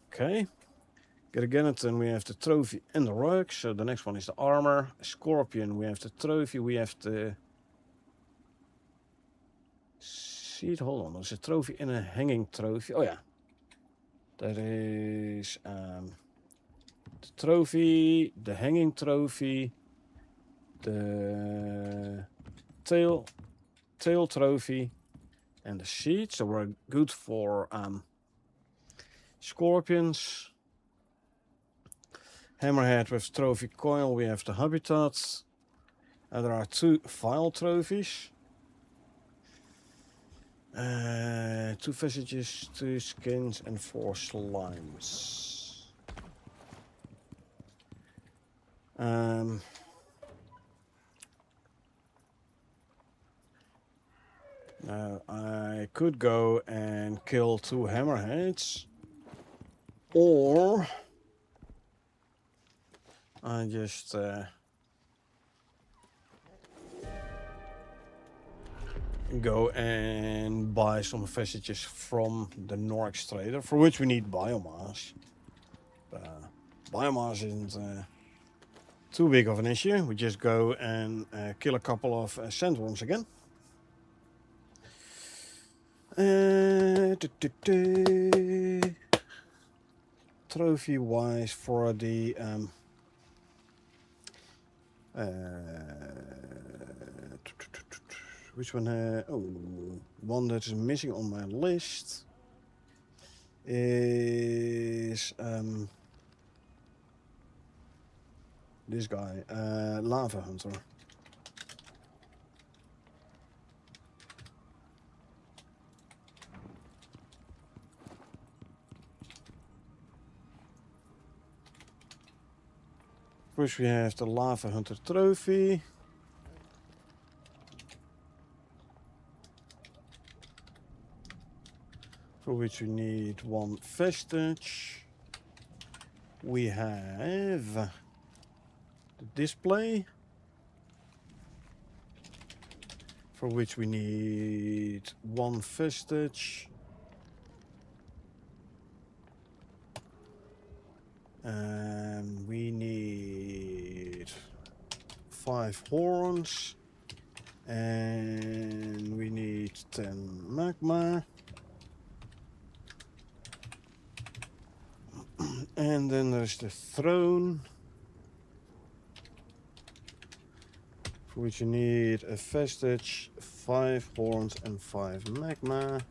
Okay. Get a Geniton, we have the trophy and the rug. So the next one is the armor. Scorpion, we have the trophy. We have the seat. Hold on, there's a trophy and a hanging trophy. Oh yeah. That is the trophy, the hanging trophy, the tail trophy, and the seat. So we're good for scorpions. Hammerhead with trophy coil. We have the habitat. There are 2 file trophies. 2 visages, 2 skins, and 4 slimes. Now I could go and kill 2 hammerheads, or I just go and buy some visages from the Norix trader, for which we need biomass. Biomass isn't too big of an issue. We just go and kill a couple of sandworms again. Trophy wise for the which one? One that is missing on my list is this guy, Lava Hunter. First we have the Lava Hunter trophy. For which we need 1 vestige. We have the display. For which we need 1 vestige. And we need 5 horns. And we need 10 magma. And then there's the throne, for which you need a vestige, 5 horns, and 5 magma.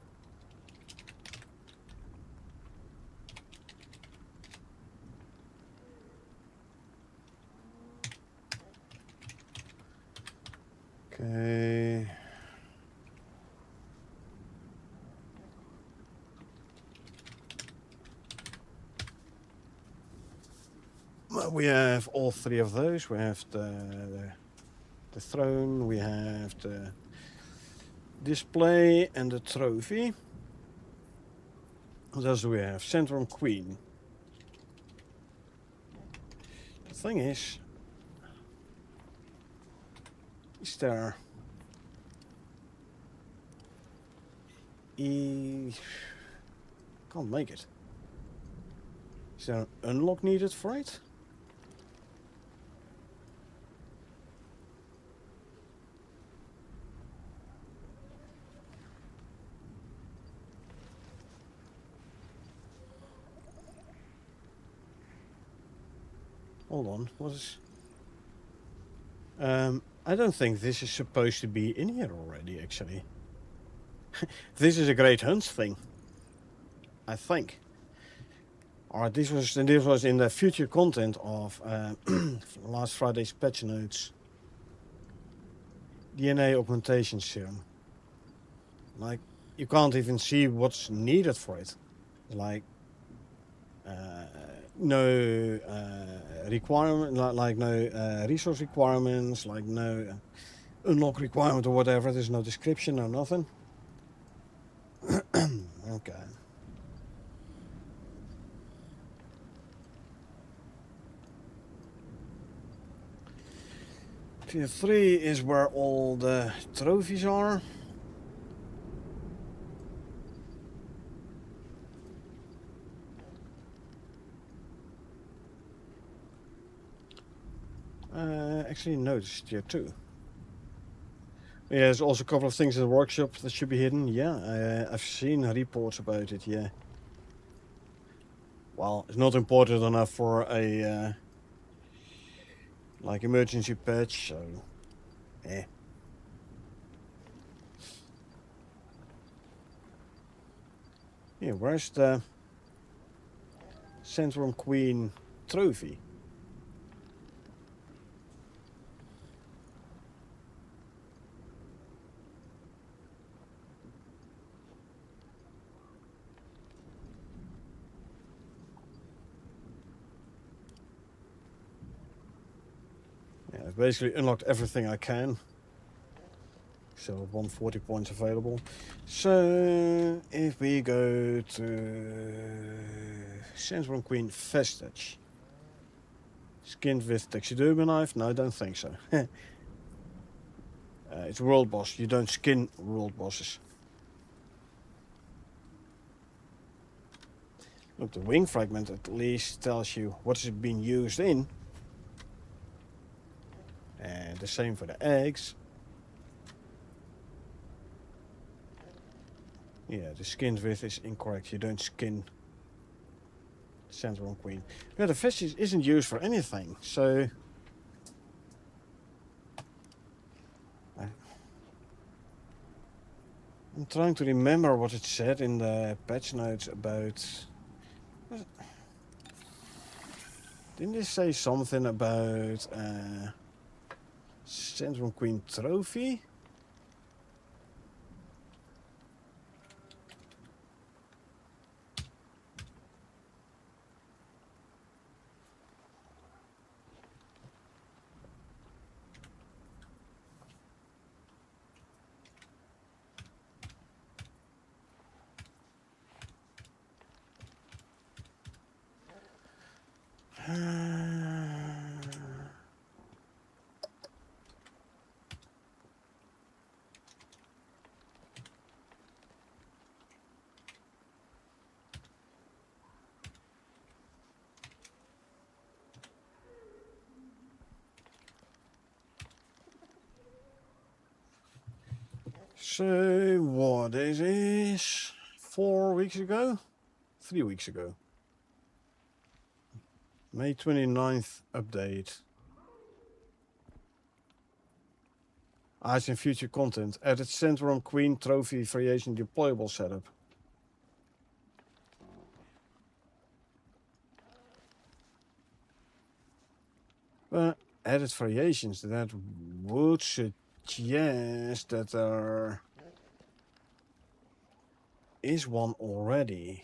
Okay. Well, we have all three of those. We have the throne, we have the display and the trophy. What else do we have? Centrum Queen. The thing is there... Can't make it. Is there an unlock needed for it? Hold on, what is... I don't think this is supposed to be in here already, actually. This is a Great Hunt thing, I think. Alright, this was in the future content of last Friday's patch notes. DNA augmentation serum. Like, you can't even see what's needed for it. Like, no requirement, like no resource requirements, like no unlock requirement or whatever. There's no description or nothing. Okay. Tier 3 is where all the trophies are. Actually, no, it's tier 2. Yeah, there's also a couple of things in the workshop that should be hidden. Yeah, I've seen reports about it, yeah. Well, it's not important enough for a like emergency patch, so eh. Yeah, where's the Centrum Queen trophy? Yeah, I've basically unlocked everything I can. So 140 points available. So if we go to Centrum Queen Vestige. Skinned with taxidermy knife? No, I don't think so. It's world boss. You don't skin world bosses. Look, the wing fragment at least tells you what it's been used in. And the same for the eggs. Yeah, the skinned with is incorrect. You don't skin Centrum Queen. Yeah, the vestige isn't used for anything, so... I'm trying to remember what it said in the patch notes about... Didn't they say something about Centrum Queen trophy? So, what is this? 4 weeks ago? 3 weeks ago. May 29th update. It's in future content. Added Centrum Queen trophy variation deployable setup. Added variations that would suggest that there is one already.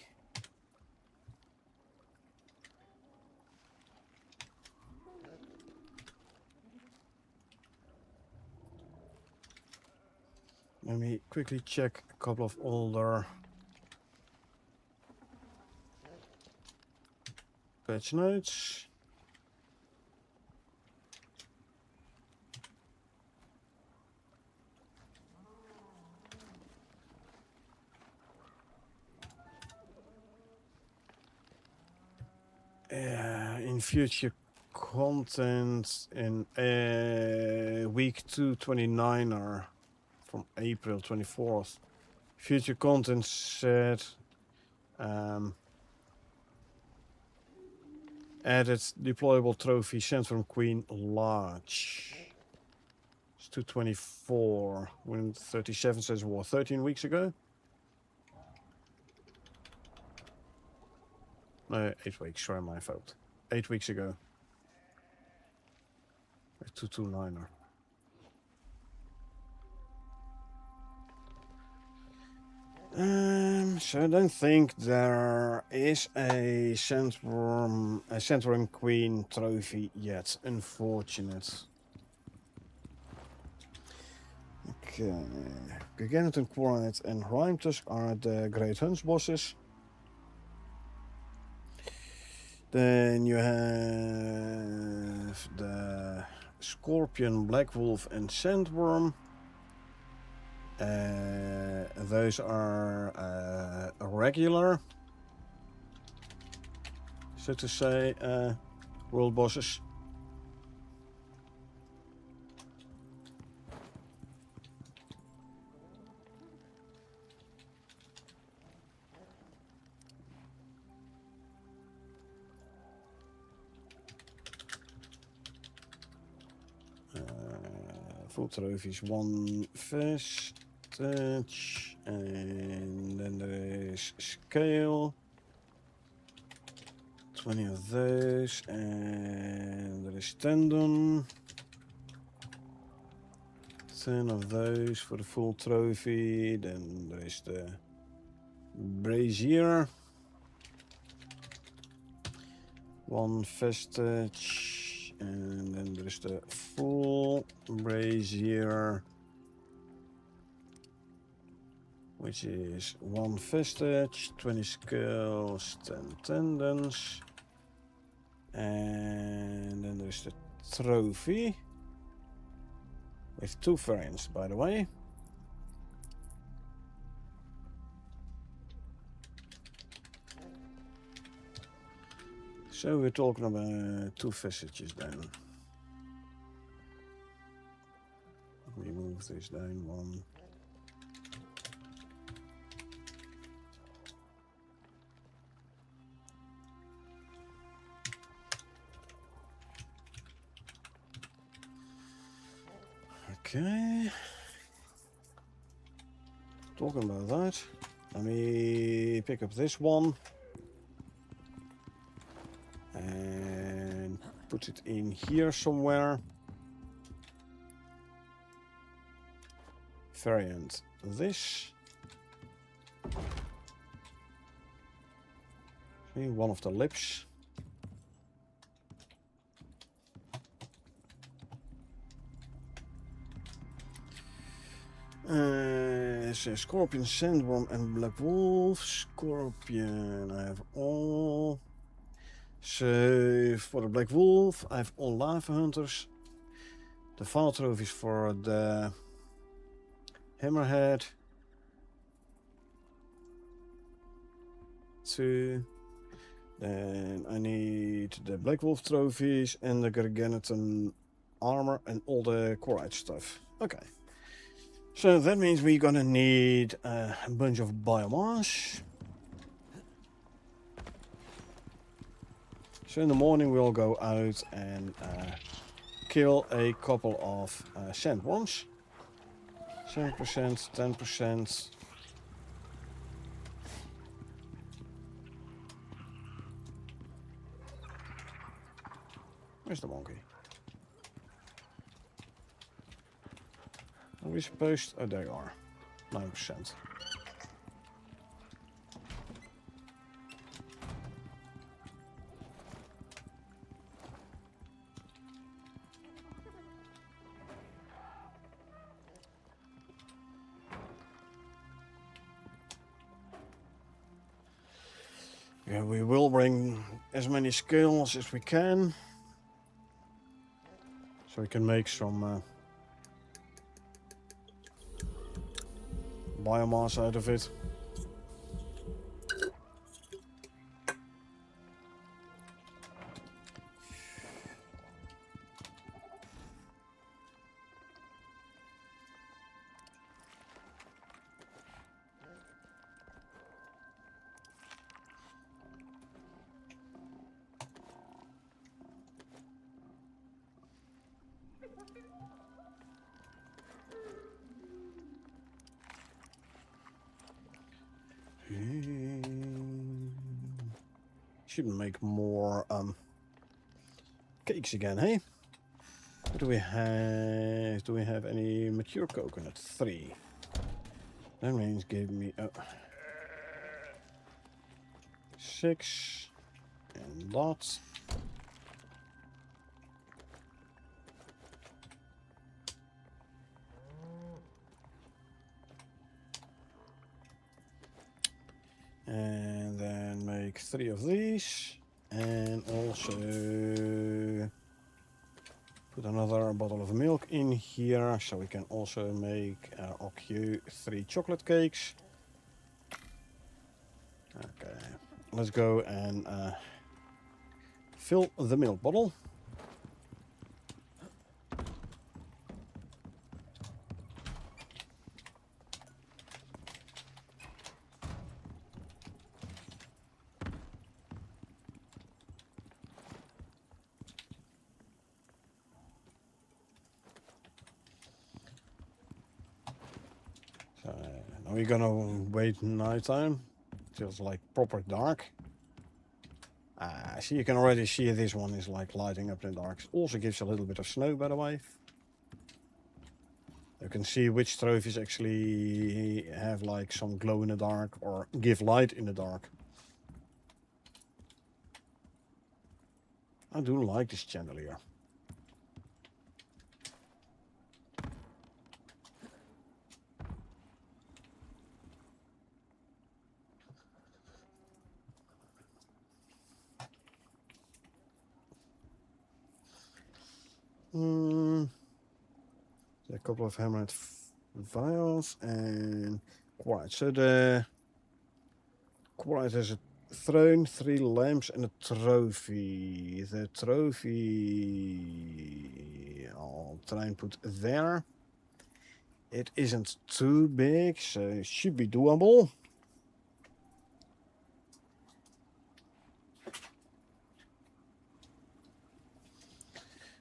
Let me quickly check a couple of older patch notes. In future content in week 229 or from April 24th. Future content said added deployable trophy sent from Queen Large. It's 224 when 37 says war 13 weeks ago. No, 8 weeks, sorry, my fault. 8 weeks ago. 229er. So I don't think there is a Sandworm Queen trophy yet, unfortunate. Okay, Giganton, Coronet and Rhymetusk are the Great Hunts bosses. Then you have the Scorpion, Black Wolf and Sandworm. Those are regular, so to say, world bosses. Full trophies, 1 vestige, and then there is scale, 20 of those, and there is tendon, 10 of those for the full trophy. Then there is the brazier, 1 vestige. And then there's the full brazier, which is 1 vestige, 20 skills, 10 tendons. And then there's the trophy, with 2 variants, by the way. So we're talking about 2 vestiges then. We move this down 1. Okay. Talking about that, let me pick up this one. And put it in here somewhere. Variant this. Okay, 1 of the lips. So Scorpion, Sandworm and Black Wolf. Scorpion, I have all. So for the Black Wolf, I have all Lava Hunters. The final trophies for the Hammerhead. 2. Then I need the Black Wolf trophies and the Garganton armor and all the Corite stuff. Okay. So that means we're gonna need a bunch of biomass. So in the morning we'll go out and kill a couple of sandworms. 7%, 10%. Where's the monkey? Are we supposed? Oh, there you are. 9%. Yeah, we will bring as many scales as we can. So we can make some biomass out of it. Shouldn't make more cakes again, hey? What do we have? Do we have any mature coconut? 3. That means give me 6 and lots. And then make 3 of these. And also put another bottle of milk in here, so we can also make OQ 3 chocolate cakes. Okay, let's go and fill the milk bottle. So now we're gonna wait nighttime till it's like proper dark. See, you can already see this one is like lighting up in the dark. Also gives a little bit of snow, by the way. You can see which trophies actually have like some glow in the dark or give light in the dark. I do like this chandelier. A couple of hammered vials and quartz. So the quartz has a throne, 3 lamps, and a trophy. The trophy I'll try and put there. It isn't too big, so it should be doable.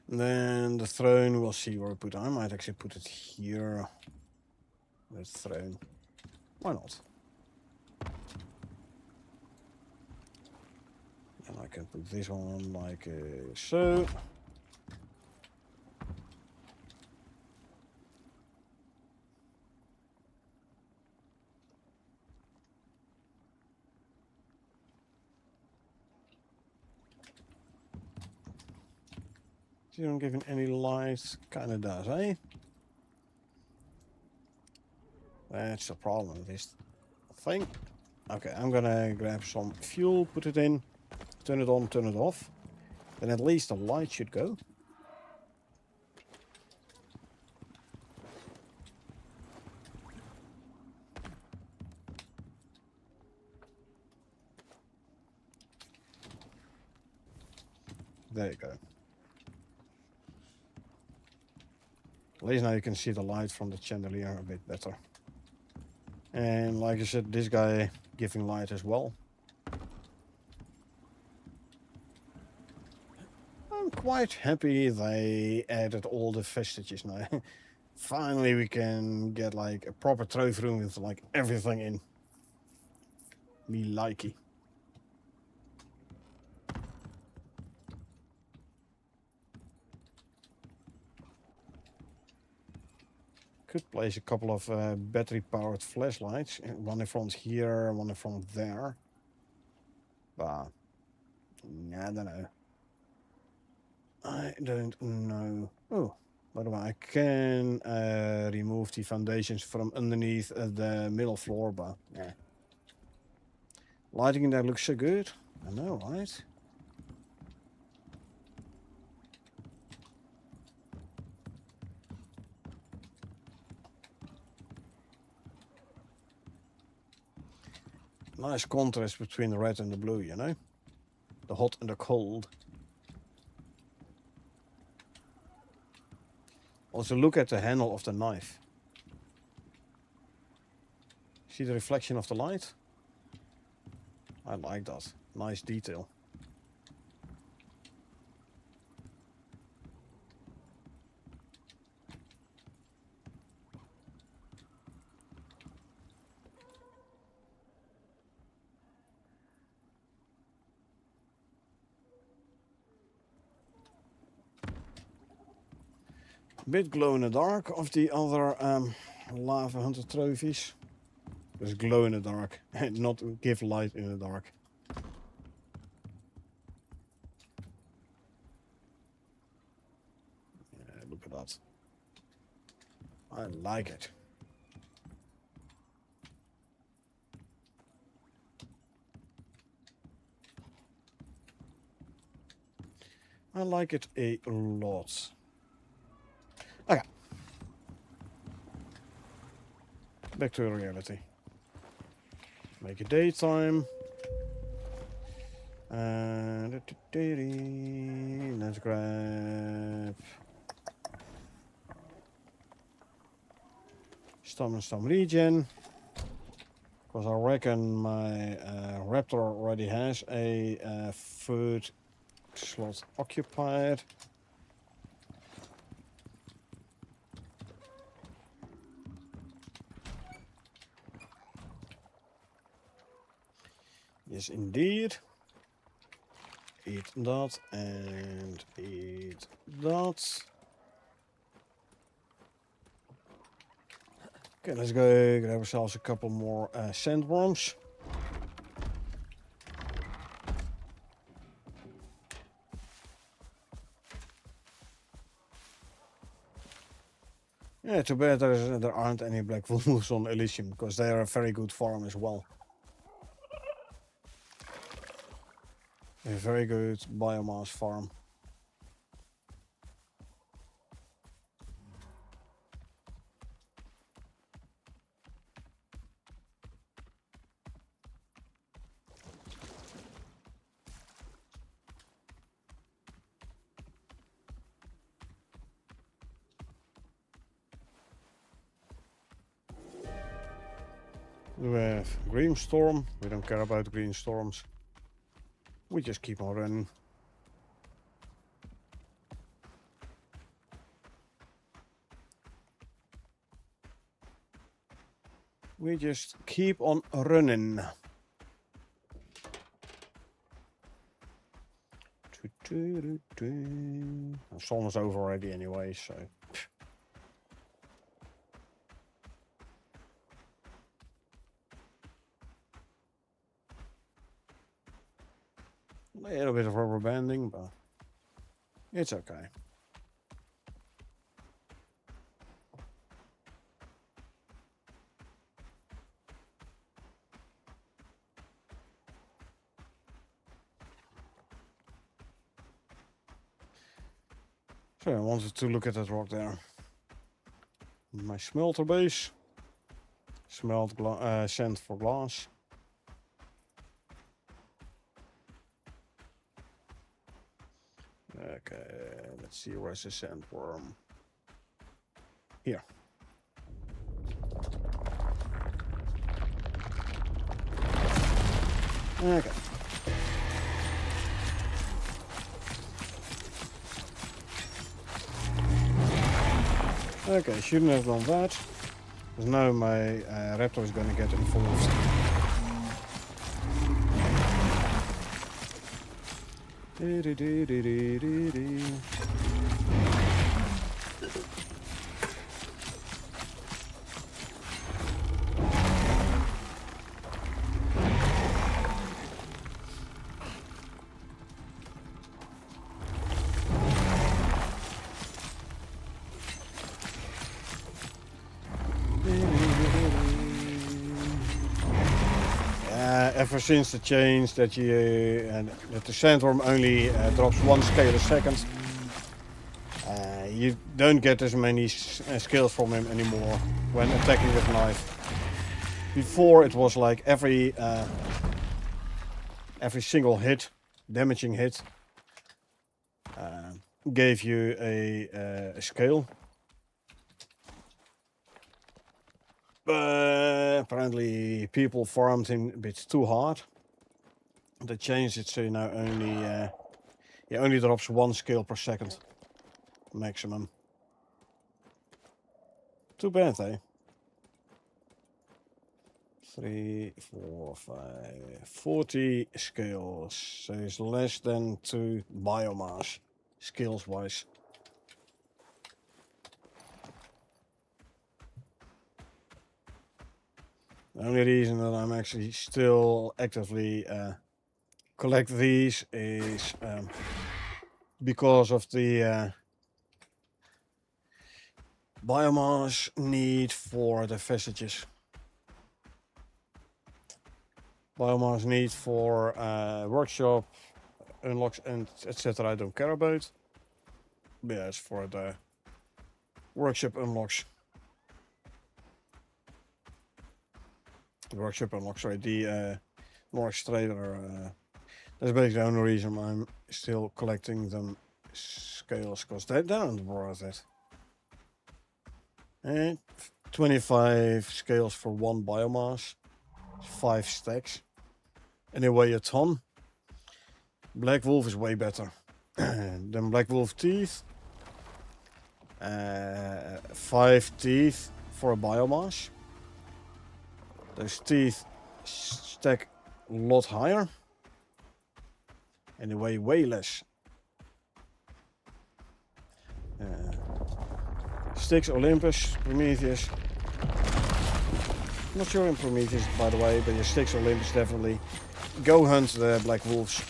And then the throne, we'll see where we put it. I might actually put it here. The throne. Why not? And I can put this one like so. You don't give it any light. Kinda does, eh? That's the problem with this thing. Okay, I'm gonna grab some fuel, put it in, turn it on, turn it off. Then at least the light should go. There you go. At least now you can see the light from the chandelier a bit better. And like I said, this guy giving light as well. I'm quite happy they added all the vestiges now. Finally we can get like a proper trophy room with like everything in. Me likey. Could place a couple of battery-powered flashlights. One in front here, one in front there. But I don't know. I don't know. Oh, by the way, I can remove the foundations from underneath the middle floor, but yeah. Lighting in there looks so good. I know, right? Nice contrast between the red and the blue, you know? The hot and the cold. Also look at the handle of the knife. See the reflection of the light? I like that. Nice detail. Bit glow in the dark of the other lava hunter trophies. Just glow in the dark and not give light in the dark. Yeah, look at that. I like it. I like it a lot. Okay. Back to reality. Make it daytime. And let's grab Stom regen. Because I reckon my raptor already has a food slot occupied. Yes, indeed. Eat that and eat that. Okay, let's go grab ourselves a couple more sandworms. Yeah, too bad there aren't any black wolves on Elysium, because they are a very good farm as well. A very good biomass farm. We have green storm. We don't care about green storms. We just keep on running. We just keep on running. The song is over already anyway, so. A little bit of rubber banding, but it's okay. So I wanted to look at that rock there. My smelter base. Smelt sand for glass. Okay, let's see, where's the sandworm? Here. Okay. Okay, shouldn't have done that. Because now my raptor is going to get involved. ever since the change that that the sandworm only drops 1 scale a second, you don't get as many skills from him anymore when attacking with knife. Before it was like every single hit, damaging hit, gave you a scale. But apparently people farmed him a bit too hard. They changed it so you now only drops 1 scale per second maximum. Too bad, eh? 3, 4, 5, 40 scales. So it's less than 2 biomass, skills wise. The only reason that I'm actually still actively collect these is because of the biomass need for the vestiges. Biomass need for workshop unlocks and etc. I don't care about. But yeah, it's for the workshop unlocks. The workshop unlocks, sorry, the Norx Trader. That's basically the only reason I'm still collecting them scales, because they aren't worth it. And 25 scales for 1 biomass. 5 stacks. And they weigh a ton. Black Wolf is way better than Black Wolf teeth. 5 teeth for a biomass. Those teeth stack a lot higher. And they weigh way less. Styx, Olympus, Prometheus. Not sure in Prometheus, by the way, but your Styx, Olympus definitely. Go hunt the Black Wolves.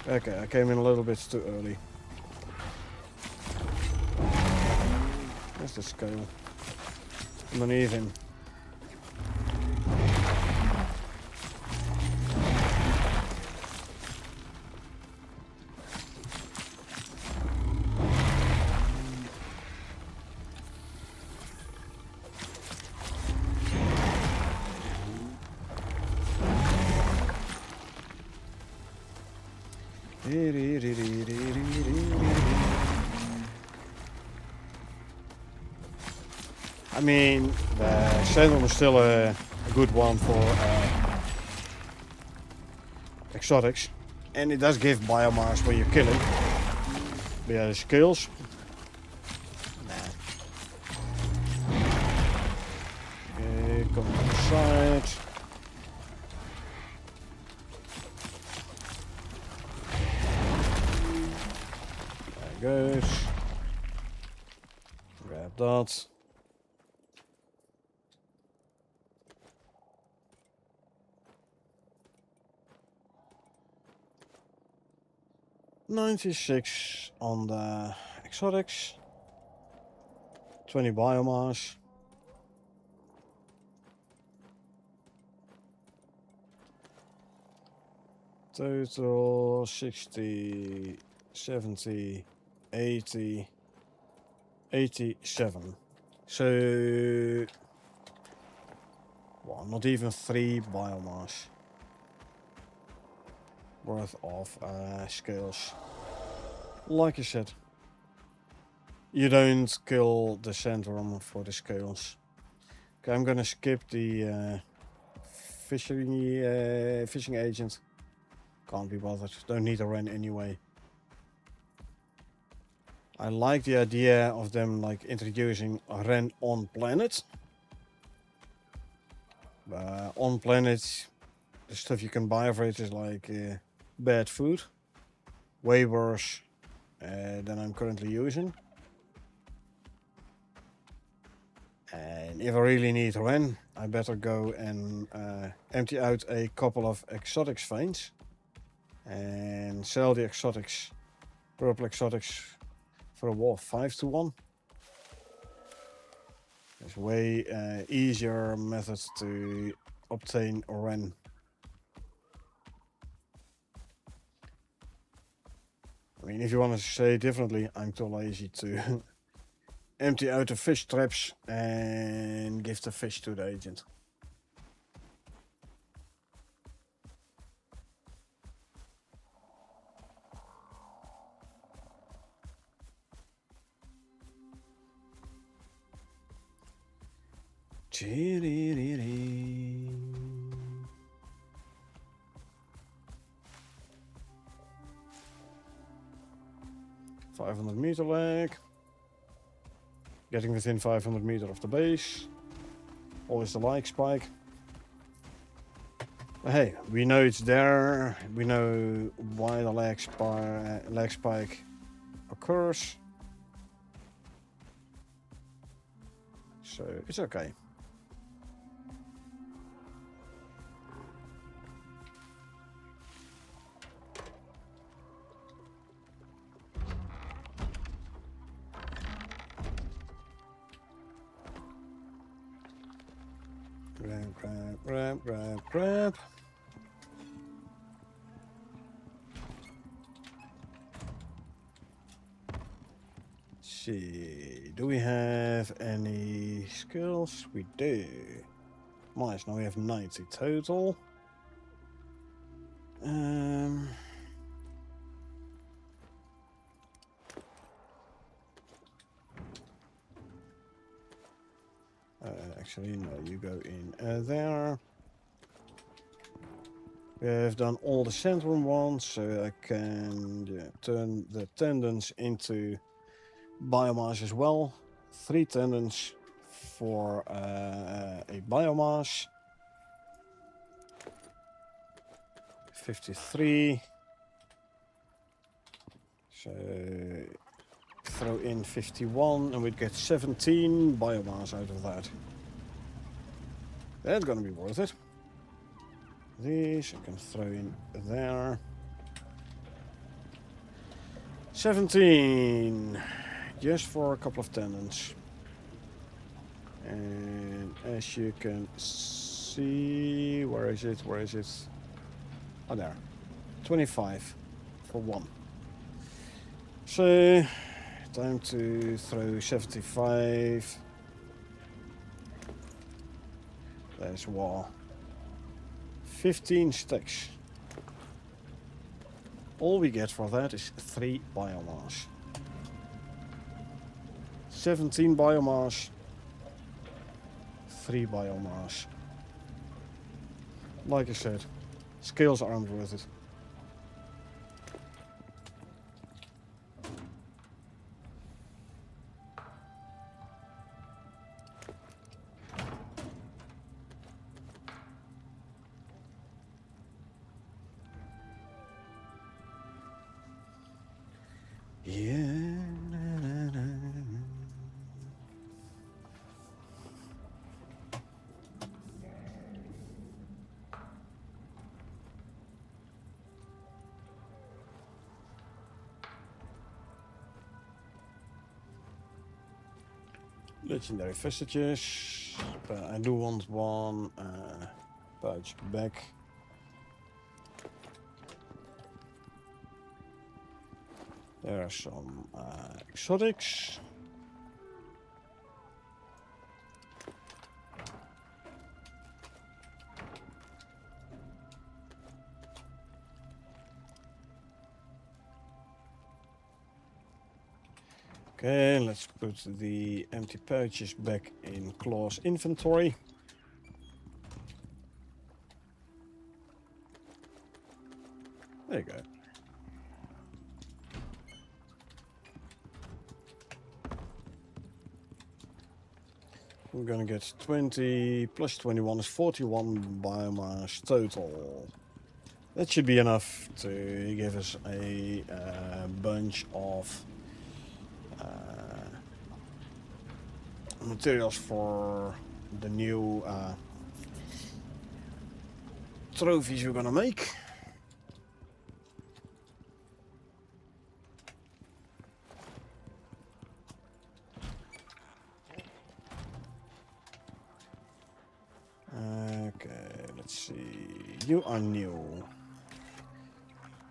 Okay, I came in a little bit too early. Where's the scale? Underneath him. I mean, the Sandworm is still a good one for exotics, and it does give biomass when you kill him. But yeah, the skills. Nah. Okay, come to the side. There it goes. Grab that. $96 on the exotics, 20 biomass. Total 60, 70, 80, 87. So, well, not even 3 biomass worth of scales. Like I said, you don't kill the sandworm for the scales. Okay, I'm gonna skip the fishing agent. Can't be bothered. Don't need a Ren anyway. I like the idea of them like introducing a Ren on planet. On planet, the stuff you can buy for it is like bad food, way worse than I'm currently using. And if I really need Ren, I better go and empty out a couple of exotics veins and sell the exotics Purple exotics for a war 5-1. There's way easier methods to obtain Ren. I mean, if you want to say differently, I'm too lazy to empty out the fish traps and give the fish to the agent. Chee-dee-dee-dee. 500-meter lag. Getting within 500 meters of the base. Always the lag spike. But hey, we know it's there. We know why the lag spike occurs. So it's okay. Grab. See, do we have any skills? We do. Nice, now we have 90 total. Actually, no, you go in there. We have done all the central ones, so I can turn the tendons into biomass as well. 3 tendons for a biomass. 53. So throw in 51 and we'd get 17 biomass out of that. That's gonna be worth it. These I can throw in there. 17. Just for a couple of tendons. And as you can see, where is it? Oh, there. 25 for 1. So, time to throw 75. There's wall. 15 stacks. All we get for that is 3 biomass. 17 biomass. 3 biomass. Like I said, skills aren't worth it. Legendary vestiges, but I do want one pouch back. There are some exotics. Okay, let's put the empty pouches back in Claw's inventory. There you go. We're gonna get 20 plus 21 is 41 biomass total. That should be enough to give us a bunch of materials for the new trophies we're gonna make. see. You are new.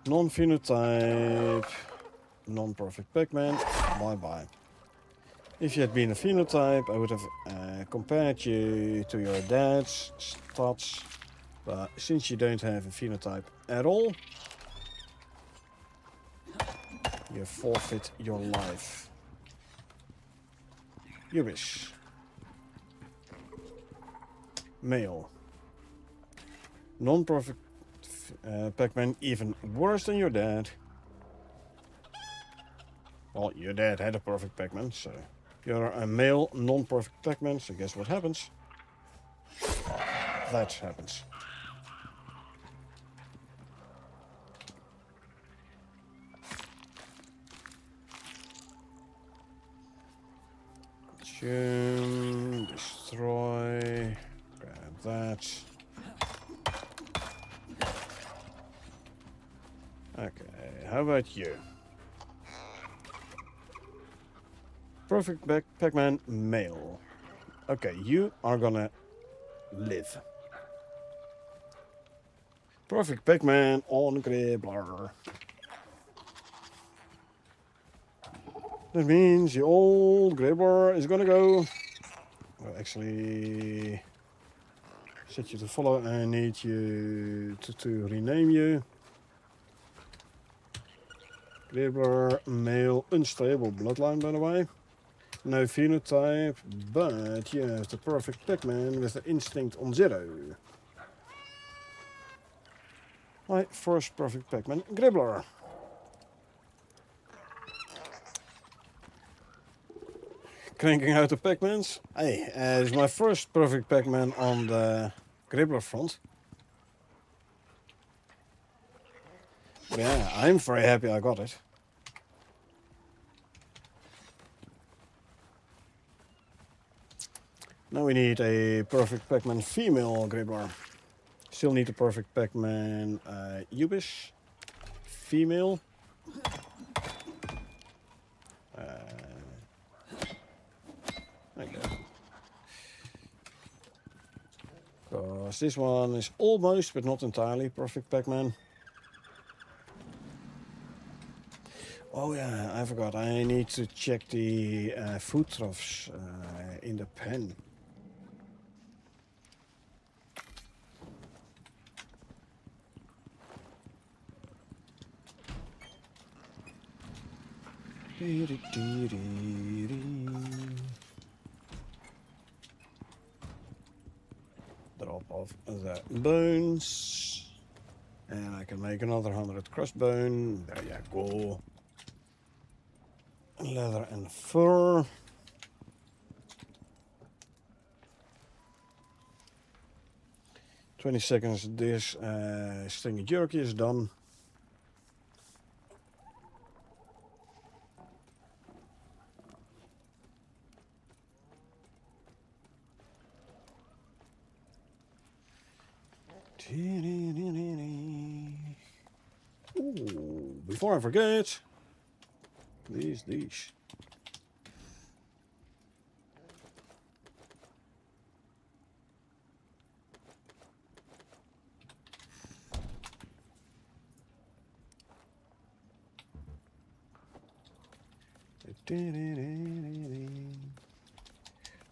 Non-phenotype. Non-perfect Pac-Man. Bye-bye. If you had been a phenotype, I would have compared you to your dad's stats. But since you don't have a phenotype at all, you forfeit your life. Icarus. Male. Non-perfect Pac-Man, even worse than your dad. Well, your dad had a perfect Pac-Man, so you're a male non-perfect Pac-Man, so guess what happens? That happens. Consume, destroy, grab that. Okay, how about you? Perfect Pac-Man male. Okay, you are gonna live. Perfect Pac-Man on Gribbler. That means the old Gribbler is gonna go. Well, actually, set you to follow. I need you to rename you. Gribbler male, unstable bloodline, by the way. No phenotype, but you have the perfect Pac-Man with the instinct on 0. My first perfect Pac-Man, Gribbler. Cranking out the Pac-Mans. Hey, it's my first perfect Pac-Man on the Gribbler front. Yeah, I'm very happy I got it. Now we need a perfect Pac-Man female Gribbler. Still need a perfect Pac-Man Ubis female. There you go. Because this one is almost, but not entirely, perfect Pac-Man. Oh yeah, I forgot. I need to check the food troughs in the pen. Drop off the bones. And I can make another 100 crossbone. There you go. Leather and fur. "20 seconds, this stringy jerky is done. Ooh, before I forget, please, these.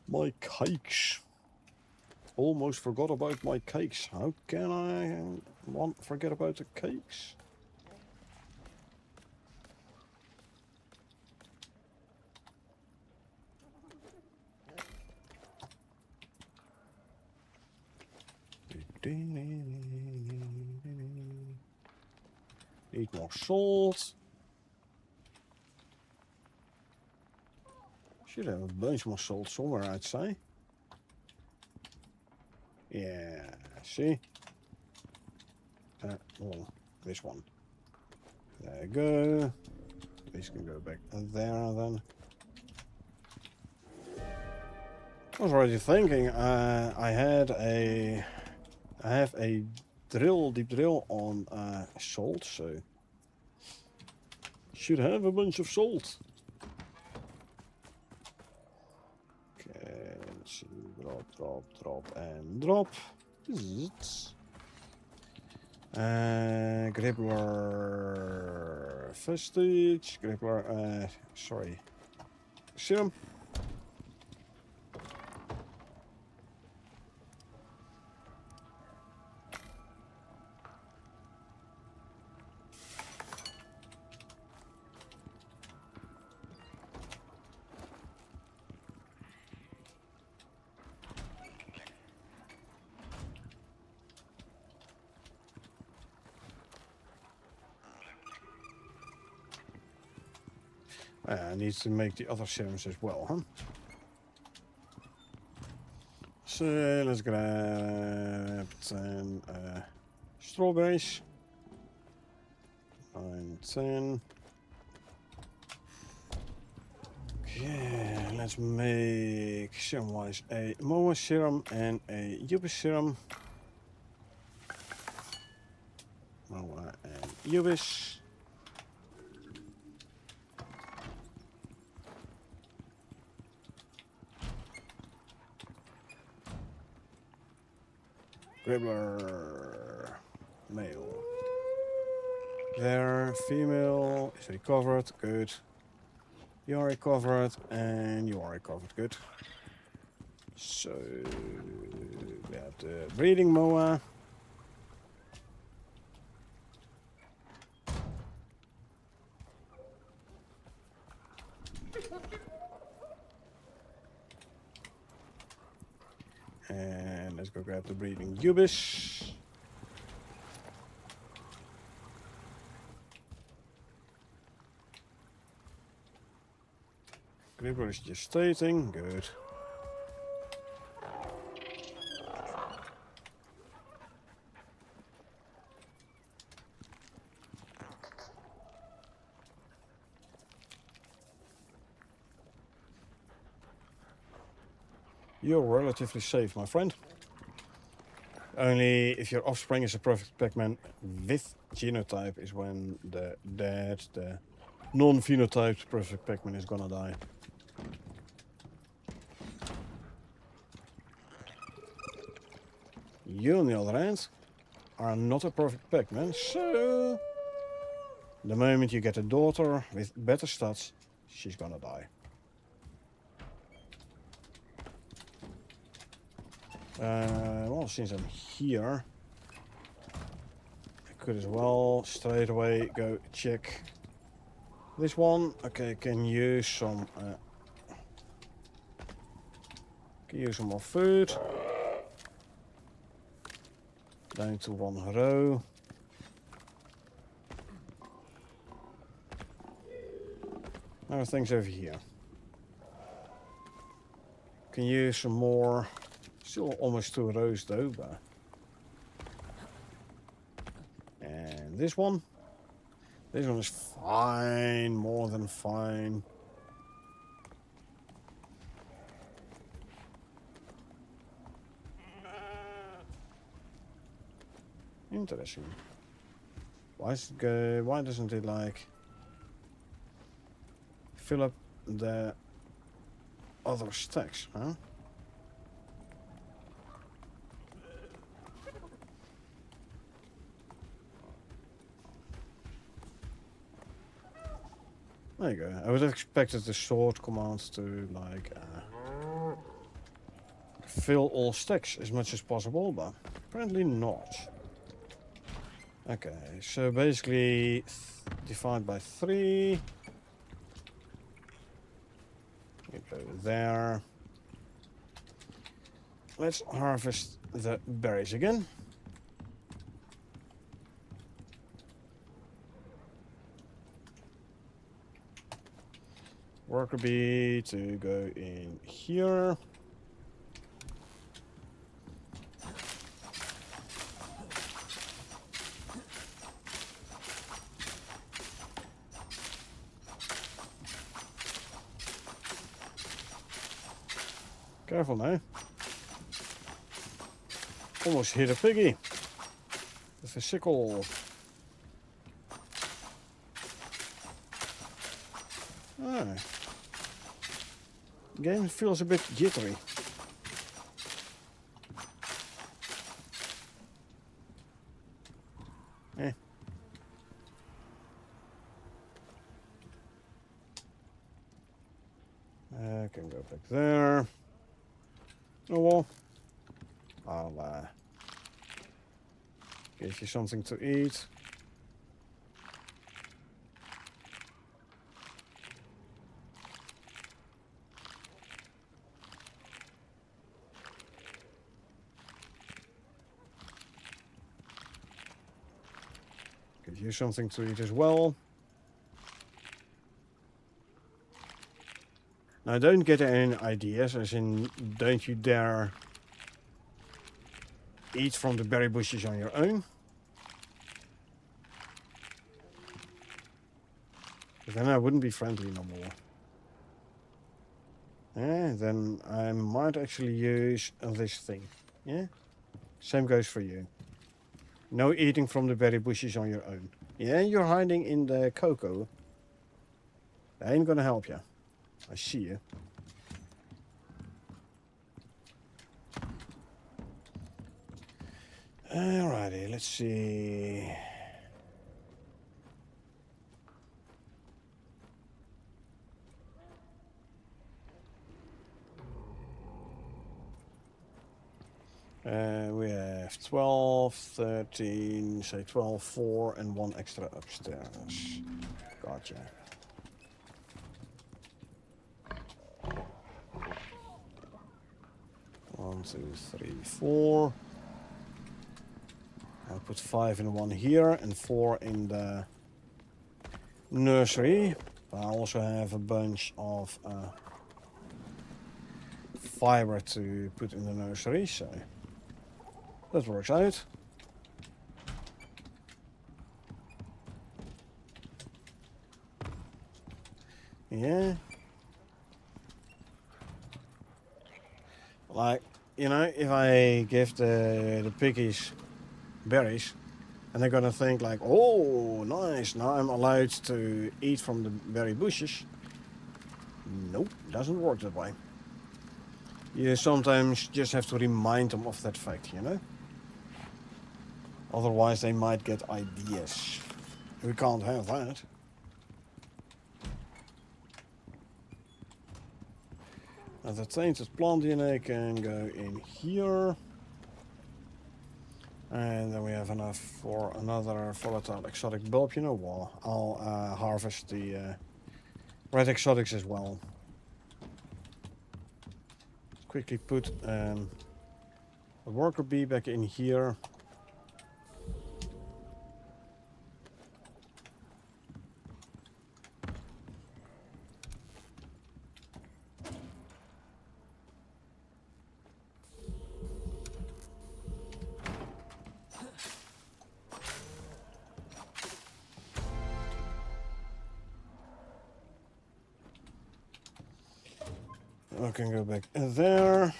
My cakes. Almost forgot about my cakes. How can I forget about the cakes? Need more salt. Should have a bunch more salt somewhere, I'd say. Yeah, see? Well, this one. There you go. This can go back there then. I was already thinking I have a deep drill on salt, so should have a bunch of salt. Okay, let's see, drop, and drop. Grippler vestige, Grippler, sorry, serum. I need to make the other serums as well, huh? So let's grab 10 strawberries. 9, 10. Okay, let's make serum-wise a Moa serum and a Ubis serum. Moa and Ubis. Gribbler, male. There, female is recovered, good. You are recovered, and you are recovered, good. So, we have the breeding Moa. And let's go grab the breeding Ubis. Gribbler is just stating, good. You're relatively safe, my friend. Only if your offspring is a perfect Pac-Man with genotype is when the non-phenotyped perfect Pac-Man is gonna die. You, on the other hand, are not a perfect Pac-Man, so the moment you get a daughter with better stats, she's gonna die. Well, since I'm here, I could as well straight away go check this one. Okay, can use some more food. Down to 1 row. Now things over here. Can use some more. Still almost 2 rows though, but. And this one. This one is fine, more than fine. Interesting. Why doesn't it like fill up the other stacks, huh? There you go. I would have expected the sort command to like fill all stacks as much as possible, but apparently not. Okay, so basically divide by 3. We go there. Let's harvest the berries again. Worker bee to go in here. Careful now. Almost hit a piggy with a sickle. Ah. Game feels a bit jittery. back there. Oh well. I'll give you something to eat. Give you something to eat as well. Now don't get any ideas, as in don't you dare eat from the berry bushes on your own. But then I wouldn't be friendly no more. And then I might actually use this thing. Yeah? Same goes for you. No eating from the berry bushes on your own. Yeah, you're hiding in the cocoa. That ain't gonna help you. I see you. Alrighty, let's see. We have 12, 13, say 12, 4, and 1 extra upstairs. Gotcha. One, 2, 3, 4. I'll put 5 in one here and 4 in the nursery. I also have a bunch of fiber to put in the nursery, so that works out. Yeah. Like, you know, if I give the piggies berries, and they're gonna think like, oh, nice, now I'm allowed to eat from the berry bushes. Nope, doesn't work that way. You sometimes just have to remind them of that fact, you know? Otherwise they might get ideas. We can't have that. Now the tainted plant DNA can go in here. And then we have enough for another volatile exotic bulb. You know what? I'll harvest the red exotics as well. Quickly put the worker bee back in here. I can go back there.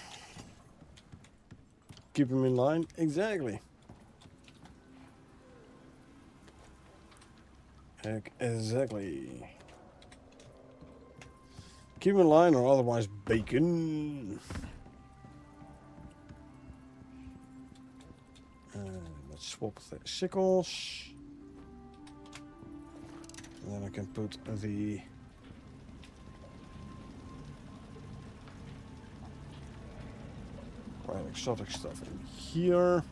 Keep him in line. Exactly. Exactly. Keep him in line or otherwise bacon. Let's swap the sickles. And then I can put the right exotic stuff in here.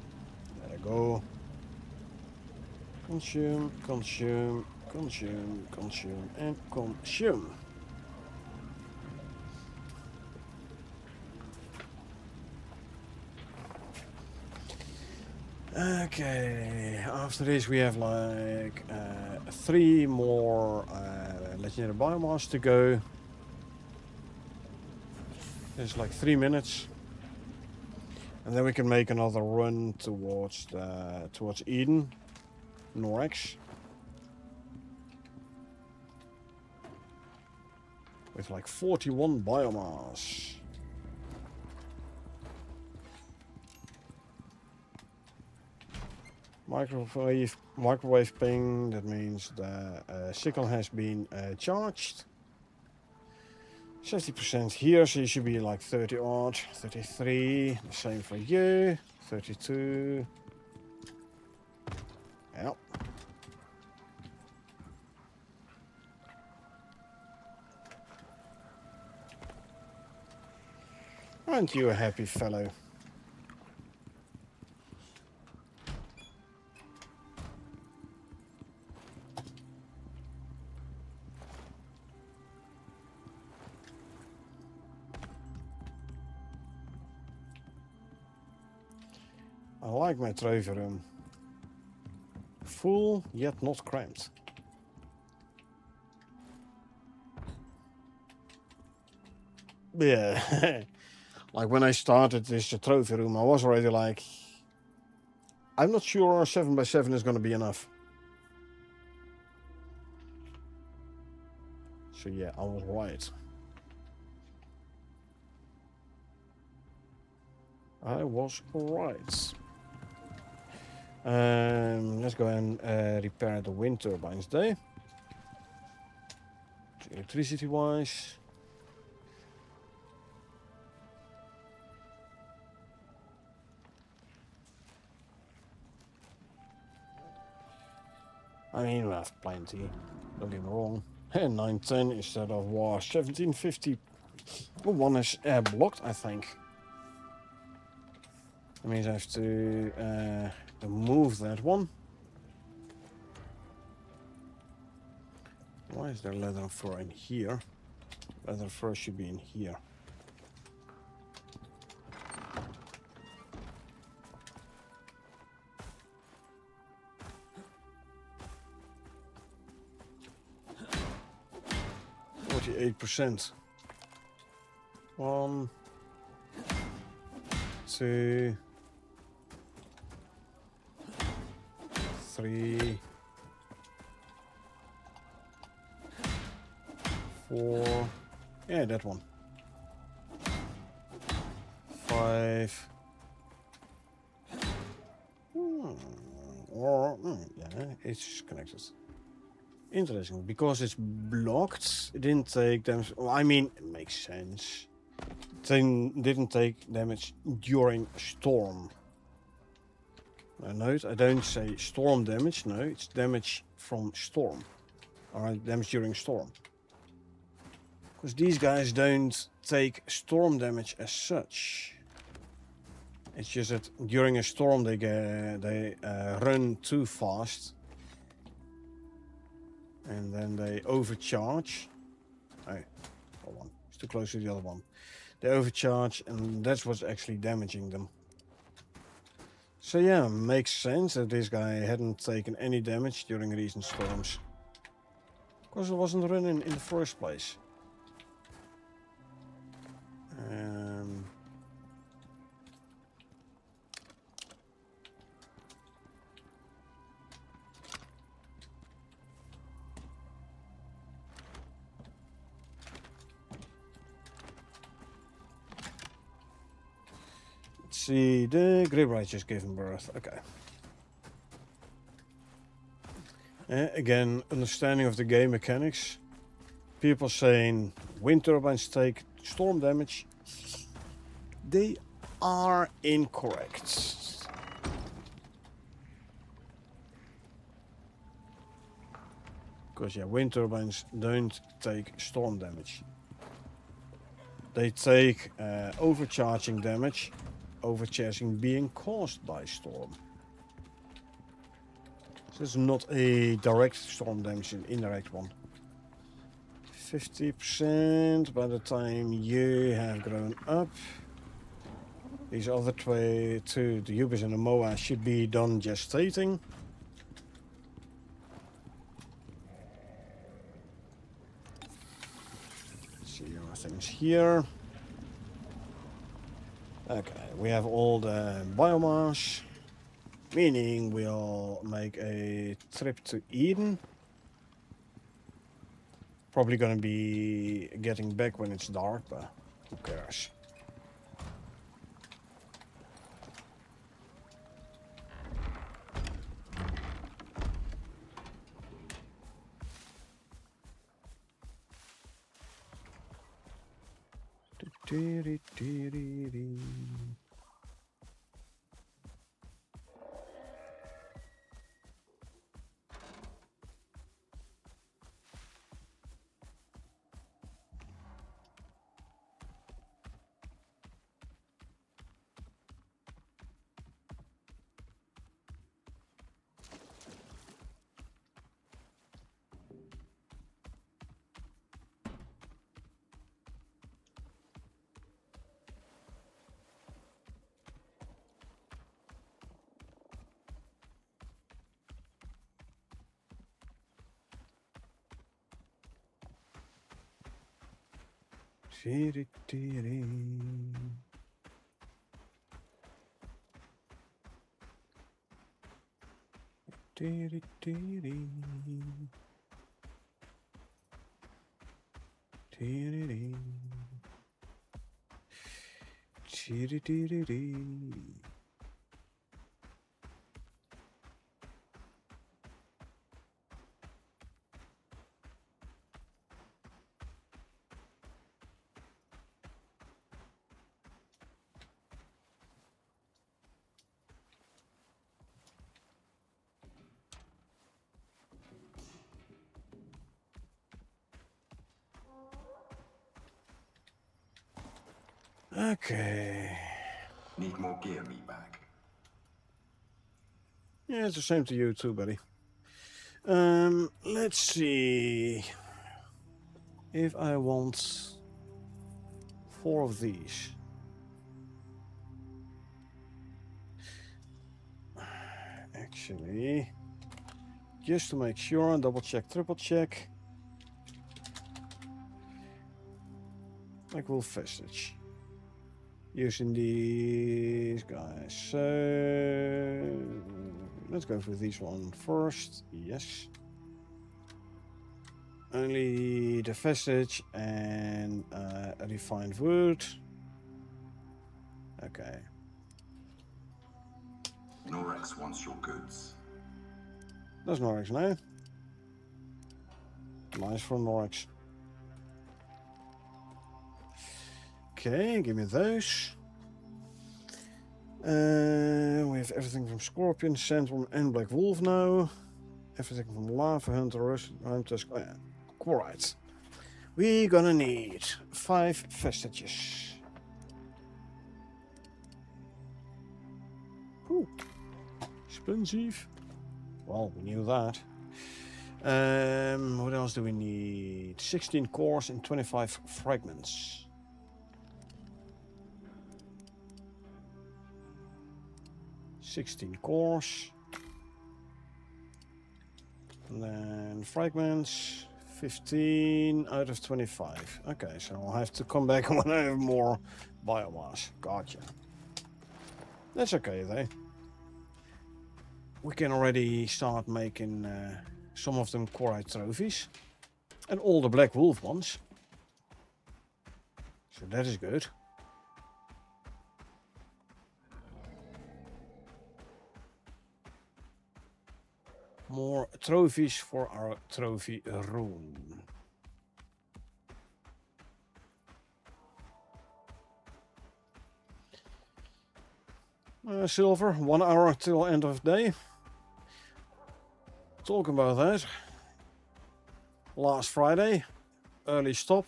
There we go. Consume, consume, consume, consume, and consume. Okay, after this we have like 3 more legendary biomass to go. It's like 3 minutes. And then we can make another run towards Eden, Norex. With like 41 biomass. Microwave ping, that means the sickle has been charged. 60% here, so you should be like 30 odd, 33, the same for you, 32. Yep. Aren't you a happy fellow? I like my trophy room. Full, yet not cramped. Yeah. Like when I started this trophy room, I was already like, I'm not sure a 7x7 is going to be enough. So yeah, I was right. I was right. Let's go and repair the wind turbines there. Electricity wise. I mean, we have plenty. Don't get me wrong. 910 instead of 1750. Well, one is blocked, I think. That means I have to move that one. Why is there leather fur in here? Leather fur should be in here. %. 1, 2, 3, 4. Yeah, that one. 5. Yeah, it's connected. Interesting, because it's blocked, it didn't take damage. Well, I mean, it makes sense. It didn't take damage during storm. Note, I don't say storm damage, no, it's damage from storm. Alright, damage during storm. Because these guys don't take storm damage as such. It's just that during a storm they run too fast. And then they overcharge. Oh, hold on. It's too close to the other one. They overcharge, and that's what's actually damaging them. So yeah, makes sense that this guy hadn't taken any damage during recent storms. Because it wasn't running in the first place. See, the Grip just given birth. Okay. Again, understanding of the game mechanics. People saying wind turbines take storm damage. They are incorrect. Because yeah, wind turbines don't take storm damage. They take overcharging damage. Overcharging being caused by storm. So it's not a direct storm damage, an indirect one. 50% by the time you have grown up. These other two, the Ubis and the Moa, should be done gestating. See everything's here. Okay, we have all the biomass, meaning we'll make a trip to Eden. Probably gonna be getting back when it's dark, but who cares? Tiri-tiri. Tiri-tiri. Tiri-tiri. Tiri-tiri-tiri. Okay. Need more gear, meatbag. Yeah, it's the same to you too, buddy. Let's see. If I want 4 of these. Actually, just to make sure, double check, triple check. Like Wolf Vestige. Using these guys. So let's go for this one first. Yes. Only the Vestige and refined wood. Okay. Norex wants your goods. That's Norex now. Nice from Norex. Okay, give me those. We have everything from Scorpion, Sandworm and Black Wolf now. Everything from Lava Hunter, Hunters. Oh yeah, Quarite. We're gonna need 5 Vestiges. Ooh, expensive. Well, we knew that. What else do we need? 16 cores and 25 fragments. 16 cores. And then fragments, 15 out of 25. Okay, so I'll have to come back when I have more biomass. Gotcha. That's okay though. We can already start making some of them Quarite trophies. And all the Black Wolf ones. So that is good. More trophies for our trophy room. Silver, 1 hour till end of day. Talking about that. Last Friday, early stop,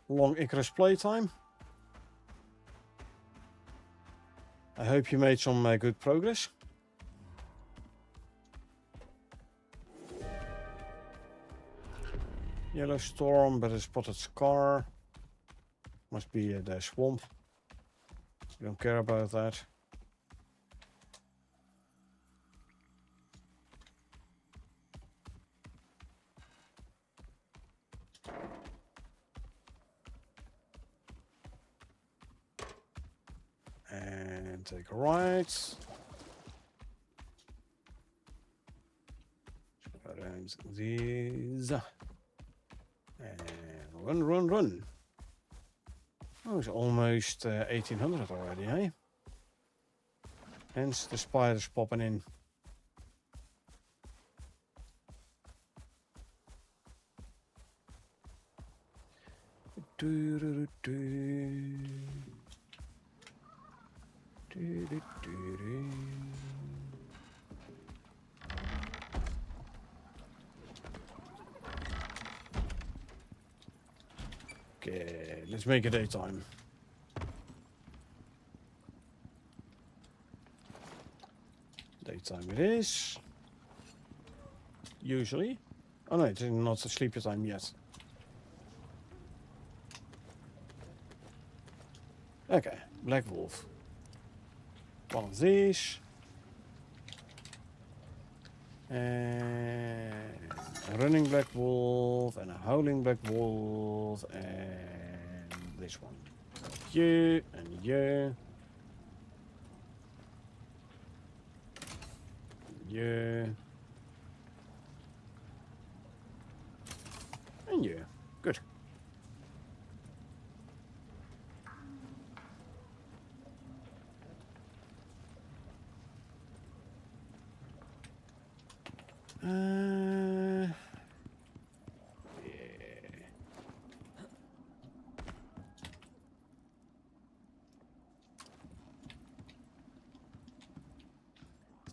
long Icarus playtime. I hope you made some good progress. Yellow storm, but a spotted scar. Must be the swamp. We don't care about that. And take a right. Around these. And run, run, run. Oh, it's almost 1800 already, eh? Hence the spiders popping in. Okay, let's make it daytime. Daytime it is. Usually. Oh no, it's not sleepy time yet. Okay, Black Wolf. One of these. And a running Black Wolf and a howling Black Wolf and this one. You and you. You. And you. Good. Yeah.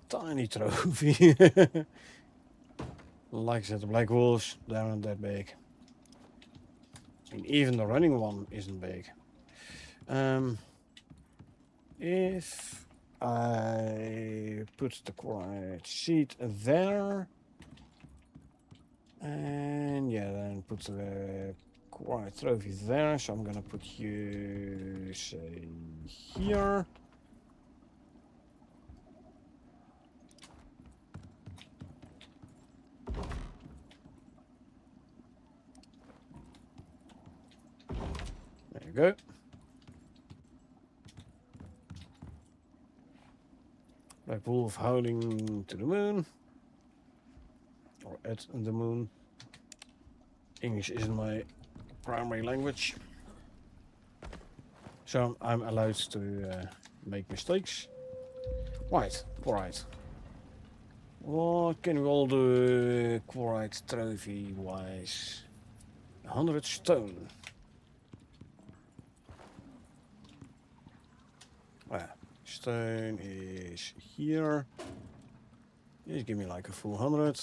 Tiny trophy. Like I said, the black wolves, they aren't that big. And even the running one isn't big. If I put the quiet seed there, and yeah, then put the quiet trophy there. So I'm gonna put you, say, here. There you go. Black wolf howling to the moon. Or at the moon. English isn't my primary language. So I'm allowed to make mistakes. Right, alright. What can we all do quarite trophy wise? 100 stone. Stone is here. Just give me like a full 100.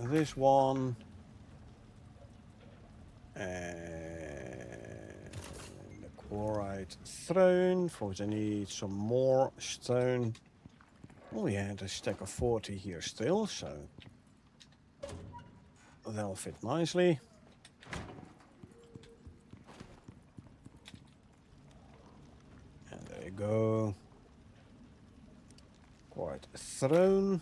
This one. And the quarite throne, for which I need some more stone. Oh yeah, a stack of 40 here still, so that'll fit nicely. And there you go. Quarite throne.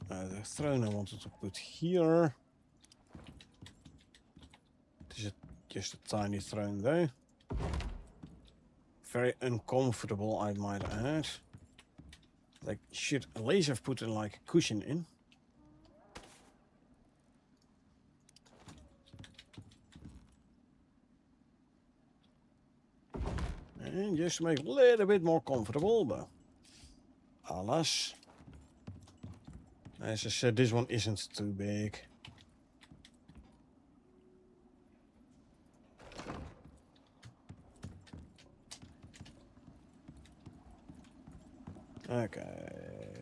The throne I wanted to put here. This is just a tiny throne though. Very uncomfortable, I might add. Like, should at least have put like a cushion in. And just to make it a little bit more comfortable, but alas. As I said, this one isn't too big. Okay,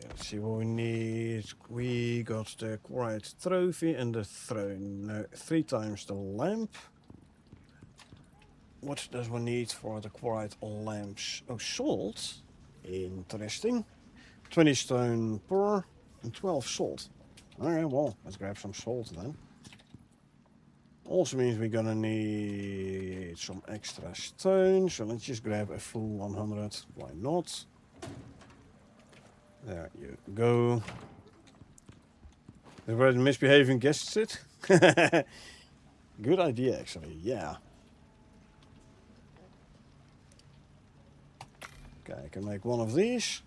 let's see what we need. We got the quiet trophy and the throne. No, 3 times the lamp. What does one need for the quiet lamps? Oh, salt. Interesting. 20 stone per and 12 salt. Alright, well, let's grab some salt then. Also means we're gonna need some extra stone, so let's just grab a full 100. Why not? There you go. Where the misbehaving guests sit? Good idea, actually, yeah. Okay, I can make one of these.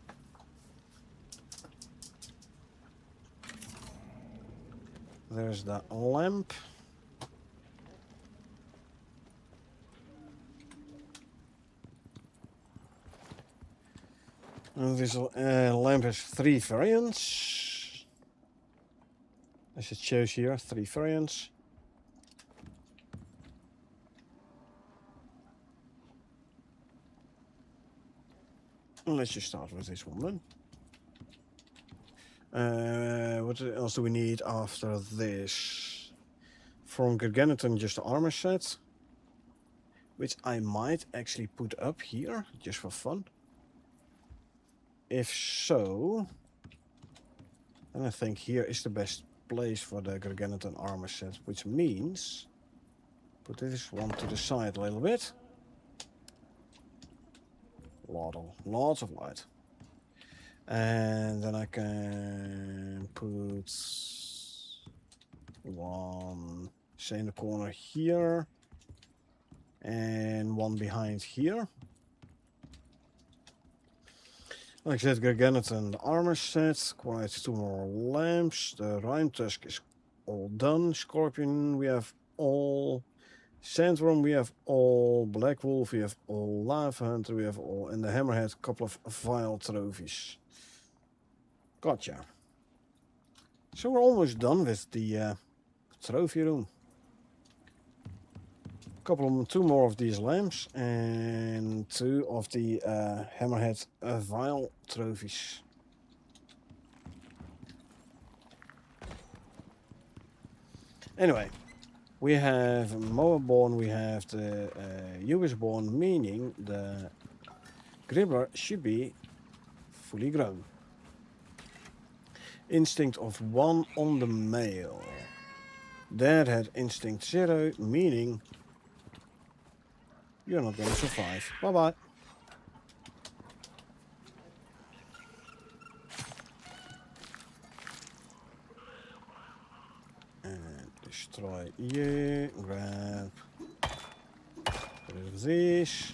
There's the lamp. And this lamp has 3 variants. As it shows here, 3 variants. And let's just start with this one then. What else do we need after this? From Garganton, just the armor set. Which I might actually put up here, just for fun. if so, then I think here is the best place for the Garganton armor set, which means put this one to the side a little bit. Lots of light. And then I can put one, say, in the corner here, and one behind here. Like I said, Garganton, the armor set, quite 2 more lamps. The Rhyme Tusk is all done. Scorpion, we have all. Sandworm, we have all. Black Wolf, we have all. Lava Hunter, we have all. And the Hammerhead, a couple of vile trophies. Gotcha. So we're almost done with the trophy room. Two more of these lamps and 2 of the Hammerhead vial trophies. Anyway, we have Moa born, we have the US born, meaning the Gribbler should be fully grown. Instinct of 1 on the male. Dad had instinct 0, meaning you're not going to survive. Bye-bye. And destroy you. Grab. Rid of this.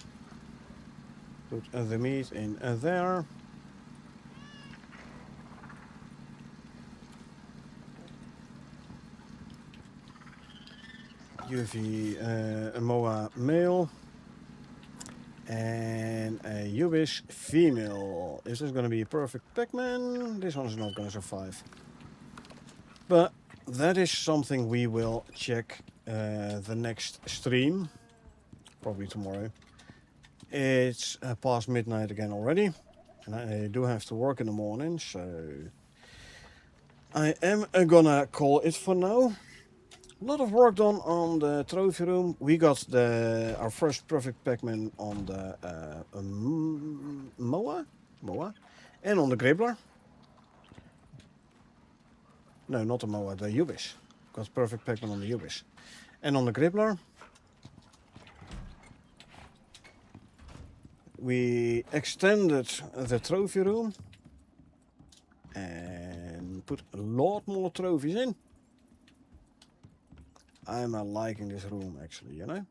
Put the meat in there. UV a Moa male. And a Ubis female. Is this going to be a perfect Pac-Man? This one's not going to survive. But that is something we will check the next stream. Probably tomorrow. It's past midnight again already. And I do have to work in the morning, so I am gonna call it for now. A lot of work done on the trophy room. We got our first perfect Pac-Man on the Moa, and on the Gribbler. No, not the Moa, the Ubis. Got perfect Pac-Man on the Ubis, and on the Gribbler. We extended the trophy room and put a lot more trophies in. I'm liking this room actually, you know.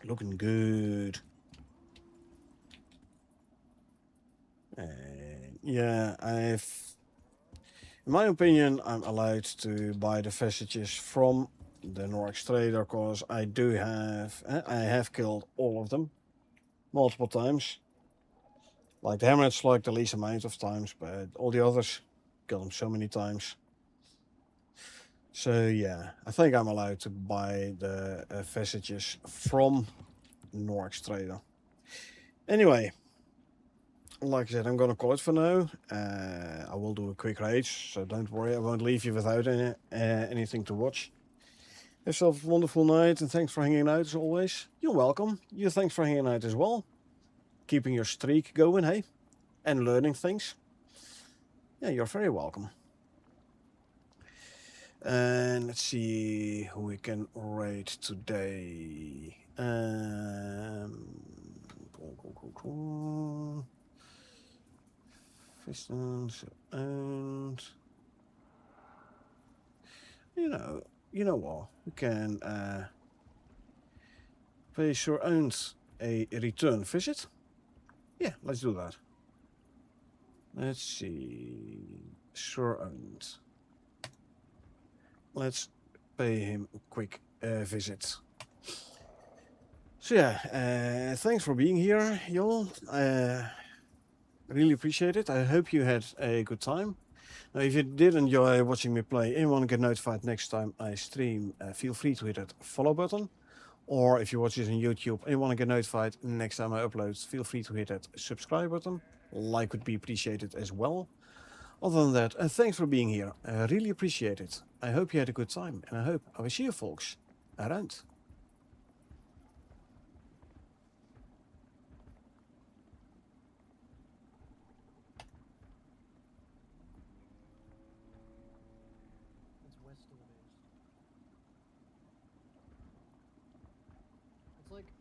Looking good. And yeah, in my opinion, I'm allowed to buy the vestiges from the Norx Trader because I have killed all of them multiple times. Like the Hammerhead's like the least amount of times, but all the others killed them so many times. So yeah, I think I'm allowed to buy the vestiges from Norx Trader. Anyway, like I said, I'm gonna call it for now. I will do a quick raid, so don't worry, I won't leave you without anything to watch. Have yourself a wonderful night, and thanks for hanging out as always. You're welcome. You thanks for hanging out as well. Keeping your streak going, hey? And learning things. Yeah, you're very welcome. And let's see who we can raid today. Pistons and you know what? We can place your own a return visit. Yeah, let's do that. Let's see. Sure owned. Let's pay him a quick visit. So yeah, thanks for being here, y'all. Really appreciate it. I hope you had a good time. Now, if you did enjoy watching me play and want to get notified next time I stream, feel free to hit that follow button. Or if you watch this on YouTube and you want to get notified next time I upload, feel free to hit that subscribe button. Like would be appreciated as well. Other than that, thanks for being here. I really appreciate it. I hope you had a good time, and I hope I will see you folks around. It's like